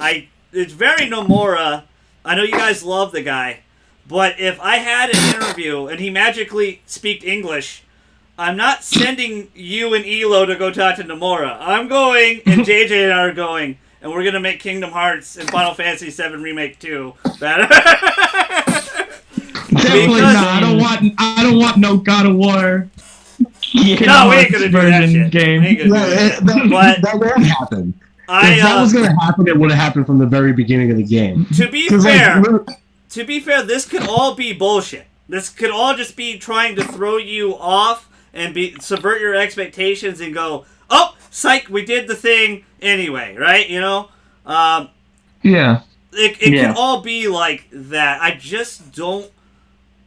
It's very Nomura. I know you guys love the guy, but if I had an interview and he magically speak English, I'm not sending you and Elo to go talk to Nomura. I'm going, and JJ and I are going, and we're gonna make Kingdom Hearts and Final Fantasy VII Remake 2 better. Definitely not. I don't want no God of War. No, we ain't gonna do that shit. Game. That won't happen. If that was gonna happen, it would have happened from the very beginning of the game. To be fair, this could all be bullshit. This could all just be trying to throw you off and subvert your expectations and go, oh, psych, we did the thing anyway, right? You know? Yeah. It can all be like that. I just don't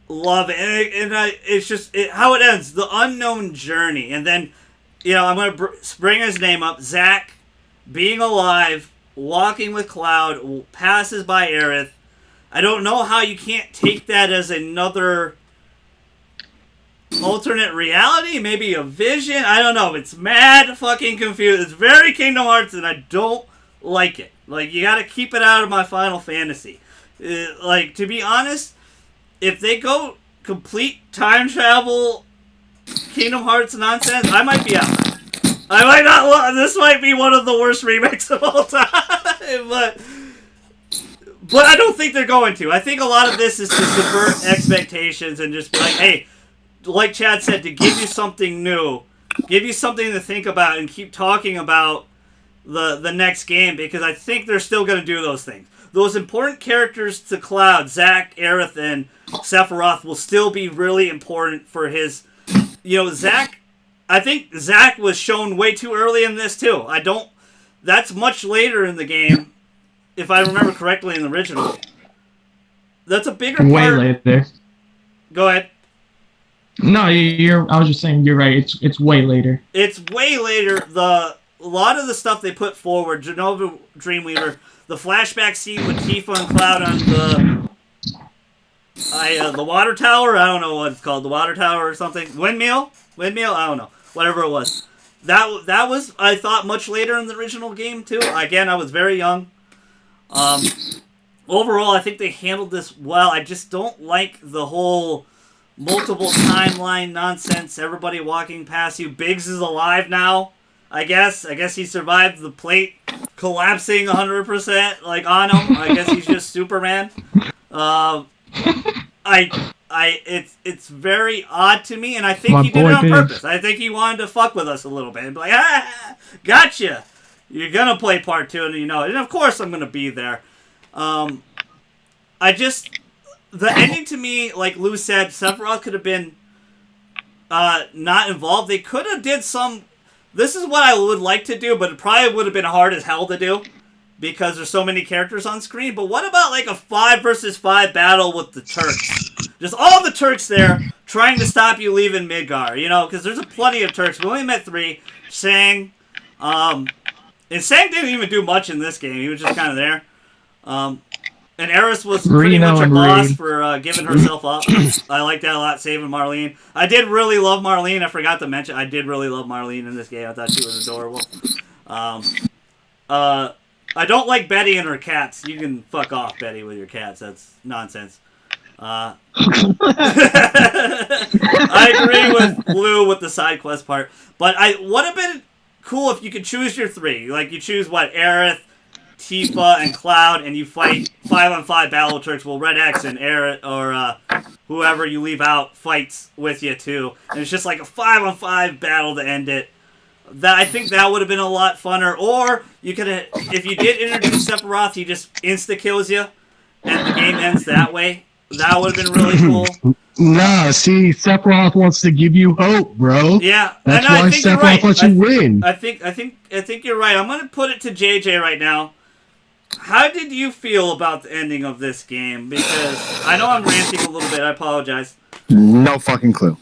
love it. It's just how it ends. The unknown journey. And then, I'm going to bring his name up. Zack, being alive, walking with Cloud, passes by Aerith. I don't know how you can't take that as another alternate reality, maybe a vision. I don't know. It's mad fucking confused. It's very Kingdom Hearts, and I don't like it. Like, you gotta keep it out of my Final Fantasy. To be honest, if they go complete time travel Kingdom Hearts nonsense, I might be out. I might not. This might be one of the worst remakes of all time, but I don't think they're going to. I think a lot of this is to subvert expectations and just be like, hey, like Chad said, to give you something new give you something to think about and keep talking about the next game, because I think they're still going to do those things. Those important characters to Cloud, Zack, Aerith, and Sephiroth, will still be really important for his... Zack... I think Zack was shown way too early in this, too. That's much later in the game, if I remember correctly in the original. That's a bigger part... Way later. Go ahead. No, I was just saying you're right. It's way later. It's way later. A lot of the stuff they put forward, Genova Dreamweaver, the flashback scene with Tifa and Cloud on the water tower. I don't know what it's called, the water tower or something. Windmill. I don't know. Whatever it was. That was, I thought, much later in the original game too. Again, I was very young. Overall, I think they handled this well. I just don't like the whole multiple timeline nonsense. Everybody walking past you. Biggs is alive now, I guess. I guess he survived the plate collapsing 100% on him. I guess he's just Superman. It's very odd to me, and I think he did it on purpose. I think he wanted to fuck with us a little bit and be like, gotcha. You're gonna play part 2, and and of course I'm gonna be there. The ending to me, like Lou said, Sephiroth could have been not involved. They could have did some... This is what I would like to do, but it probably would have been hard as hell to do because there's so many characters on screen. But what about a 5 versus 5 battle with the Turks? Just all the Turks there trying to stop you leaving Midgar, because there's plenty of Turks. We only met 3. Sang. And Sang didn't even do much in this game. He was just kind of there. And Aerith was pretty much a boss for giving herself up. I like that a lot, saving Marlene. I did really love Marlene. I forgot to mention, I did really love Marlene in this game. I thought she was adorable. I don't like Betty and her cats. You can fuck off, Betty, with your cats. That's nonsense. I agree with Blue with the side quest part. But I would have been cool if you could choose your 3. You choose, Aerith, Tifa, and Cloud, and you fight 5-on-5 battle Turks. Well, Red X and Aerith, or whoever you leave out, fights with you, too. And it's just a 5-on-5 battle to end it. I think that would have been a lot funner. Or, you could have, if you did introduce Sephiroth, he just insta-kills you, and the game ends that way. That would have been really cool. No, see, Sephiroth wants to give you hope, bro. Yeah, that's and why I think Sephiroth right. lets you win. I think you're right. I'm gonna put it to JJ right now. How did you feel about the ending of this game? Because I know I'm ranting a little bit. I apologize. No fucking clue.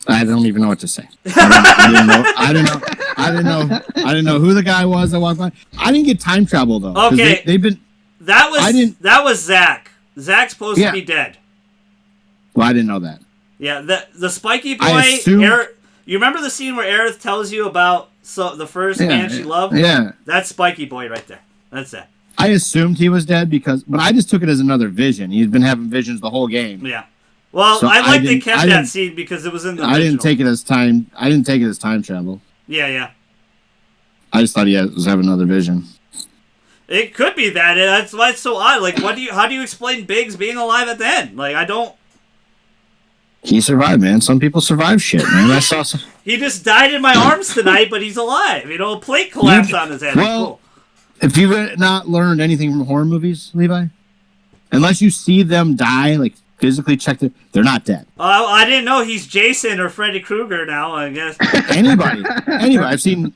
I don't even know what to say. I didn't know who the guy was that walked by. I didn't get time travel though. Okay, they've been. That was Zack. Zack's supposed to be dead. Well, I didn't know that. Yeah, the spiky boy. You remember the scene where Aerith tells you about the first man she loved? Yeah, that's Spiky Boy right there. That's it. I assumed he was dead but I just took it as another vision. He's been having visions the whole game. Yeah. Well, so I like they kept that scene because it was in the original. I didn't take it as time travel. Yeah. I just thought he was having another vision. It could be that. That's why it's so odd. How do you explain Biggs being alive at the end? I don't. He survived, man. Some people survive shit, man. I saw some. He just died in my arms tonight, but he's alive. A plate collapsed on his head. Well, cool. If you've not learned anything from horror movies, Levi, unless you see them die, physically checked it, they're not dead. I didn't know he's Jason or Freddy Krueger now, I guess. Anybody.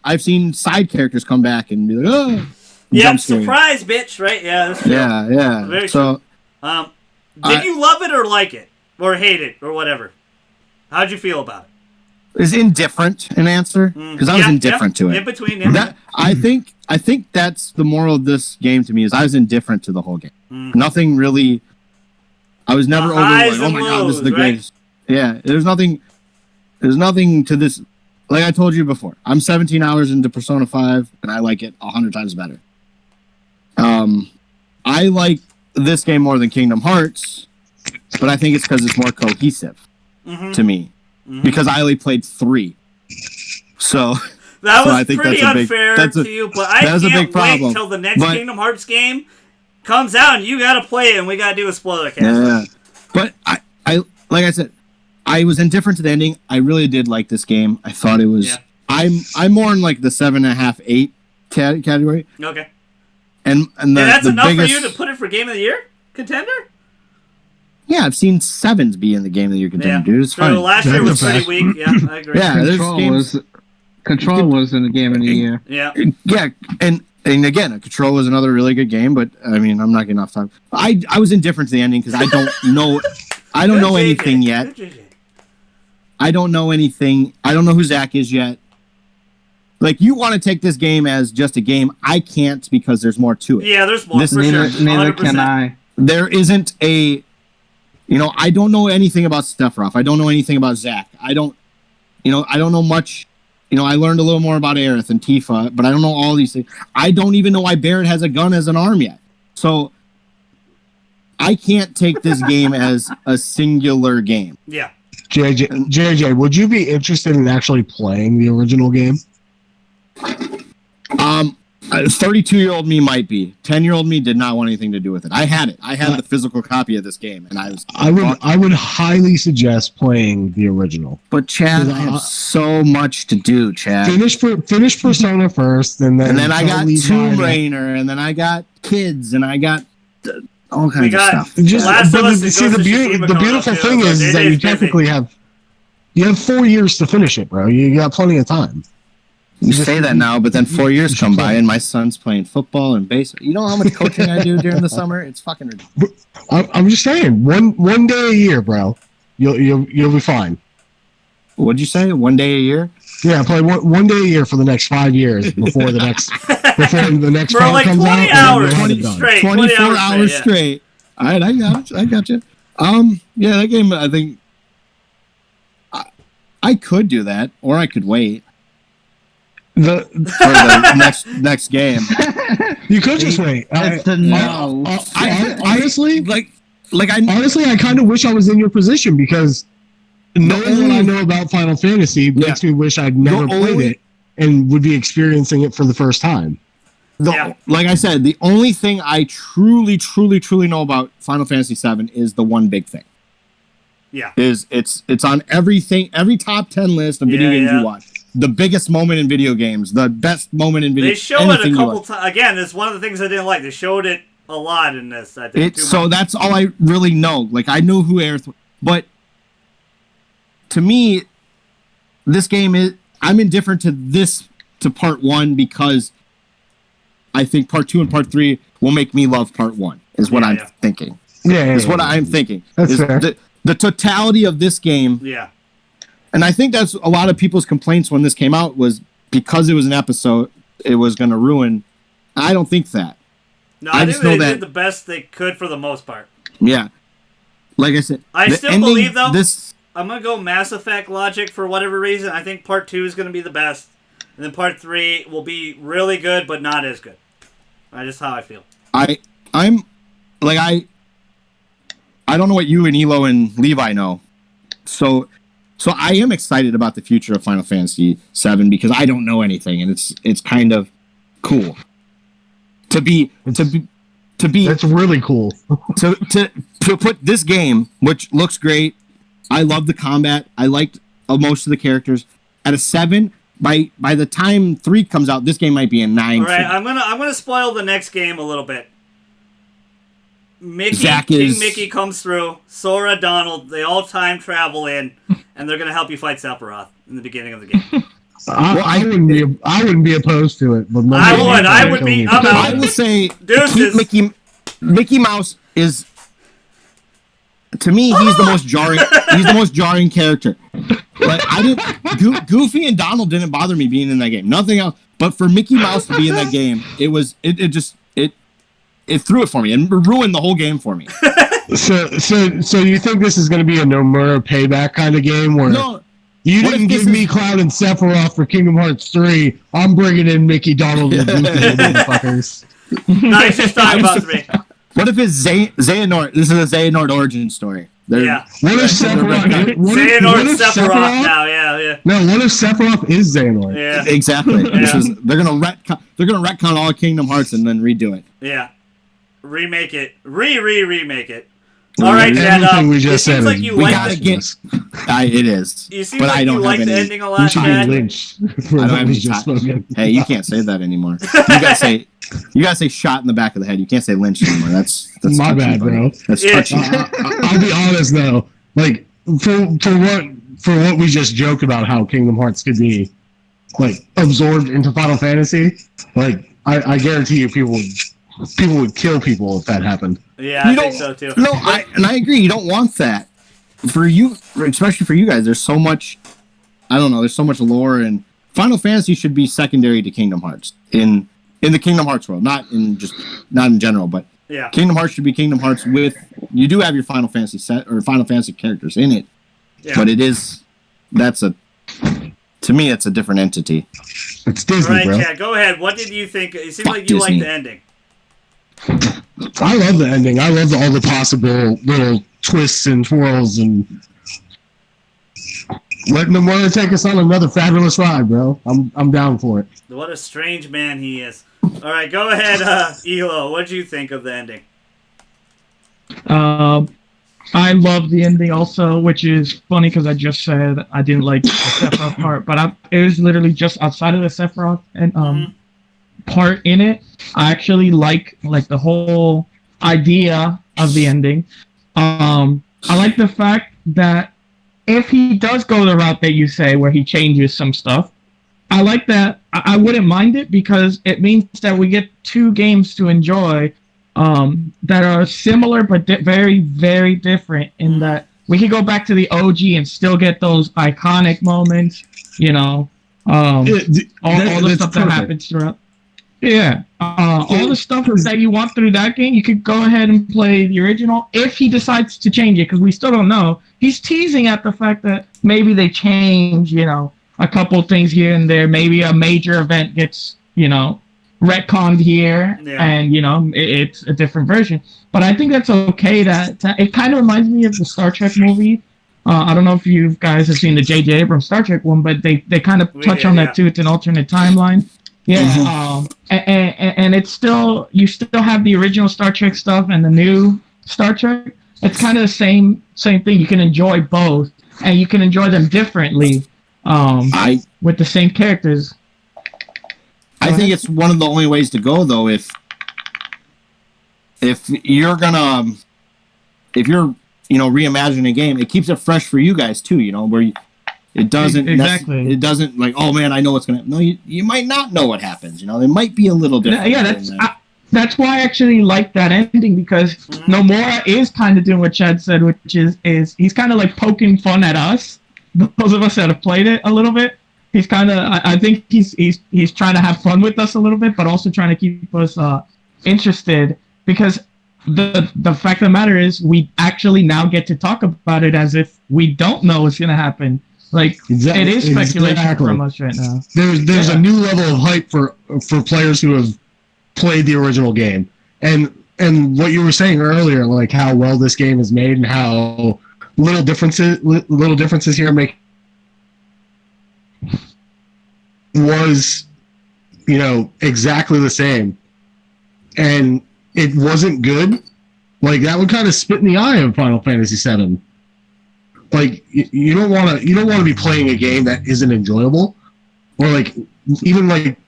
I've seen side characters come back and be like, oh. Yeah, surprise, bitch, right? Yeah, that's true. Yeah. Very true. Did you love it or like it? Or hate it, or whatever? How'd you feel about it? Is indifferent an answer? Because I was indifferent to it. In between, yeah. I think that's the moral of this game to me, is I was indifferent to the whole game. Nothing really... I was never overly oh my god, this is the greatest. Yeah, there's nothing to this... Like I told you before, I'm 17 hours into Persona 5, and I like it 100 times better. I like this game more than Kingdom Hearts, but I think it's because it's more cohesive to me. Because I only played 3. So... That was pretty unfair to you, but I can't wait till the next Kingdom Hearts game comes out and you gotta play it and we gotta do a spoiler cast. Yeah. But I like I said, I was indifferent to the ending. I really did like this game. I thought it was I'm more in like the 7.5, 8 category. Okay. And that's the enough biggest, for you to put it for Game of the Year contender? Yeah, I've seen 7s be in the Game of the Year contender, dude. It's so fine. last year was That's a pretty weak. Yeah, I agree. Yeah, there's Control was in the Game of the Year. Yeah. Yeah, and again, Control was another really good game, but I mean, I'm not getting off time. I was indifferent to the ending because I don't know. I don't know anything yet. I don't know anything. I don't know who Zach is yet. Like, you want to take this game as just a game. I can't because there's more to it. Yeah, there's more. For Neither sure. can I. There isn't a. I don't know anything about Sephiroth. I don't know anything about Zach. I don't know much. I learned a little more about Aerith and Tifa, but I don't know all these things. I don't even know why Barrett has a gun as an arm yet. So I can't take this game as a singular game. Yeah. JJ, would you be interested in actually playing the original game? 32-year-old me might be. 10-year-old me did not want anything to do with it. I had it. I had the physical copy of this game, and I would highly suggest playing the original. But Chad, I have so much to do, Chad. Finish Persona first, and then I got Tomb Raider, and then I got kids, and I got all kinds of stuff. The beautiful thing is that you technically have 4 years to finish it, bro. You got plenty of time. You say that now, but then 4 years come by, and my son's playing football and baseball. You know how much coaching I do during the summer? It's fucking ridiculous. I'm just saying, one day a year, bro. You'll be fine. What'd you say? 1 day a year? Yeah, play one day a year for the next 5 years before the next for like comes 20 out. hours straight. 24 hours straight. All right, I got you. Yeah, that game, I think I could do that, or I could wait. For the next game. You could just wait. Honestly, I kind of wish I was in your position because knowing what I know about Final Fantasy makes me wish I'd never played it and would be experiencing it for the first time. Like I said, the only thing I truly know about Final Fantasy VII is the one big thing. Yeah. It's on every top 10 list of video games you watch. The biggest moment in video games, the best moment in video games. They show it a couple times. Again, it's one of the things I didn't like. They showed it a lot in this, I think. So that's all I really know. Like, I know who Aerith was. But to me, this game is... I'm indifferent to part 1 because I think part 2 and part 3 will make me love part 1, is what I'm thinking. What I'm thinking. That's fair. The totality of this game... Yeah. And I think that's a lot of people's complaints when this came out was because it was an episode, it was going to ruin. I don't think that. No, I think they did the best they could for the most part. Yeah. Like I said, I still believe, though, I'm going to go Mass Effect logic for whatever reason. I think part 2 is going to be the best. And then part 3 will be really good, but not as good. That's just how I feel. I don't know what you and Elo and Levi know. So I am excited about the future of Final Fantasy VII because I don't know anything, and it's kind of cool to be. That's really cool. to put this game, which looks great. I love the combat. I liked most of the characters. At a 7, by the time 3 comes out, this game might be a 9. All right, I'm gonna spoil the next game a little bit. King Mickey comes through, Sora, Donald, they all time travel in, and they're gonna help you fight Sephiroth in the beginning of the game. I wouldn't be opposed to it, but I would be. I will say, Mickey Mouse is, to me, he's the most jarring. He's the most jarring character. Like Goofy and Donald didn't bother me being in that game. Nothing else, but for Mickey Mouse to be in that game, it threw it for me and ruined the whole game for me. So you think this is going to be a Nomura payback kind of game where you didn't give me Cloud and Sephiroth for Kingdom Hearts 3? I'm bringing in Mickey, Donald, and Goofy, motherfuckers. No, he's just talking about 3. What if it's Xehanort? This is a Xehanort origin story. What if Sephiroth? Sephiroth now, yeah. No, what if Sephiroth is Xehanort? Yeah, exactly. They're gonna retcon all Kingdom Hearts and then redo it. Yeah. Remake it. Remake it. All right, Chad. Everything we just it seems said like is you We like gotta the, get. It is. you seem but like I don't you have like the any. ending a We lot, should be Chad. lynched for I don't what have we any just time. spoken. Hey, you can't say that anymore. You gotta say shot in the back of the head. You can't say lynch anymore. That's My touchy, bad, buddy. bro. That's Yeah. touchy. I'll be honest though, like for what we just joked about how Kingdom Hearts could be like absorbed into Final Fantasy, like I guarantee you people would kill people if that happened. Yeah, I You think don't- so too. No, I agree. You don't want that for you, especially for you guys. There's so much. I don't know. There's so much lore, and Final Fantasy should be secondary to Kingdom Hearts in the Kingdom Hearts world, not in general, but Yeah. Kingdom Hearts should be Kingdom Hearts with. You do have your Final Fantasy set or Final Fantasy characters in it, Yeah. but to me, it's a different entity. It's All Disney, right, bro. Chad. Go ahead. What did you think? It seems Fuck like you Disney. liked the ending. I love the ending. I love all the possible little twists and twirls and letting them want to take us on another fabulous ride, bro. I'm down for it. What a strange man he is. All right, go ahead, Elo. What did you think of the ending? I love the ending also, which is funny because I just said I didn't like the Sephiroth part, but it was literally just outside of the Sephiroth and part in it. I actually like the whole idea of the ending. I like the fact that if he does go the route that you say, where he changes some stuff, I like that. I wouldn't mind it because it means that we get two games to enjoy that are similar but very, very different in that we can go back to the OG and still get those iconic moments, you know, all the stuff that happens throughout. Yeah, all the stuff that you want through that game, you could go ahead and play the original if he decides to change it, because we still don't know. He's teasing at the fact that maybe they change, you know, a couple things here and there. Maybe a major event gets, you know, retconned here, and you know it's a different version. But I think that's okay. That it kind of reminds me of the Star Trek movie. I don't know if you guys have seen the J.J. Abrams Star Trek one, but they kind of touch on that too. It's an alternate timeline. Yeah, and it's still, you still have the original Star Trek stuff and the new Star Trek. It's kind of the same thing. You can enjoy both, and you can enjoy them differently. With the same characters. I think it's one of the only ways to go, though. If you're reimagining a game, it keeps it fresh for you guys too. You know, where it doesn't exactly. It doesn't like, oh man, I know what's gonna. No, you might not know what happens. You know, there might be a little different. Yeah, that's why I actually like that ending, because Nomura is kind of doing what Chad said, which is he's kind of like poking fun at us, those of us that have played it a little bit. He's kind of, I think he's trying to have fun with us a little bit, but also trying to keep us interested, because the fact of the matter is we actually now get to talk about it as if we don't know what's going to happen. Like, it is speculation from us right now. There's a new level of hype for players who have played the original game, and what you were saying earlier, like how well this game is made and how little differences here make was, you know, exactly the same, and it wasn't good. Like, that would kind of spit in the eye of Final Fantasy VII. Like, you don't want to be playing a game that isn't enjoyable, or like even like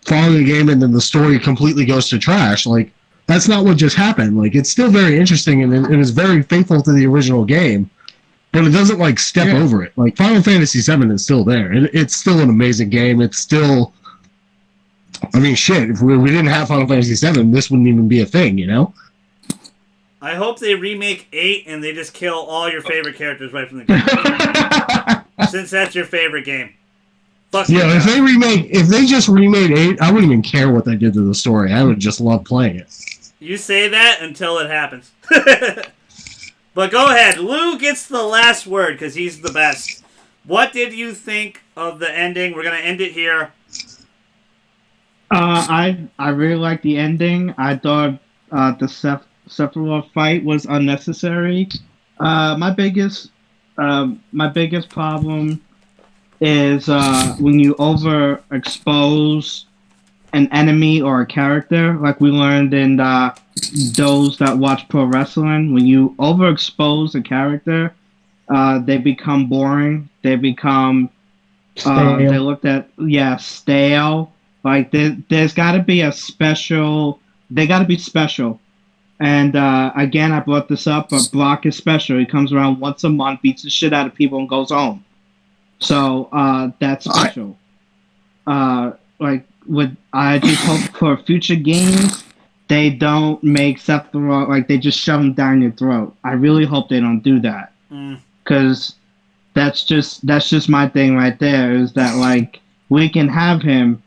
following a game and then the story completely goes to trash. Like, that's not what just happened. Like, it's still very interesting and it is very faithful to the original game, but it doesn't like step over it. Like, Final Fantasy VII is still there. It's still an amazing game. It's still, I mean, shit. If we didn't have Final Fantasy VII, this wouldn't even be a thing, you know? I hope they remake 8 and they just kill all your favorite characters right from the game. Since that's your favorite game. Fuck yeah, if they just remade 8, I wouldn't even care what they did to the story. I would just love playing it. You say that until it happens. But go ahead. Lou gets the last word because he's the best. What did you think of the ending? We're going to end it here. I really liked the ending. I thought the Sephiroth fight was unnecessary. My biggest problem is when you overexpose an enemy or a character, like we learned in those that watch pro wrestling, when you overexpose a character, they become boring. They become they looked at stale. Like there's got to be a special. They got to be special. And again, I brought this up, but Brock is special. He comes around once a month, beats the shit out of people, and goes home. So that's special. Like I just hope for future games they don't make Sephiroth like they just shove him down your throat. I really hope they don't do that, because that's just my thing right there. Is that like we can have him,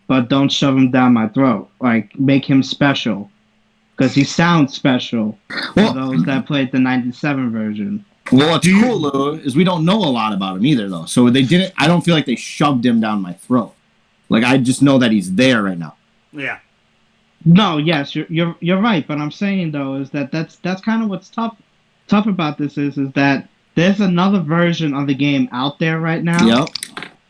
but don't shove him down my throat. Like make him special, because he sounds special for those that played the '97 version. Well, what's cool, though, is we don't know a lot about him either, though. So they didn't. I don't feel like they shoved him down my throat. Like I just know that he's there right now. Yeah. No, yes, you're right. But I'm saying though is that's kind of what's tough about this is that there's another version of the game out there right now. Yep.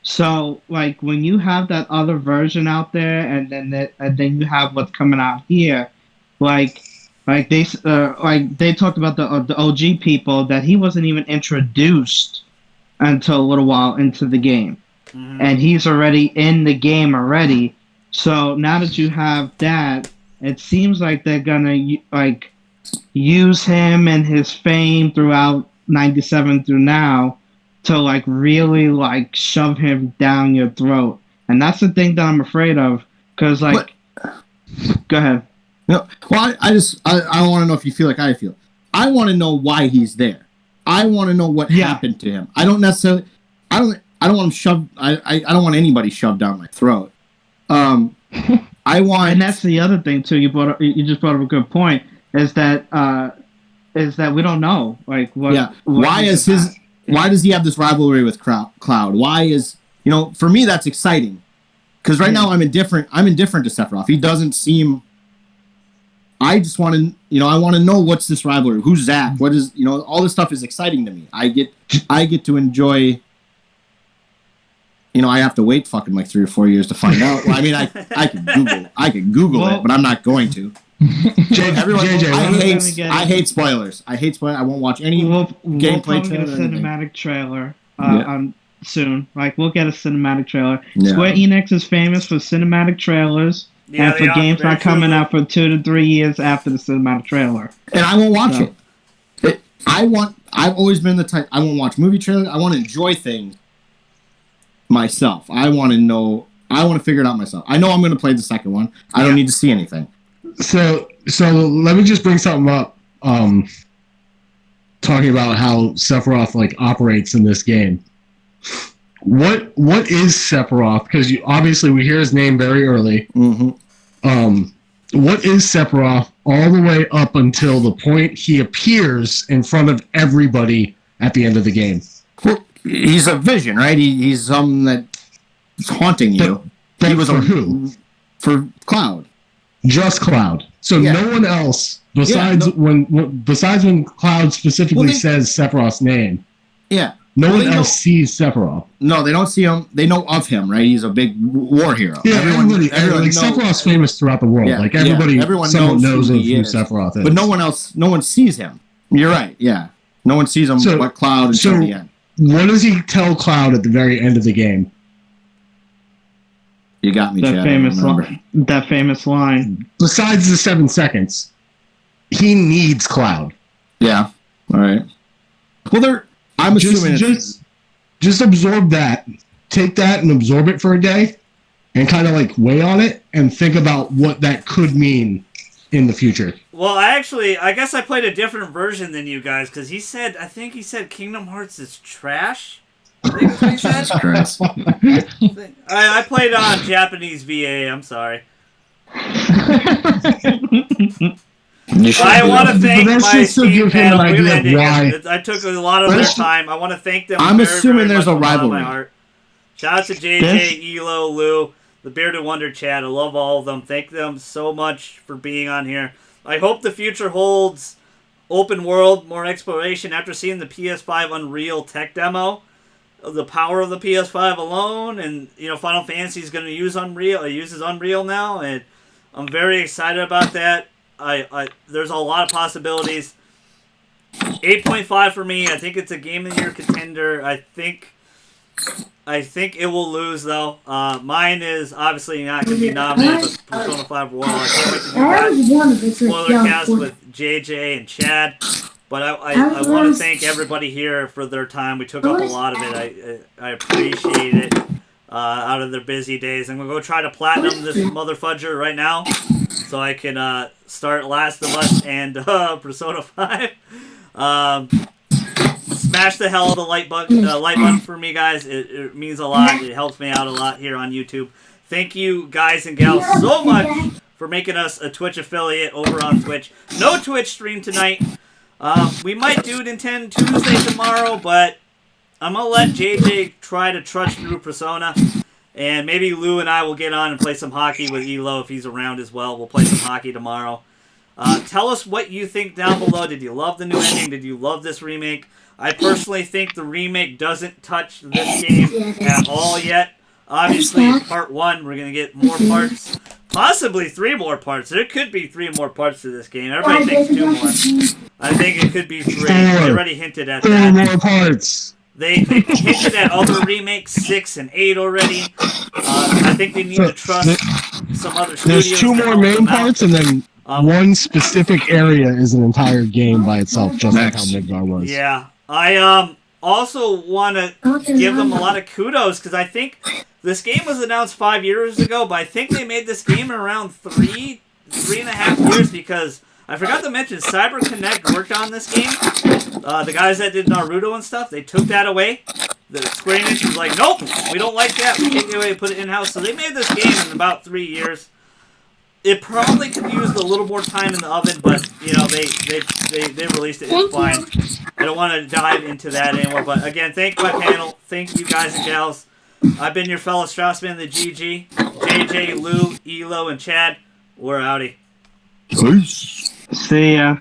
So like when you have that other version out there, and then you have what's coming out here, like they talked about the OG people that he wasn't even introduced until a little while into the game, and he's already in the game already. So now that you have that, it seems like they're gonna like use him and his fame throughout '97 through now to like really like shove him down your throat, and that's the thing that I'm afraid of. Because like, go ahead. No, well, I want to know if you feel like I feel. I want to know why he's there. I want to know what happened to him. I don't necessarily. I don't want him shoved. I don't want anybody shoved down my throat. I want. And that's the other thing too. You just brought up a good point. Is that we don't know like what. Yeah. Why does he have this rivalry with Cloud? Why is for me that's exciting, because right now I'm indifferent to Sephiroth. He doesn't seem. I just want to, I want to know what's this rivalry. Who's Zack? What is, all this stuff is exciting to me. I get to enjoy. I have to wait fucking like 3 or 4 years to find out. Well, I mean, I can Google it, but I'm not going to. I hate spoilers. I won't watch any gameplay trailer. We'll get a cinematic trailer soon. Like we'll get a cinematic trailer. Yeah. Square Enix is famous for cinematic trailers. Yeah, and for games not coming out for 2 to 3 years after the cinematic trailer. And I won't watch it. I've always been the type, I won't watch movie trailers. I want to enjoy things myself. I want to figure it out myself. I know I'm going to play the second one. I don't need to see anything. So let me just bring something up, talking about how Sephiroth like operates in this game. What is Sephiroth? Because obviously we hear his name very early. Mm-hmm. What is Sephiroth all the way up until the point he appears in front of everybody at the end of the game? Well, he's a vision, right? He's something that's haunting you. But he was for who? For Cloud. Just Cloud. So no one else besides when Cloud specifically says Sephiroth's name. Yeah. No one else sees Sephiroth. No, they don't see him. They know of him, right? He's a big war hero. Yeah, everybody knows. Sephiroth's famous throughout the world. Yeah, like everyone knows who Sephiroth is. But no one sees him. You're right. Yeah, no one sees him. But Cloud until the end. What does he tell Cloud at the very end of the game? You got me, Chad. That famous line. Besides the 7 seconds, he needs Cloud. Yeah. All right. Well, I'm assuming just absorb that. Take that and absorb it for a day, and kind of like weigh on it and think about what that could mean in the future. Well, I guess I played a different version than you guys, because I think he said Kingdom Hearts is trash. I think that's what he said. I played on Japanese VA. I'm sorry. I want to thank my Steam panel. I took a lot of their time. I want to thank them. I'm assuming there's a rivalry. Shout out to JJ, Elo, Lou, the Bearded Wonder chat. I love all of them. Thank them so much for being on here. I hope the future holds open world, more exploration. After seeing the PS5 Unreal tech demo, the power of the PS5 alone, and Final Fantasy is going to uses Unreal now, and I'm very excited about that. there's a lot of possibilities. 8.5 for me. I think it's a game of the year contender. I think it will lose though. Mine is obviously not going to be nominated, but Persona 5 Royal. I can't wait to do that Spoilercast with JJ and Chad. But I want to thank everybody here for their time. We took up a lot of it. I appreciate it out of their busy days. I'm going to go try to platinum this motherfudger right now so I can start Last of Us and Persona 5. Smash the hell of the like button for me, guys. It means a lot. It helps me out a lot here on YouTube. Thank you, guys and gals, so much for making us a Twitch affiliate over on Twitch. No Twitch stream tonight. We might do Nintendo Tuesday tomorrow, but I'm going to let JJ try to trudge through Persona. And maybe Lou and I will get on and play some hockey with Elo if he's around as well. We'll play some hockey tomorrow. Tell us what you think down below. Did you love the new ending? Did you love this remake? I personally think the remake doesn't touch this game at all yet. Obviously, part 1, we're going to get more parts. Possibly 3 more parts. There could be 3 more parts to this game. Everybody thinks 2 more. I think it could be 3. They already hinted at that. 4 more parts. They hinted at other remakes, 6 and 8 already. I think they need to trust some other studios. There's 2 more main parts, and then one specific area is an entire game by itself, just like how Midgar was. Yeah. I also want to give them a lot of kudos, because I think this game was announced 5 years ago, but I think they made this game in around 3.5 years, because I forgot to mention, CyberConnect worked on this game. The guys that did Naruto and stuff, they took that away. The Square Enix was like, nope, we don't like that. We take it away and put it in-house. So they made this game in about 3 years. It probably could use a little more time in the oven, but, you know, they released it. It's fine. I don't want to dive into that anymore. But, again, thank my panel. Thank you, guys and gals. I've been your fellow Straussman, the GG. JJ, Lou, Elo, and Chad. We're outie. Peace. See ya.